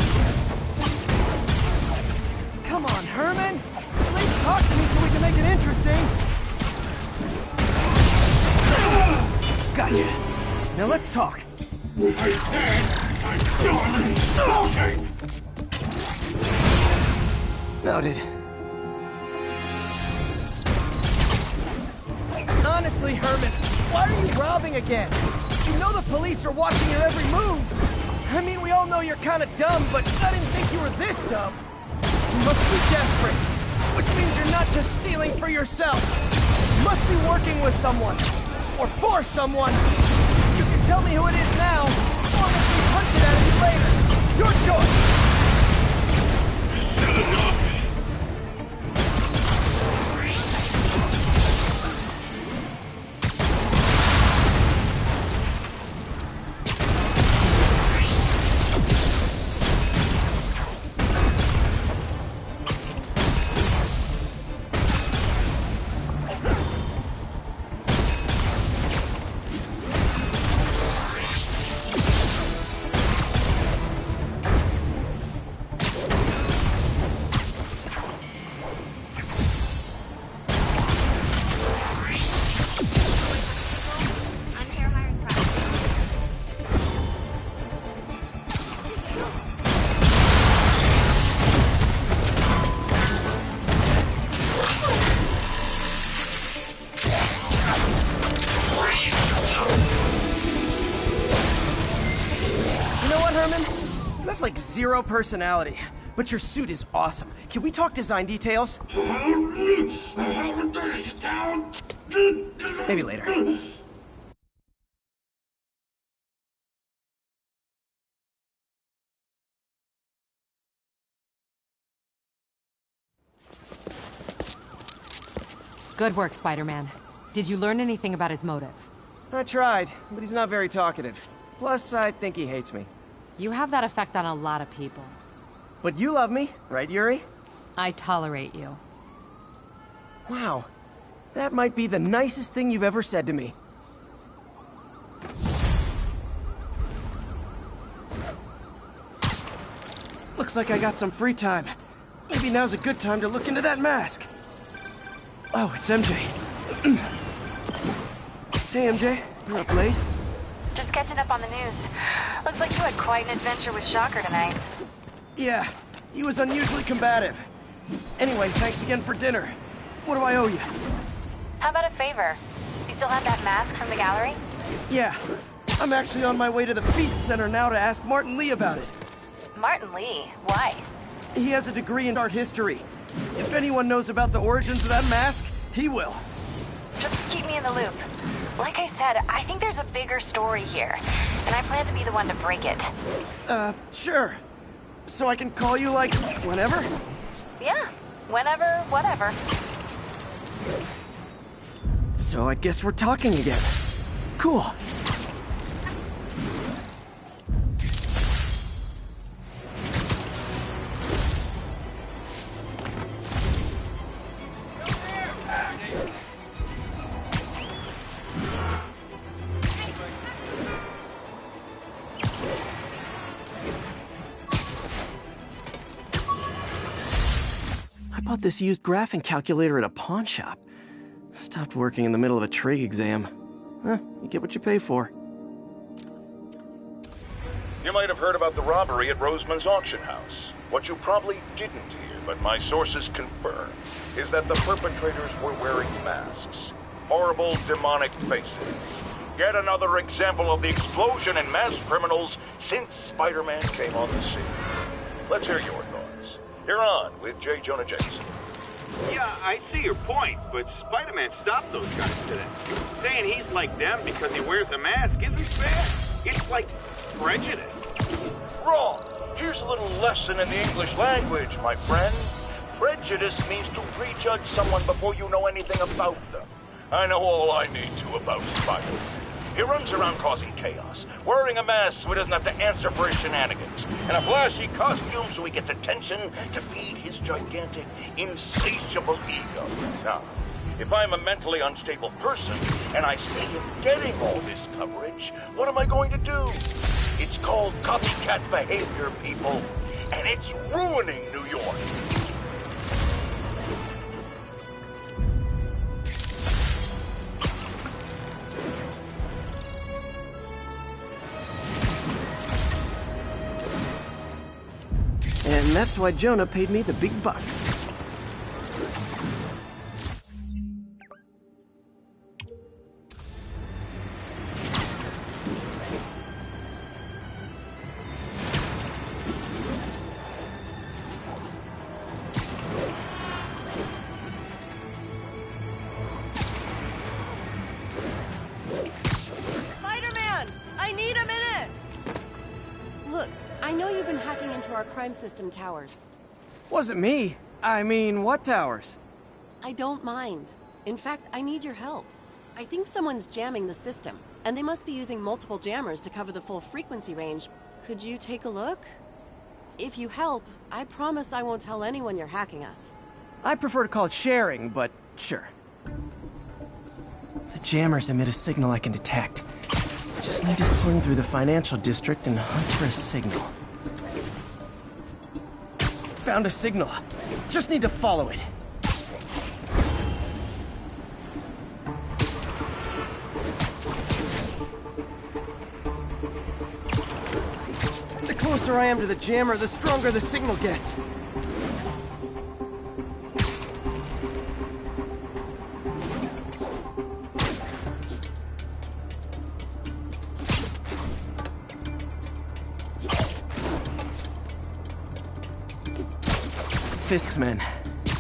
Come on, Herman. At least talk to me so we can make it interesting. Gotcha. Now let's talk. I said I'm done talking! Noted. Honestly, Herman, why are you robbing again? You know the police are watching your every move. I mean, we all know you're kind of dumb, but I didn't think you were this dumb. You must be desperate, which means you're not just stealing for yourself. You must be working with someone, or for someone. You can tell me who it is now, or let me punch it at you later. Your choice. Is that enough? Like zero personality, but your suit is awesome. Can we talk design details? Maybe later. Good work, Spider-Man. Did you learn anything about his motive? I tried, but he's not very talkative. Plus, I think he hates me. You have that effect on a lot of people. But you love me, right, Yuri? I tolerate you. Wow. That might be the nicest thing you've ever said to me. Looks like I got some free time. Maybe now's a good time to look into that mask. Oh, it's MJ. Hey, MJ. You're up late? Just catching up on the news. Looks like you had quite an adventure with Shocker tonight. Yeah, he was unusually combative. Anyway, thanks again for dinner. What do I owe you? How about a favor? You still have that mask from the gallery? Yeah. I'm actually on my way to the Feast Center now to ask Martin Lee about it. Martin Lee? Why? He has a degree in art history. If anyone knows about the origins of that mask, he will. Just keep me in the loop. Like I said, I think there's a bigger story here. and I plan to be the one to break it. Sure. So I can call you, like, whenever? Yeah, whenever, whatever. So I guess we're talking again. Cool. I bought this used graphing calculator at a pawn shop. Stopped working in the middle of a trig exam. You get what you pay for. You might have heard about the robbery at Roseman's auction house. What you probably didn't hear, but my sources confirm, is that the perpetrators were wearing masks. Horrible, demonic faces. Yet another example of the explosion in mass criminals since Spider-Man came on the scene. Let's hear your thoughts. You're on with J. Jonah Jameson. Yeah, I see your point, but Spider-Man stopped those guys today. Saying he's like them because he wears a mask isn't fair. It's like prejudice. Wrong. Here's a little lesson in the English language, my friend. Prejudice means to prejudge someone before you know anything about them. I know all I need to about Spider-Man. He runs around causing chaos, wearing a mask so he doesn't have to answer for his shenanigans, and a flashy costume so he gets attention to feed his gigantic, insatiable ego. Now, if I'm a mentally unstable person and I see him getting all this coverage, what am I going to do? It's called copycat behavior, people, and it's ruining New York. And that's why Jonah paid me the big bucks. Spider-Man! I need a minute! Look, I know you've been hacking into our crime system towers. Wasn't me. I mean, what towers? I don't mind. In fact, I need your help. I think someone's jamming the system, and they must be using multiple jammers to cover the full frequency range. Could you take a look? If you help, I promise I won't tell anyone you're hacking us. I prefer to call it sharing, but sure. The jammers emit a signal I can detect. Just need to swing through the financial district and hunt for a signal. Found a signal. Just need to follow it. The closer I am to the jammer, the stronger the signal gets. Fisk's men.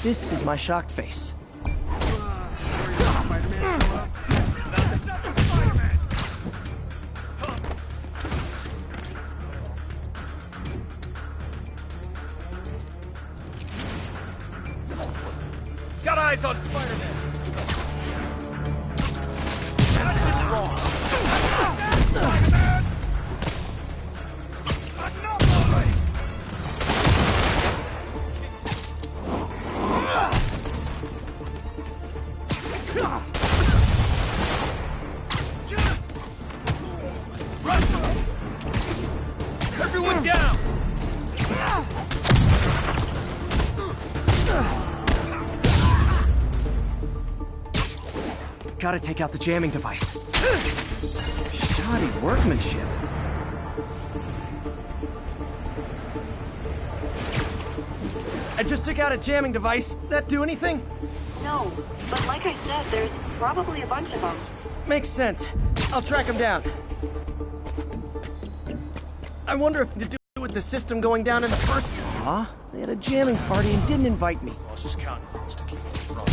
This is my shocked face. Got eyes on Spider-Man! That's wrong. Everyone down! Gotta take out the jamming device. Shoddy workmanship. I just took out a jamming device. That do anything? No, but like I said, there's probably a bunch of them. Makes sense. I'll track them down. I wonder if to do with the system going down in the first... Aw, they had a jamming party and didn't invite me. Boss's counting rules to keep it from...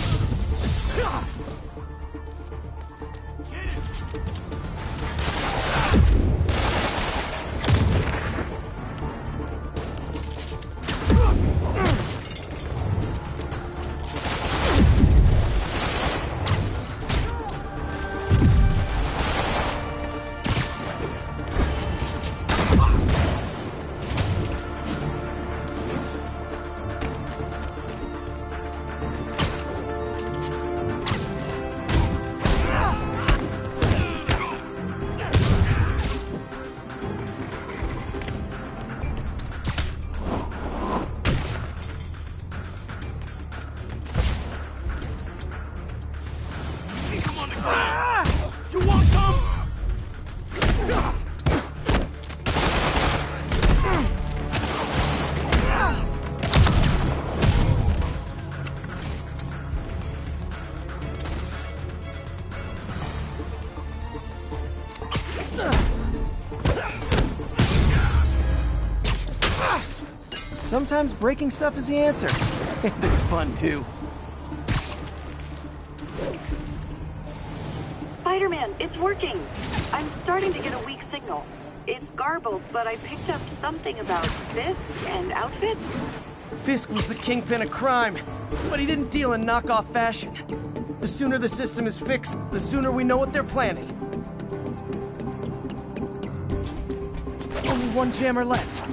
sometimes breaking stuff is the answer. And it's fun, too. Spider-Man, it's working. I'm starting to get a weak signal. It's garbled, but I picked up something about Fisk and outfits. Fisk was the kingpin of crime, but he didn't deal in knockoff fashion. The sooner the system is fixed, the sooner we know what they're planning. Only one jammer left.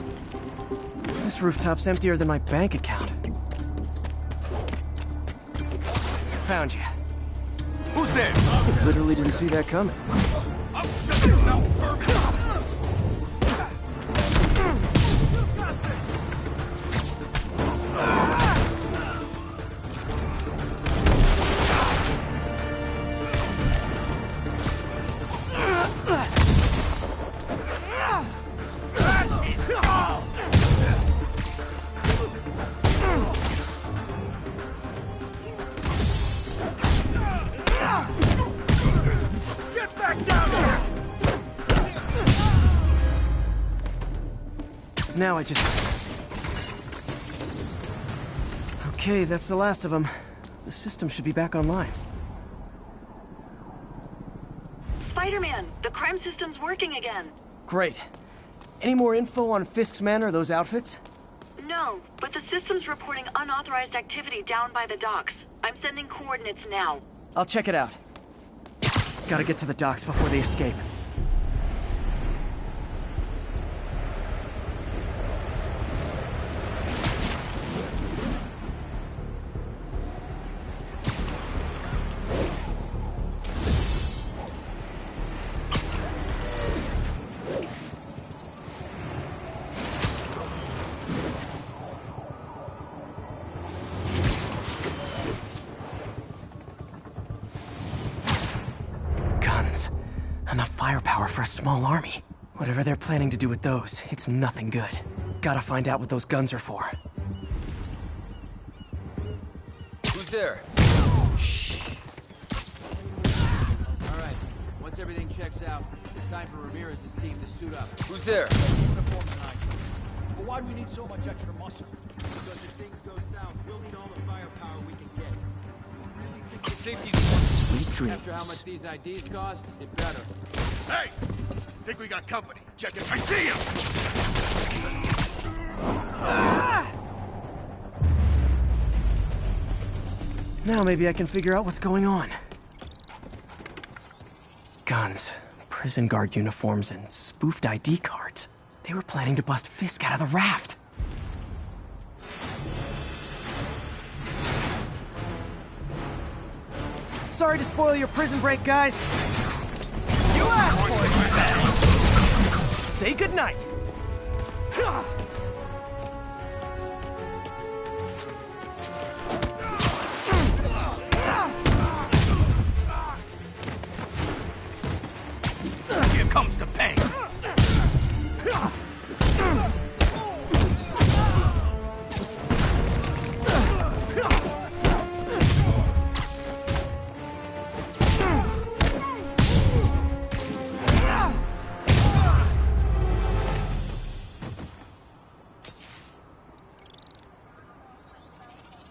This rooftop's emptier than my bank account. Found you. Who's there? I literally didn't see that coming. I'll shut your mouth, Now I just... Okay, that's the last of them. The system should be back online. Spider-Man, the crime system's working again. Great. Any more info on Fisk's men or those outfits? No, but the system's reporting unauthorized activity down by the docks. I'm sending coordinates now. I'll check it out. Gotta get to the docks before they escape. Enough firepower for a small army. Whatever they're planning to do with those, it's nothing good. Gotta find out what those guns are for. Who's there? Shh. All right. Once everything checks out, it's time for Ramirez's team to suit up. Who's there? Uniform tonight. But why do we need so much extra muscle? Because if things go south, we'll need all the firepower we can get. Really think the safety... Sweet dreams. After how much these IDs cost, it better. Hey! Think we got company. Check it. I see him! Now maybe I can figure out what's going on. Guns, prison guard uniforms, and spoofed ID cards. They were planning to bust Fisk out of the raft. Sorry to spoil your prison break, guys. You asked for it! Say goodnight! Here comes the pain.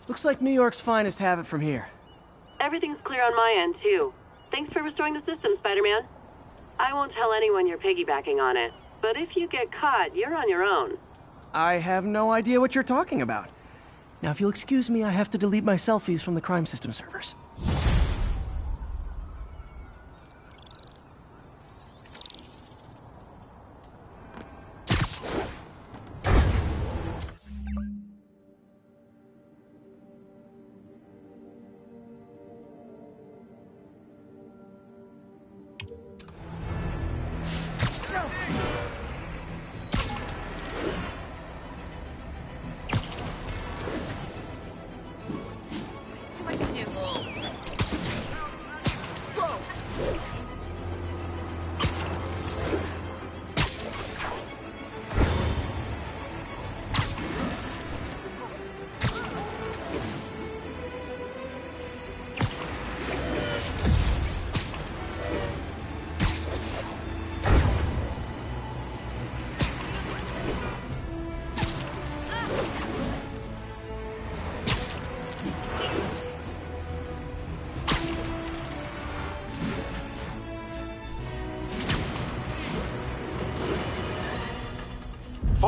Looks like New York's finest have it from here. Everything's clear on my end, too. Thanks for restoring the system, Spider-Man. I won't tell anyone you're piggybacking on it, but if you get caught, you're on your own. I have no idea what you're talking about. Now, if you'll excuse me, I have to delete my selfies from the crime system servers.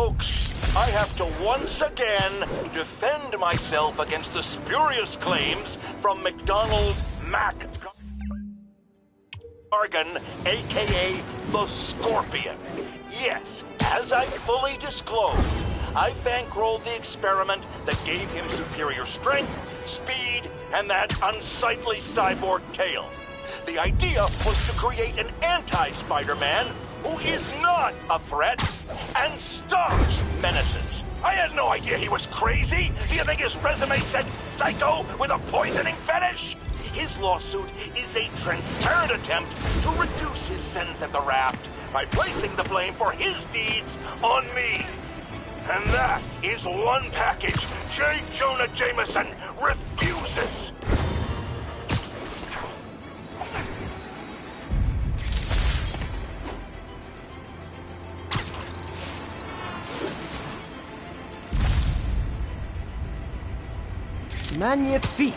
Folks, I have to once again defend myself against the spurious claims from McDonald Mac Gargan, aka the Scorpion. Yes, as I fully disclosed, I bankrolled the experiment that gave him superior strength, speed, and that unsightly cyborg tail. The idea was to create an anti-Spider-Man who is not a threat and stops menaces. I had no idea he was crazy. Do you think his resume said psycho with a poisoning fetish? His lawsuit is a transparent attempt to reduce his sentence at the raft by placing the blame for his deeds on me. And that is one package J. Jonah Jameson refuses. Magnifique!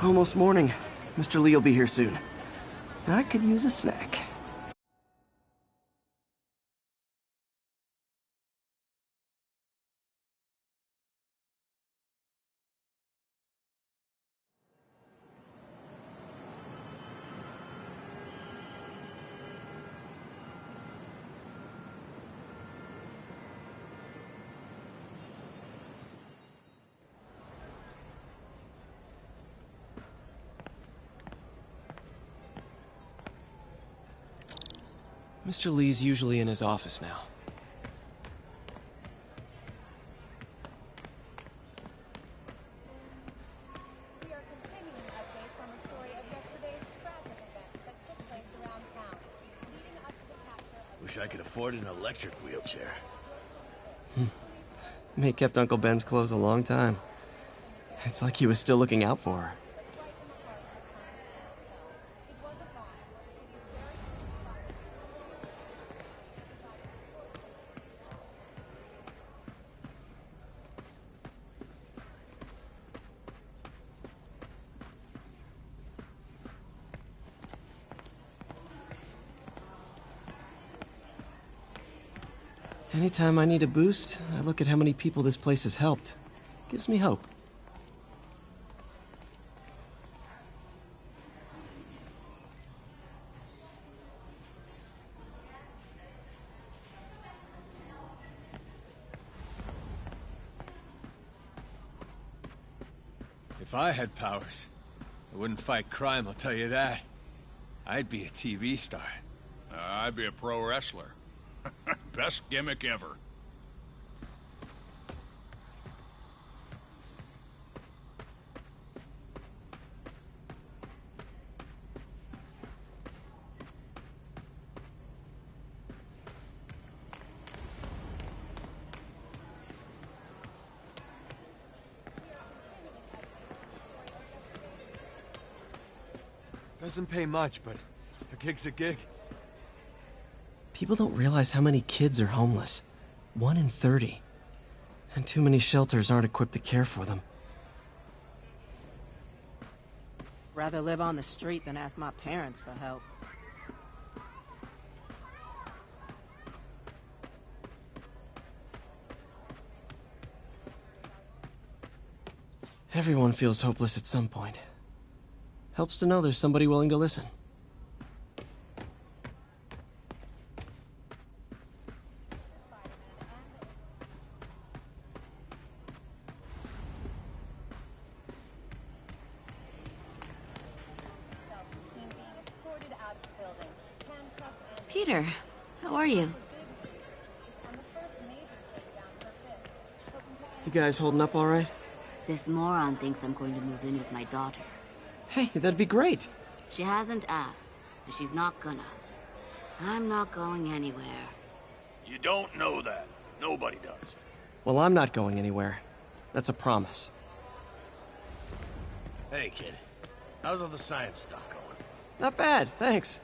Almost morning. Mr. Lee will be here soon. I could use a snack. Mr. Lee's usually in his office now. Wish I could afford an electric wheelchair. May kept Uncle Ben's clothes a long time. It's like he was still looking out for her. Anytime I need a boost, I look at how many people this place has helped. Gives me hope. If I had powers, I wouldn't fight crime, I'll tell you that. I'd be a TV star. I'd be a pro wrestler. Best gimmick ever. Doesn't pay much, but a gig's a gig. People don't realize how many kids are homeless. 1 in 30. And too many shelters aren't equipped to care for them. Rather live on the street than ask my parents for help. Everyone feels hopeless at some point. Helps to know there's somebody willing to listen. Peter, how are you? You guys holding up all right? This moron thinks I'm going to move in with my daughter. Hey, that'd be great. She hasn't asked, and she's not gonna. I'm not going anywhere. You don't know that. Nobody does. Well, I'm not going anywhere. That's a promise. Hey, kid. How's all the science stuff going? Not bad, thanks.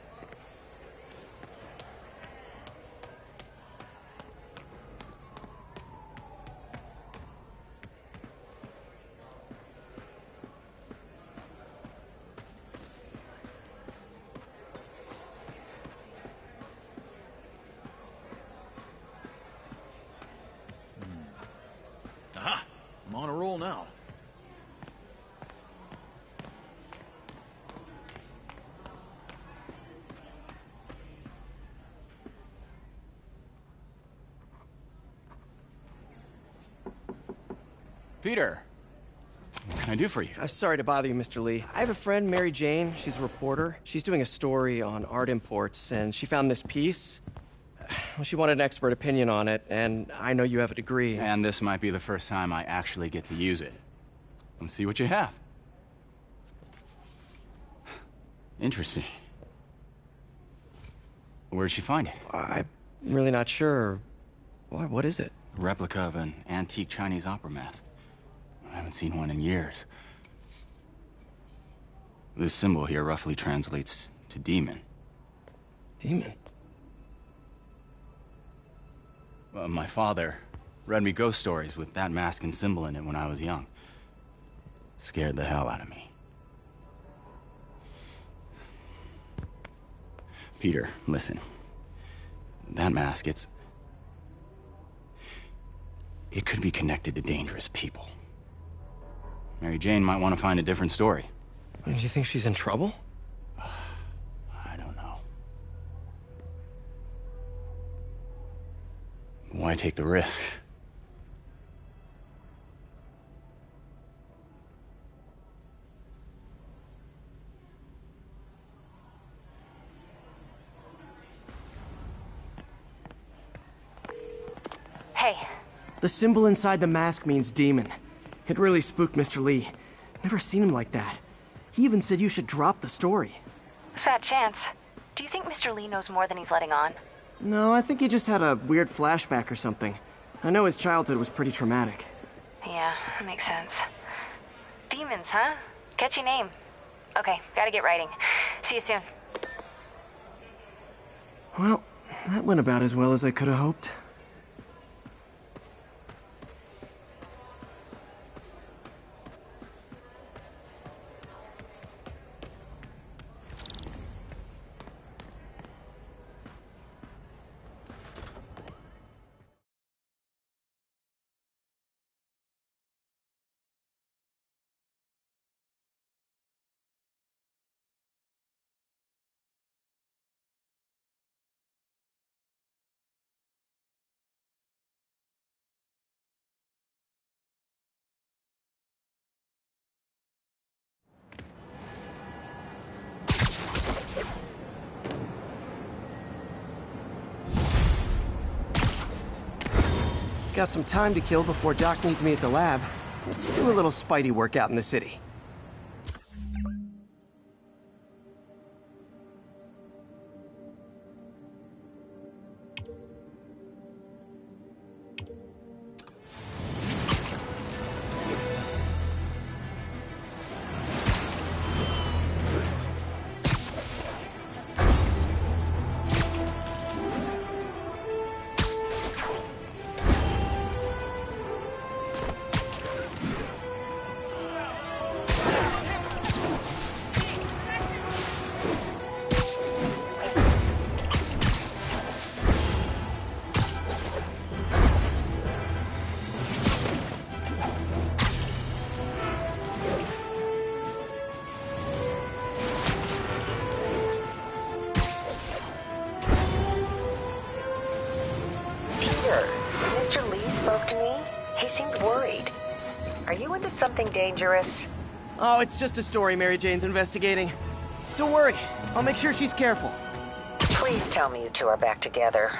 Aha! I'm on a roll now. Peter, what can I do for you? I'm sorry to bother you, Mr. Lee. I have a friend, Mary Jane. She's a reporter. She's doing a story on art imports, and she found this piece. Well, she wanted an expert opinion on it, and I know you have a degree. And this might be the first time I actually get to use it. Let's see what you have. Interesting. Where'd she find it? I'm really not sure. Why, what is it? A replica of an antique Chinese opera mask. I haven't seen one in years. This symbol here roughly translates to demon. Demon? My father read me ghost stories with that mask and symbol in it when I was young. Scared the hell out of me. Peter, listen. That mask, it could be connected to dangerous people. Mary Jane might want to find a different story. Do you think she's in trouble? I don't know. Why take the risk? Hey. The symbol inside the mask means demon. It really spooked Mr. Lee. Never seen him like that. He even said you should drop the story. Fat chance. Do you think Mr. Lee knows more than he's letting on? No, I think he just had a weird flashback or something. I know his childhood was pretty traumatic. Yeah, that makes sense. Demons, huh? Catchy name. Okay, gotta get writing. See you soon. Well, that went about as well as I could have hoped. Got some time to kill before Doc needs me at the lab. Let's do a little Spidey workout in the city. Something dangerous? Oh, it's just a story Mary Jane's investigating. Don't worry, I'll make sure she's careful. Please tell me you two are back together.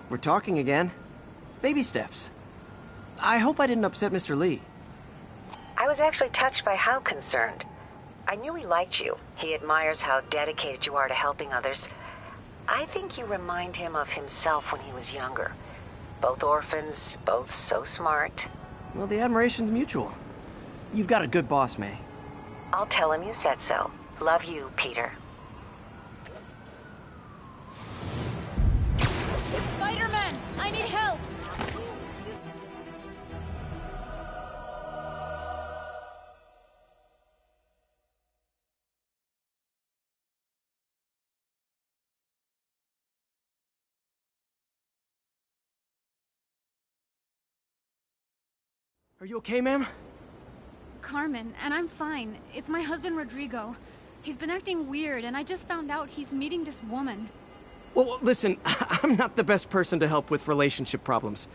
We're talking again. Baby steps. I hope I didn't upset Mr. Lee. I was actually touched by how concerned. I knew he liked you. He admires how dedicated you are to helping others. I think you remind him of himself when he was younger. Both orphans, both so smart. Well, the admiration's mutual. You've got a good boss, May. I'll tell him you said so. Love you, Peter. Spider-Man! I need help! Are you okay, ma'am? Carmen, and I'm fine. It's my husband, Rodrigo. He's been acting weird, and I just found out he's meeting this woman. Well, listen, I'm not the best person to help with relationship problems.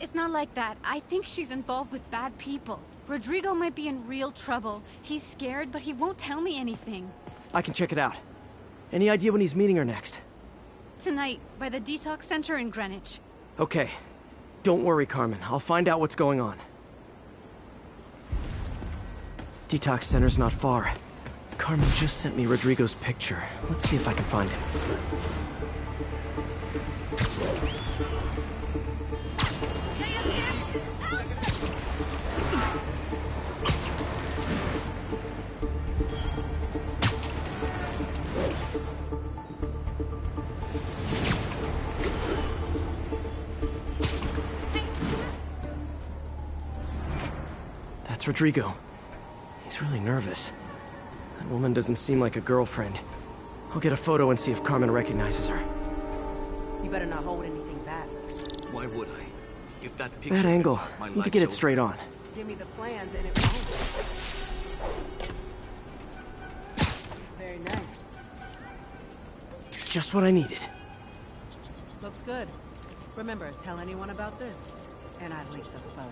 It's not like that. I think she's involved with bad people. Rodrigo might be in real trouble. He's scared, but he won't tell me anything. I can check it out. Any idea when he's meeting her next? Tonight, by the detox center in Greenwich. Okay. Don't worry, Carmen. I'll find out what's going on. Detox center's not far. Carmen just sent me Rodrigo's picture. Let's see if I can find him. That's Rodrigo. He's really nervous. That woman doesn't seem like a girlfriend. I'll get a photo and see if Carmen recognizes her. You better not hold anything back. Why would I? If that picture That angle. my Need to life get it so- straight on. Give me the plans and it won't. Very nice. Just what I needed. Looks good. Remember, tell anyone about this, and I'd link the photo.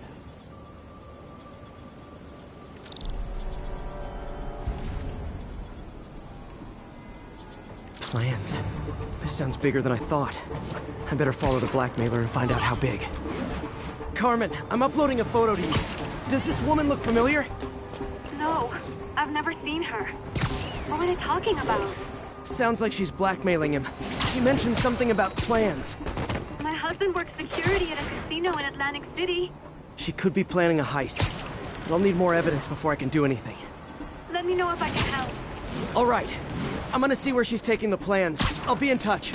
Plans. This sounds bigger than I thought. I better follow the blackmailer and find out how big. Carmen, I'm uploading a photo to you. Does this woman look familiar? No, I've never seen her. What were they talking about? Sounds like she's blackmailing him. She mentioned something about plans. My husband works security at a casino in Atlantic City. She could be planning a heist. But I'll need more evidence before I can do anything. Let me know if I can help. All right. I'm gonna see where she's taking the plans. I'll be in touch.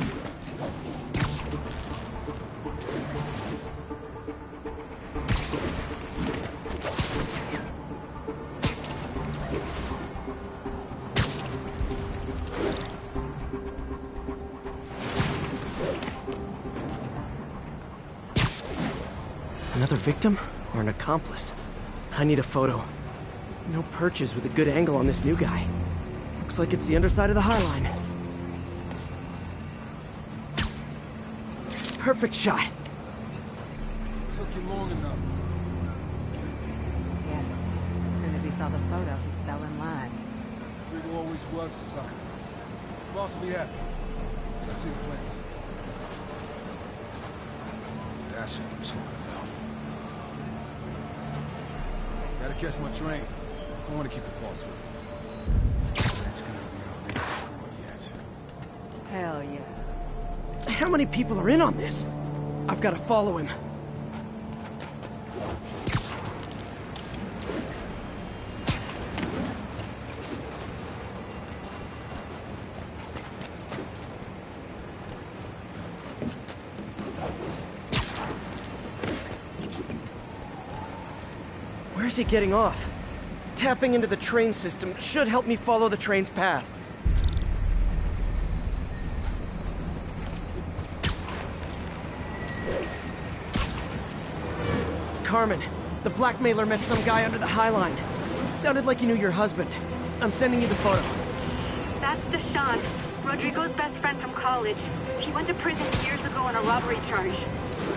Another victim or an accomplice? I need a photo. No perches with a good angle on this new guy. Looks like it's the underside of the High Line. Perfect shot. Took you long enough. Yeah. As soon as he saw the photo, he fell in line. Rodrigo always was a sucker. Boss will be happy. Let's see the plans. That's what I'm talking about. Gotta catch my train. I want to keep the boss with me. That's gonna be our biggest score yet. Hell yeah. How many people are in on this? I've got to follow him. Where's he getting off? Tapping into the train system should help me follow the train's path. Carmen, the blackmailer met some guy under the High Line. Sounded like he knew your husband. I'm sending you the photo. That's Deshaun, Rodrigo's best friend from college. He went to prison years ago on a robbery charge.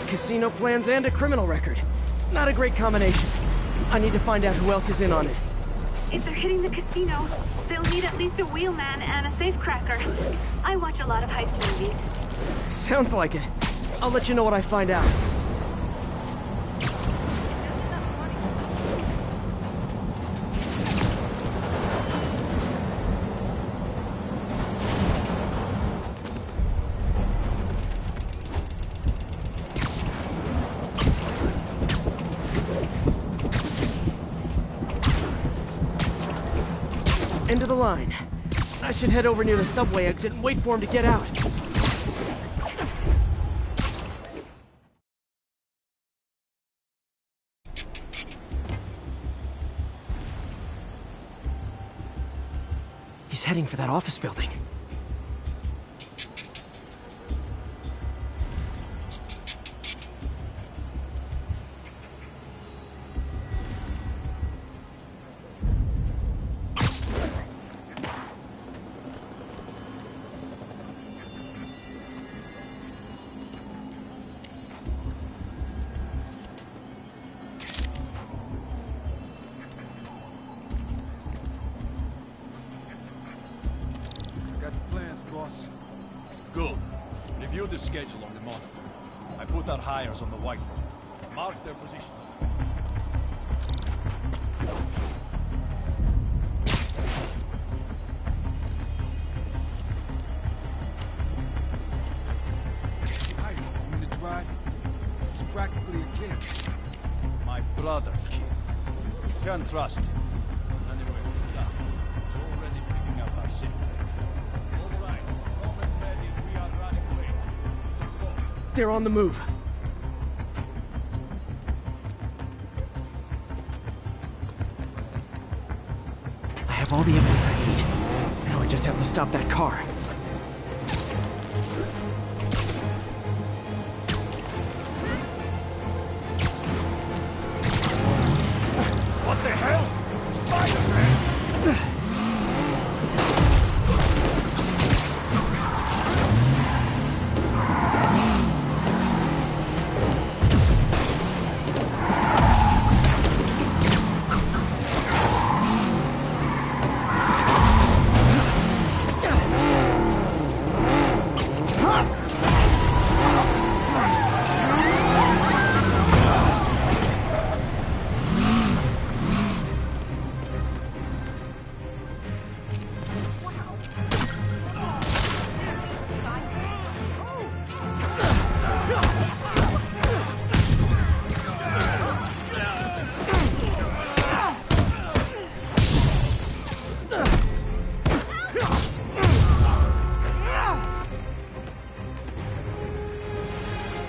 Casino plans and a criminal record. Not a great combination. I need to find out who else is in on it. If they're hitting the casino, they'll need at least a wheelman and a safecracker. I watch a lot of heist movies. Sounds like it. I'll let you know what I find out. End of the line. I should head over near the subway exit and wait for him to get out. He's heading for that office building. Good. Review the schedule on the monitor. I put our hires on the whiteboard. Mark their positions. The drive is practically a kid. My brother's kid. Can't trust him. Anyway, stop. He's already picking up our signal. All right. Roman's ready. We are running away. Let's go. They're on the move. I have all the evidence I need. Now I just have to stop that car. What the hell? Spider-Man!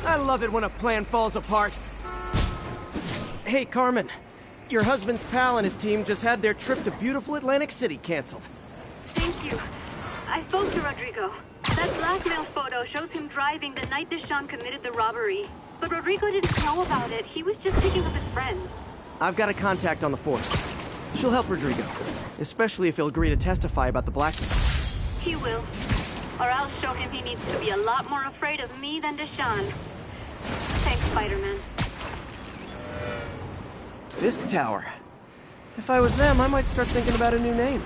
I love it when a plan falls apart. Hey, Carmen. Your husband's pal and his team just had their trip to beautiful Atlantic City canceled. Thank you. I spoke to Rodrigo. That blackmail photo shows him driving the night Deshawn committed the robbery. But Rodrigo didn't know about it. He was just picking up his friend. I've got a contact on the force. She'll help Rodrigo, especially if he'll agree to testify about the blackmail. He will. Or I'll show him he needs to be a lot more afraid of me than Deshawn. Thanks, Spider-Man. Fisk Tower. If I was them, I might start thinking about a new name.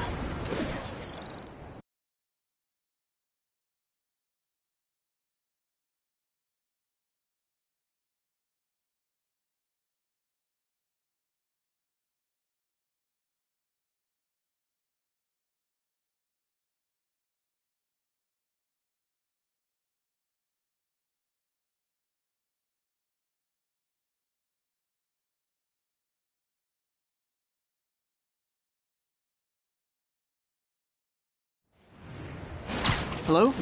Hello?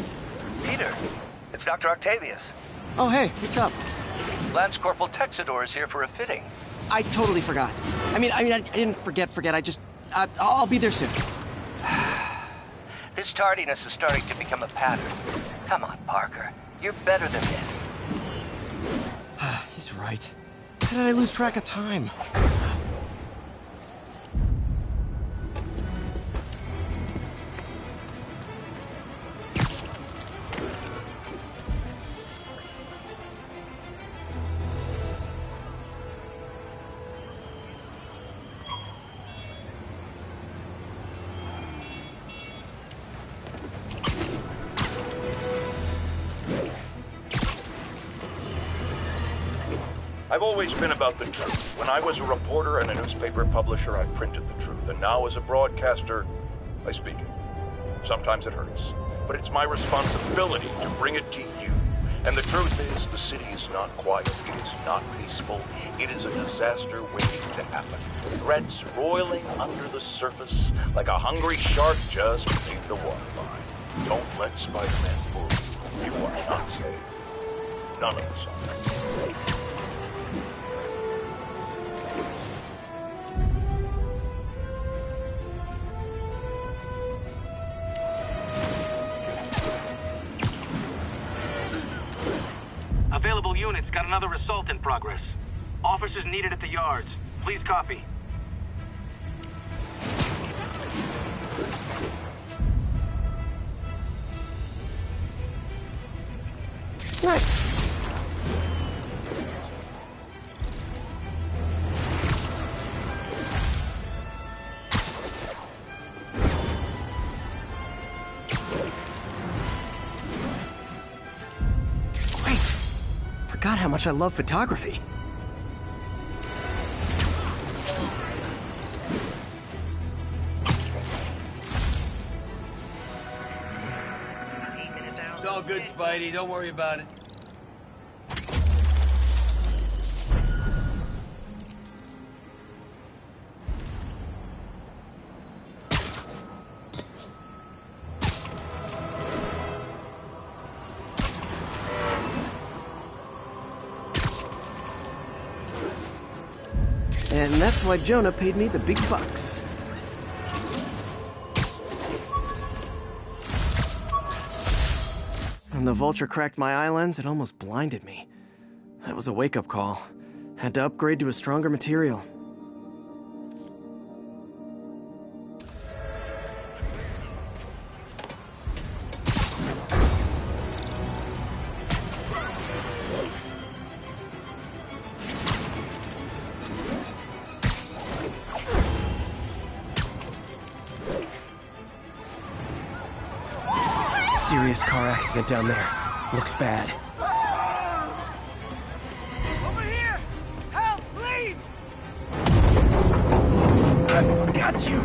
Peter, it's Dr. Octavius. Oh, hey, what's up? Lance Corporal Texidor is here for a fitting. I totally forgot. I mean, I didn't forget. I just... I'll be there soon. This tardiness is starting to become a pattern. Come on, Parker. You're better than this. He's right. How did I lose track of time? I've always been about the truth. When I was a reporter and a newspaper publisher, I printed the truth. And now as a broadcaster, I speak it. Sometimes it hurts. But it's my responsibility to bring it to you. And the truth is, the city is not quiet. It is not peaceful. It is a disaster waiting to happen. Threats roiling under the surface like a hungry shark just beneath the waterline. Don't let Spider-Man fool you. You are not safe. None of us are. Available units got another assault in progress. Officers needed at the yards. Please copy. Nice. Forgot how much I love photography. It's all good, Spidey. Don't worry about it. And that's why Jonah paid me the big bucks. When the vulture cracked my eye lens, it almost blinded me. That was a wake-up call. Had to upgrade to a stronger material. Serious car accident down there. Looks bad. Over here! Help, please! I've got you!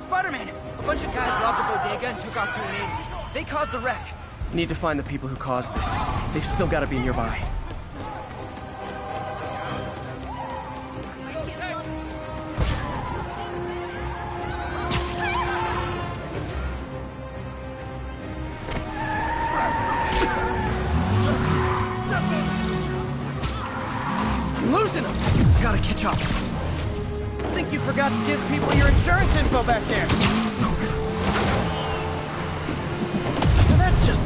Spider-Man! A bunch of guys robbed a bodega and took off to an inn. They caused the wreck. Need to find the people who caused this. They've still got to be nearby. Losing them! Gotta catch up. I think you forgot to give people your insurance info back there. Well, that's just...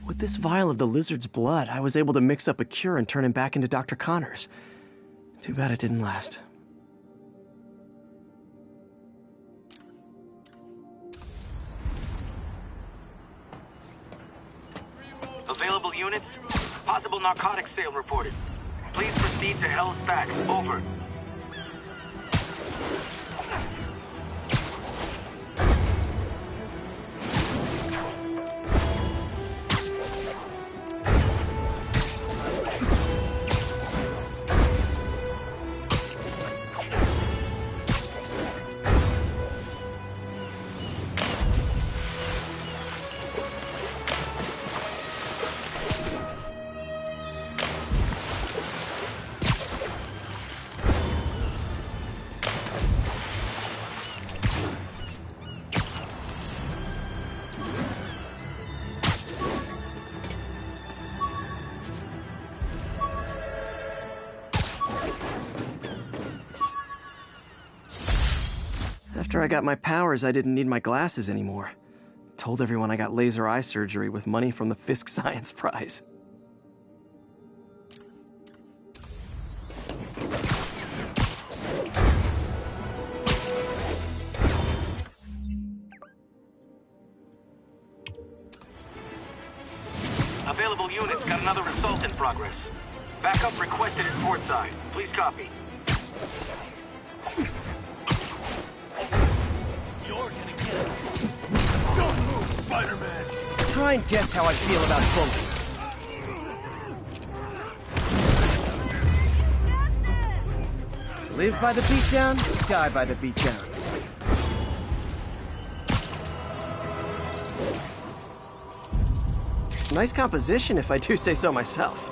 With this vial of the lizard's blood, I was able to mix up a cure and turn him back into Dr. Connors. Too bad it didn't last. Available units? Possible narcotics sale reported. Please proceed to Hell's Back. Over. After I got my powers, I didn't need my glasses anymore. Told everyone I got laser eye surgery with money from the Fisk Science Prize. Available units got another assault in progress. Backup requested at Portside. Please copy. You're gonna get it. Don't move, Spider-Man! Try and guess how I feel about bullets. Live by the beatdown, die by the beatdown. Nice composition, if I do say so myself.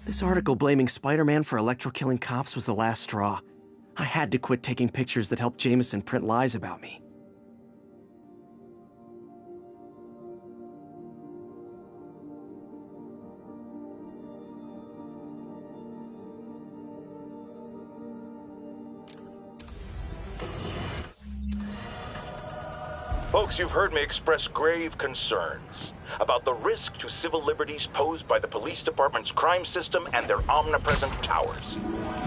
This article blaming Spider-Man for Electro-killing cops was the last straw. I had to quit taking pictures that helped Jameson print lies about me. Folks, you've heard me express grave concerns about the risk to civil liberties posed by the police department's crime system and their omnipresent towers.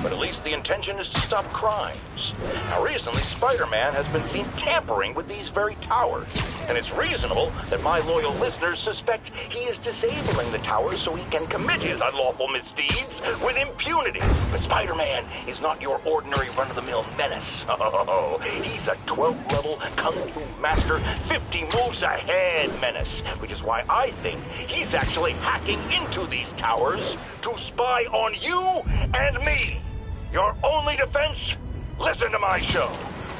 But at least the intention is to stop crimes. Now, recently, Spider-Man has been seen tampering with these very towers, and it's reasonable that my loyal listeners suspect he is disabling the towers so he can commit his unlawful misdeeds with impunity. But Spider-Man is not your ordinary run-of-the-mill menace. Oh, he's a 12th level Kung Fu master, 50 moves ahead menace, which is why I think he's actually hacking into these towers to spy on you and me. Your only defense? Listen to my show.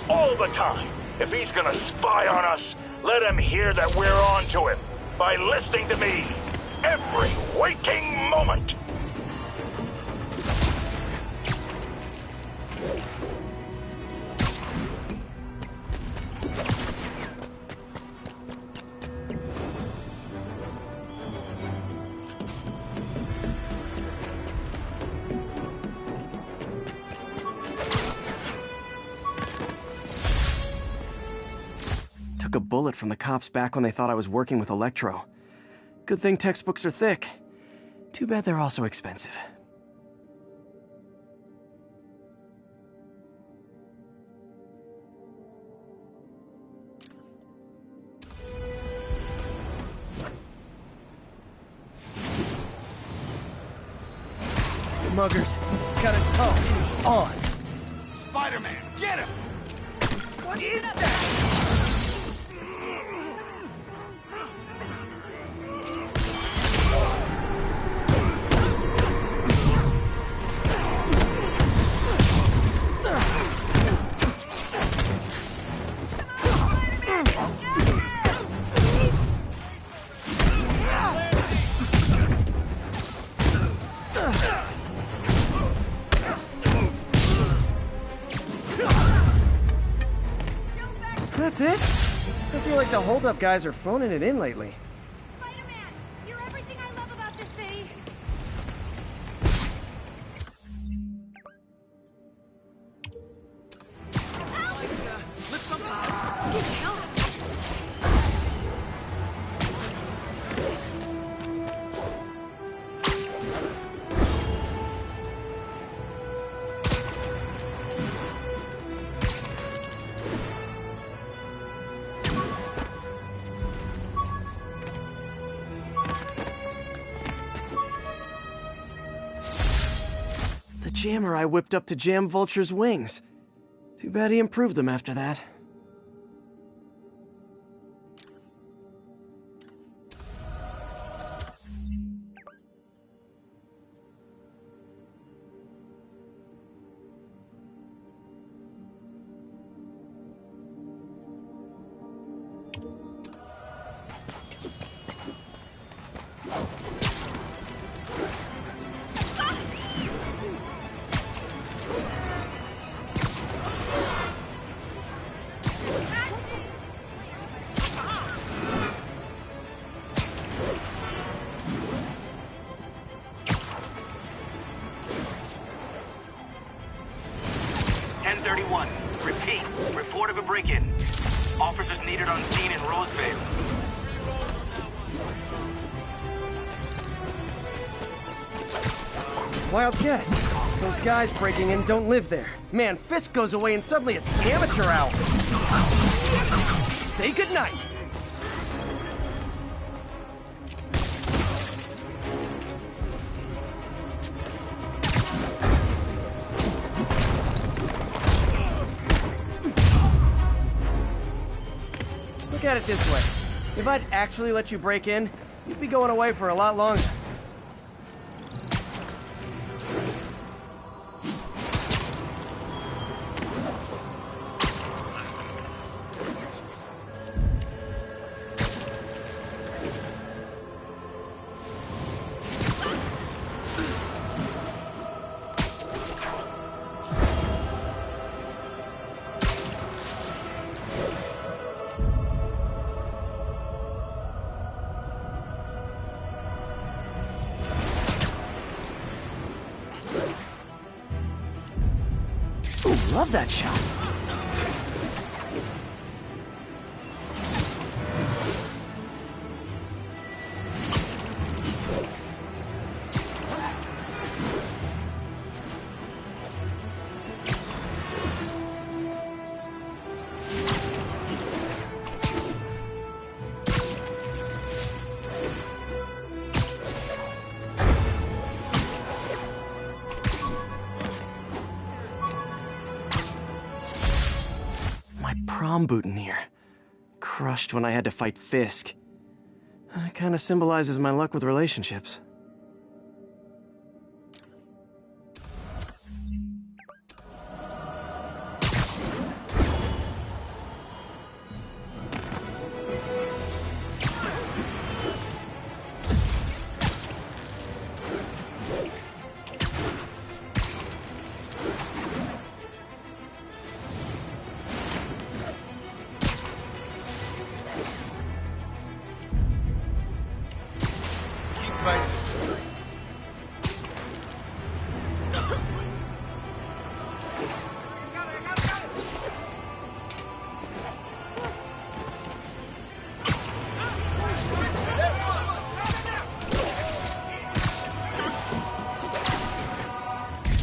All the time. If he's gonna spy on us, let him hear that we're on to him by listening to me every waking moment. Took a bullet from the cops back when they thought I was working with Electro. Good thing textbooks are thick. Too bad they're also expensive. Muggers, got a toe. He's on. Spider-Man, get him! What is that? That's it? I feel like the hold-up guys are phoning it in lately. Spider-Man, you're everything I love about this city. The jammer I whipped up to jam Vulture's wings. Too bad he improved them after that. Repeat, report of a break-in. Officers needed on scene in Rosevale. Wild guess. Those guys breaking in don't live there. Man, Fisk goes away and suddenly it's amateur hour. Say goodnight. Look at it this way. If I'd actually let you break in, you'd be going away for a lot longer. Love that shot. Prom boutonniere. Crushed when I had to fight Fisk. That kind of symbolizes my luck with relationships.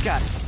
Got it.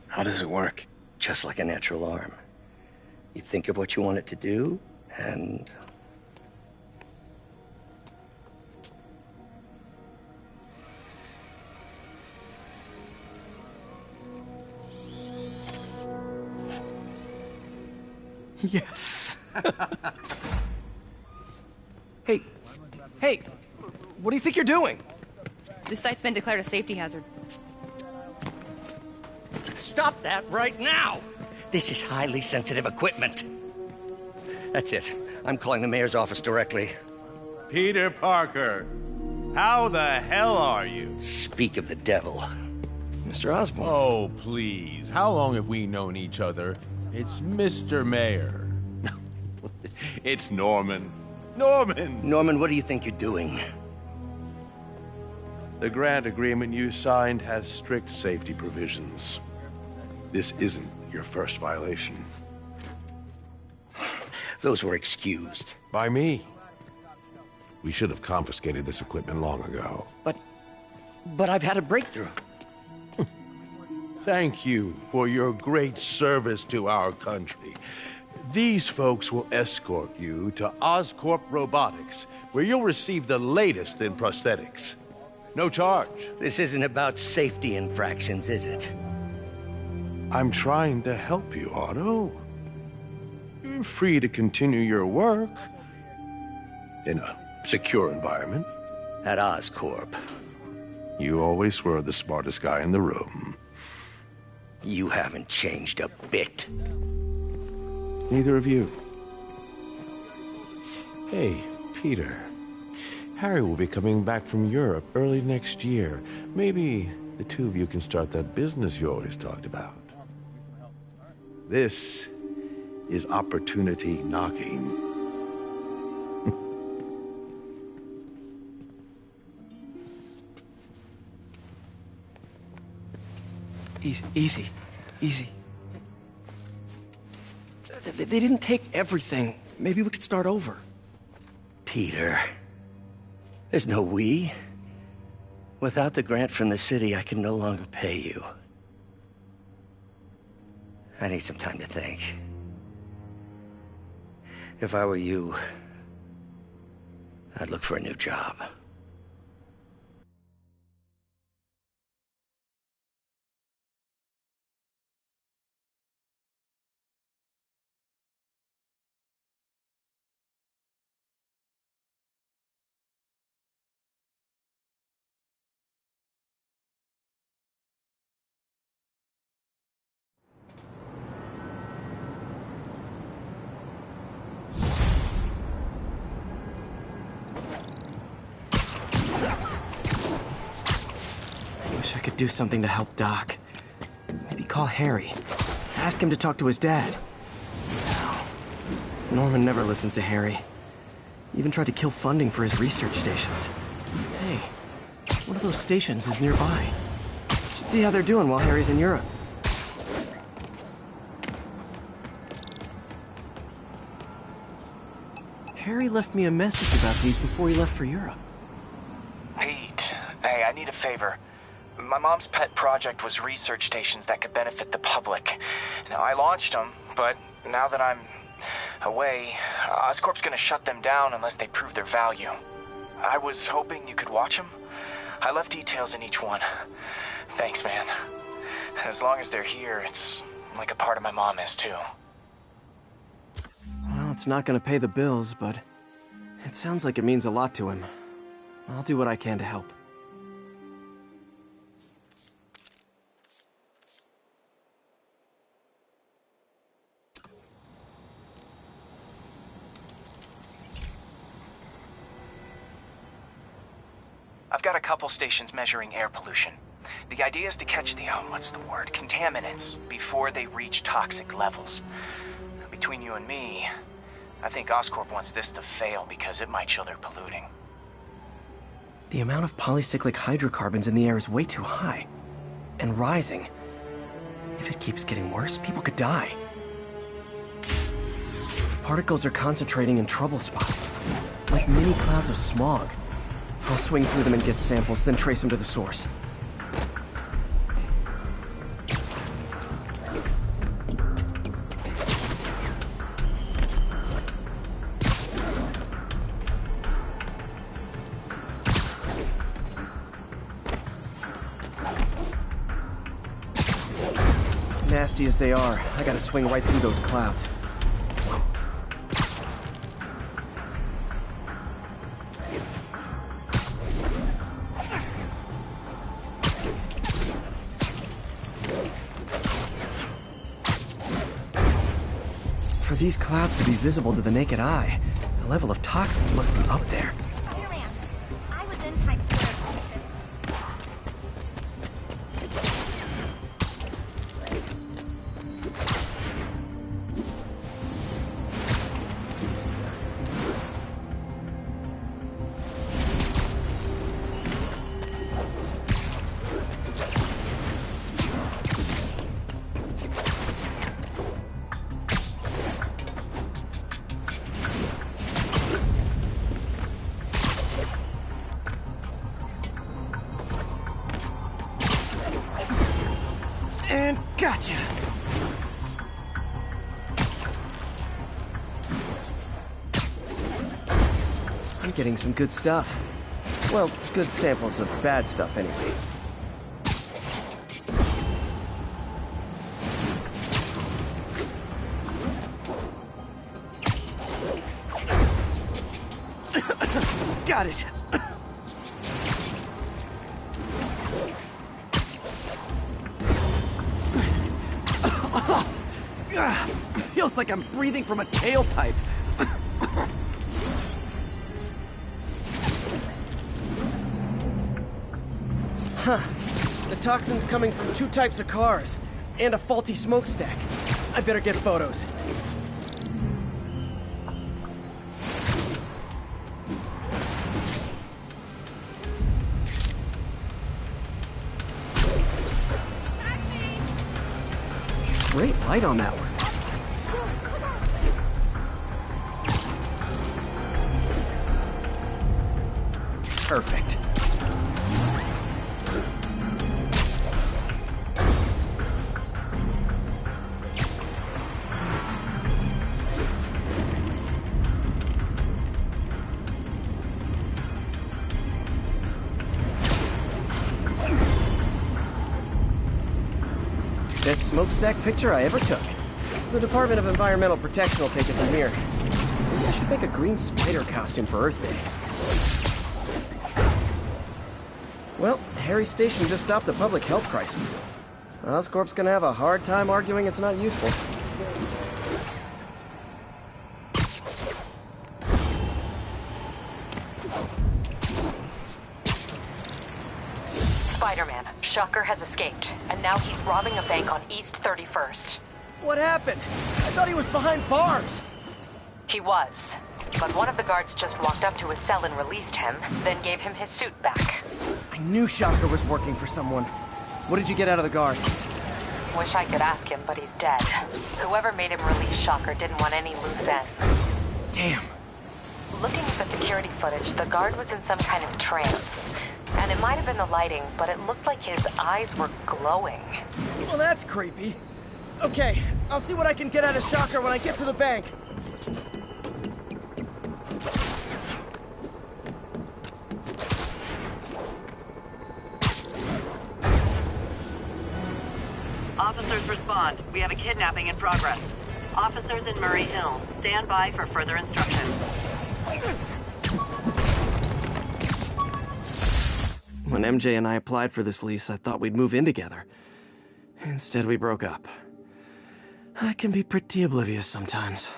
How does it work? Just like a natural arm. You think of what you want it to do, and... Yes. Hey, what do you think you're doing? This site's been declared a safety hazard. Stop that right now! This is highly sensitive equipment. That's it. I'm calling the mayor's office directly. Peter Parker, how the hell are you? Speak of the devil. Mr. Osborn. Oh, please. How long have we known each other? It's Mr. Mayor. It's Norman. Norman! Norman, what do you think you're doing? The grant agreement you signed has strict safety provisions. This isn't your first violation. Those were excused. By me. We should have confiscated this equipment long ago. But I've had a breakthrough. Thank you for your great service to our country. These folks will escort you to Oscorp Robotics, where you'll receive the latest in prosthetics. No charge. This isn't about safety infractions, is it? I'm trying to help you, Otto. You're free to continue your work in a secure environment. At Oscorp. You always were the smartest guy in the room. You haven't changed a bit. Neither of you. Hey, Peter. Harry will be coming back from Europe early next year. Maybe the two of you can start that business you always talked about. This is opportunity knocking. Easy. They didn't take everything. Maybe we could start over. Peter, there's no we. Without the grant from the city, I can no longer pay you. I need some time to think. If I were you, I'd look for a new job. Wish I could do something to help Doc. Maybe call Harry. Ask him to talk to his dad. Norman never listens to Harry. He even tried to kill funding for his research stations. Hey, one of those stations is nearby. Should see how they're doing while Harry's in Europe. Harry left me a message about these before he left for Europe. Pete, hey, I need a favor. My mom's pet project was research stations that could benefit the public. Now, I launched them, but now that I'm away, Oscorp's gonna shut them down unless they prove their value. I was hoping you could watch them. I left details in each one. Thanks, man. As long as they're here, it's like a part of my mom is, too. Well, it's not gonna pay the bills, but it sounds like it means a lot to him. I'll do what I can to help. I've got a couple stations measuring air pollution. The idea is to catch the, contaminants before they reach toxic levels. Between you and me, I think Oscorp wants this to fail because it might show they're polluting. The amount of polycyclic hydrocarbons in the air is way too high. And rising. If it keeps getting worse, people could die. The particles are concentrating in trouble spots, like mini clouds of smog. I'll swing through them and get samples, then trace them to the source. Nasty as they are, I gotta swing right through those clouds. For these clouds to be visible to the naked eye, the level of toxins must be up there. Spider-Man, I was in Times Square. getting some good stuff. Well, good samples of bad stuff, anyway. Got it. Feels like I'm breathing from a tailpipe. Huh. The toxin's coming from 2 types of cars, and a faulty smokestack. I better get photos. Great light on that one. Perfect. Best smokestack picture I ever took. The Department of Environmental Protection will take it from here. Maybe I should make a green spider costume for Earth Day. Well, Harry Station just stopped a public health crisis. Oscorp's gonna have a hard time arguing it's not useful. Spider-Man, Shocker has escaped, and now he's robbing a bank on East 31st. What happened? I thought he was behind bars. He was, but one of the guards just walked up to his cell and released him, then gave him his suit back. I knew Shocker was working for someone. What did you get out of the guard? Wish I could ask him, but he's dead. Whoever made him release Shocker didn't want any loose ends. Damn. Looking at the security footage, the guard was in some kind of trance. And it might have been the lighting, but it looked like his eyes were glowing. Well, that's creepy. Okay, I'll see what I can get out of Shocker when I get to the bank. Officers respond. We have a kidnapping in progress. Officers in Murray Hill. Stand by for further instructions. When MJ and I applied for this lease, I thought we'd move in together. Instead, we broke up. I can be pretty oblivious sometimes.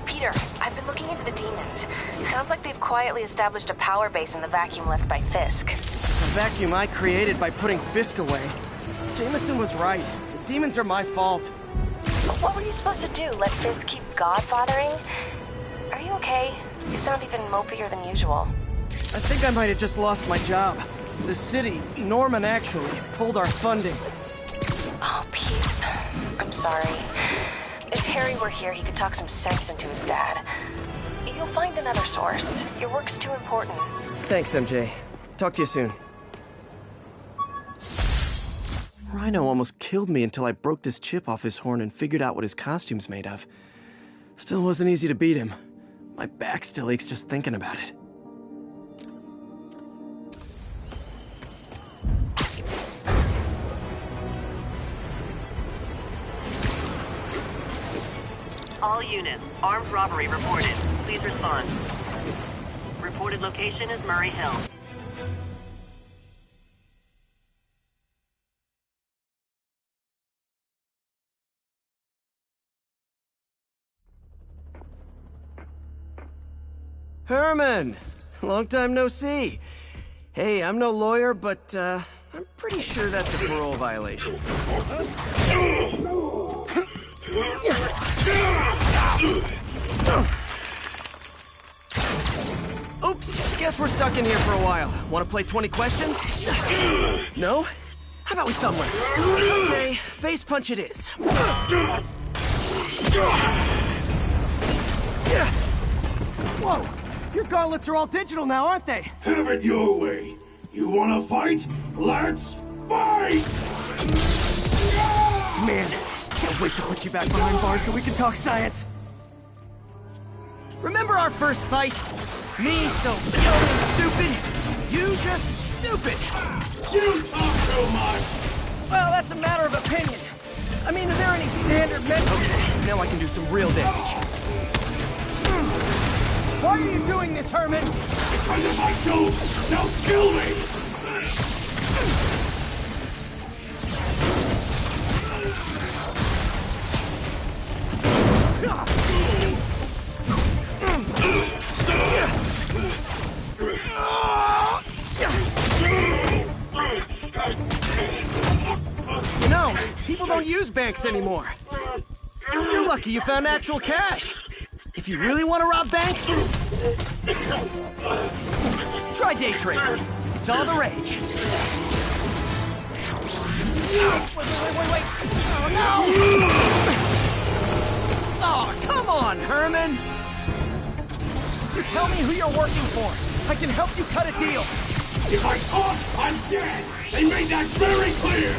Peter, I've been looking into the demons. Sounds like they've quietly established a power base in the vacuum left by Fisk. A vacuum I created by putting Fisk away. Jameson was right. The demons are my fault. What were you supposed to do? Let Fisk keep godfathering? Are you okay? You sound even mopier than usual. I think I might have just lost my job. The city, Norman actually, pulled our funding. Oh, Pete. I'm sorry. If Harry were here, he could talk some sense into his dad. You'll find another source. Your work's too important. Thanks, MJ. Talk to you soon. Rhino almost killed me until I broke this chip off his horn and figured out what his costume's made of. Still wasn't easy to beat him. My back still aches just thinking about it. All units, armed robbery reported. Please respond. Reported location is Murray Hill. Herman! Long time no see. Hey, I'm no lawyer, but, I'm pretty sure that's a parole violation. Oops, guess we're stuck in here for a while. Want to play 20 questions? No? How about we thumb wrestle? Okay, face punch it is. Whoa! Your gauntlets are all digital now, aren't they? Have it your way. You wanna fight? Let's fight! Man, can't wait to put you back behind bars so we can talk science. Remember our first fight? Me so young and stupid, you just stupid. You talk too much. Well, that's a matter of opinion. I mean, are there any standard methods? Okay, now I can do some real damage. Why are you doing this, Herman? Because if I don't, they'll kill me. You know, people don't use banks anymore. You're lucky you found actual cash. If you really want to rob banks, try day trading. It's all the rage. Wait. Oh, no! Oh, come on, Herman! You tell me who you're working for. I can help you cut a deal. If I talk, I'm dead. They made that very clear.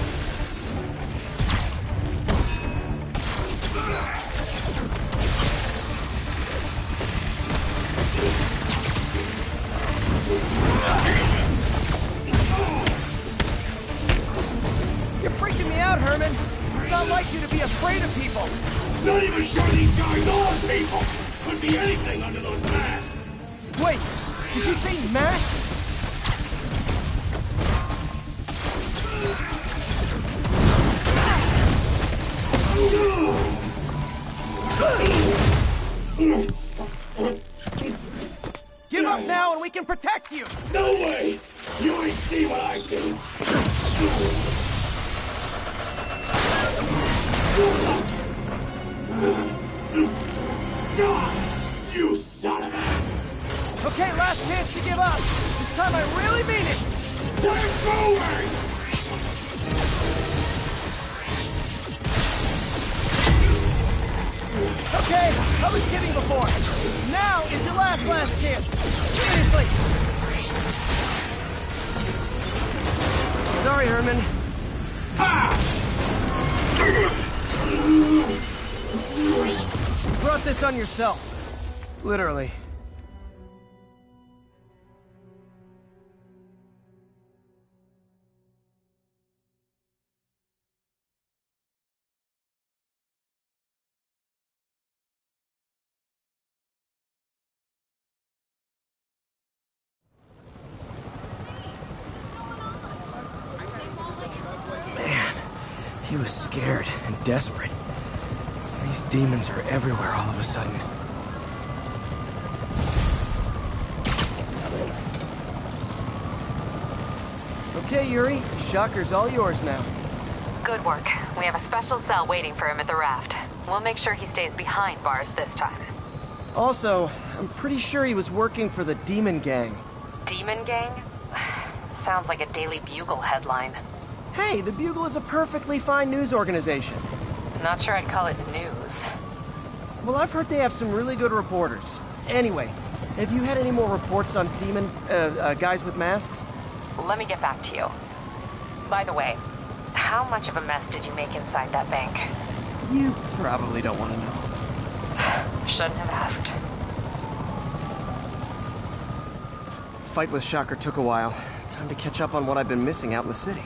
You're freaking me out, Herman. It's not like you to be afraid of people. Not even sure these guys are people. Could be anything under those masks. Wait, did you say masks? Give up now and we can protect you! No way! You ain't see what I do! You son of a... Okay, last chance to give up. This time I really mean it! We're going! Okay, I was kidding before. Now is your last chance. Seriously. Sorry, Herman. You brought this on yourself. Literally. He was scared and desperate. These demons are everywhere all of a sudden. Okay, Yuri. Shocker's all yours now. Good work. We have a special cell waiting for him at the raft. We'll make sure he stays behind bars this time. Also, I'm pretty sure he was working for the Demon Gang. Demon Gang? Sounds like a Daily Bugle headline. Hey, the Bugle is a perfectly fine news organization. Not sure I'd call it news. Well, I've heard they have some really good reporters. Anyway, have you had any more reports on demon, guys with masks? Let me get back to you. By the way, how much of a mess did you make inside that bank? You probably don't want to know. Shouldn't have asked. The fight with Shocker took a while. Time to catch up on what I've been missing out in the city.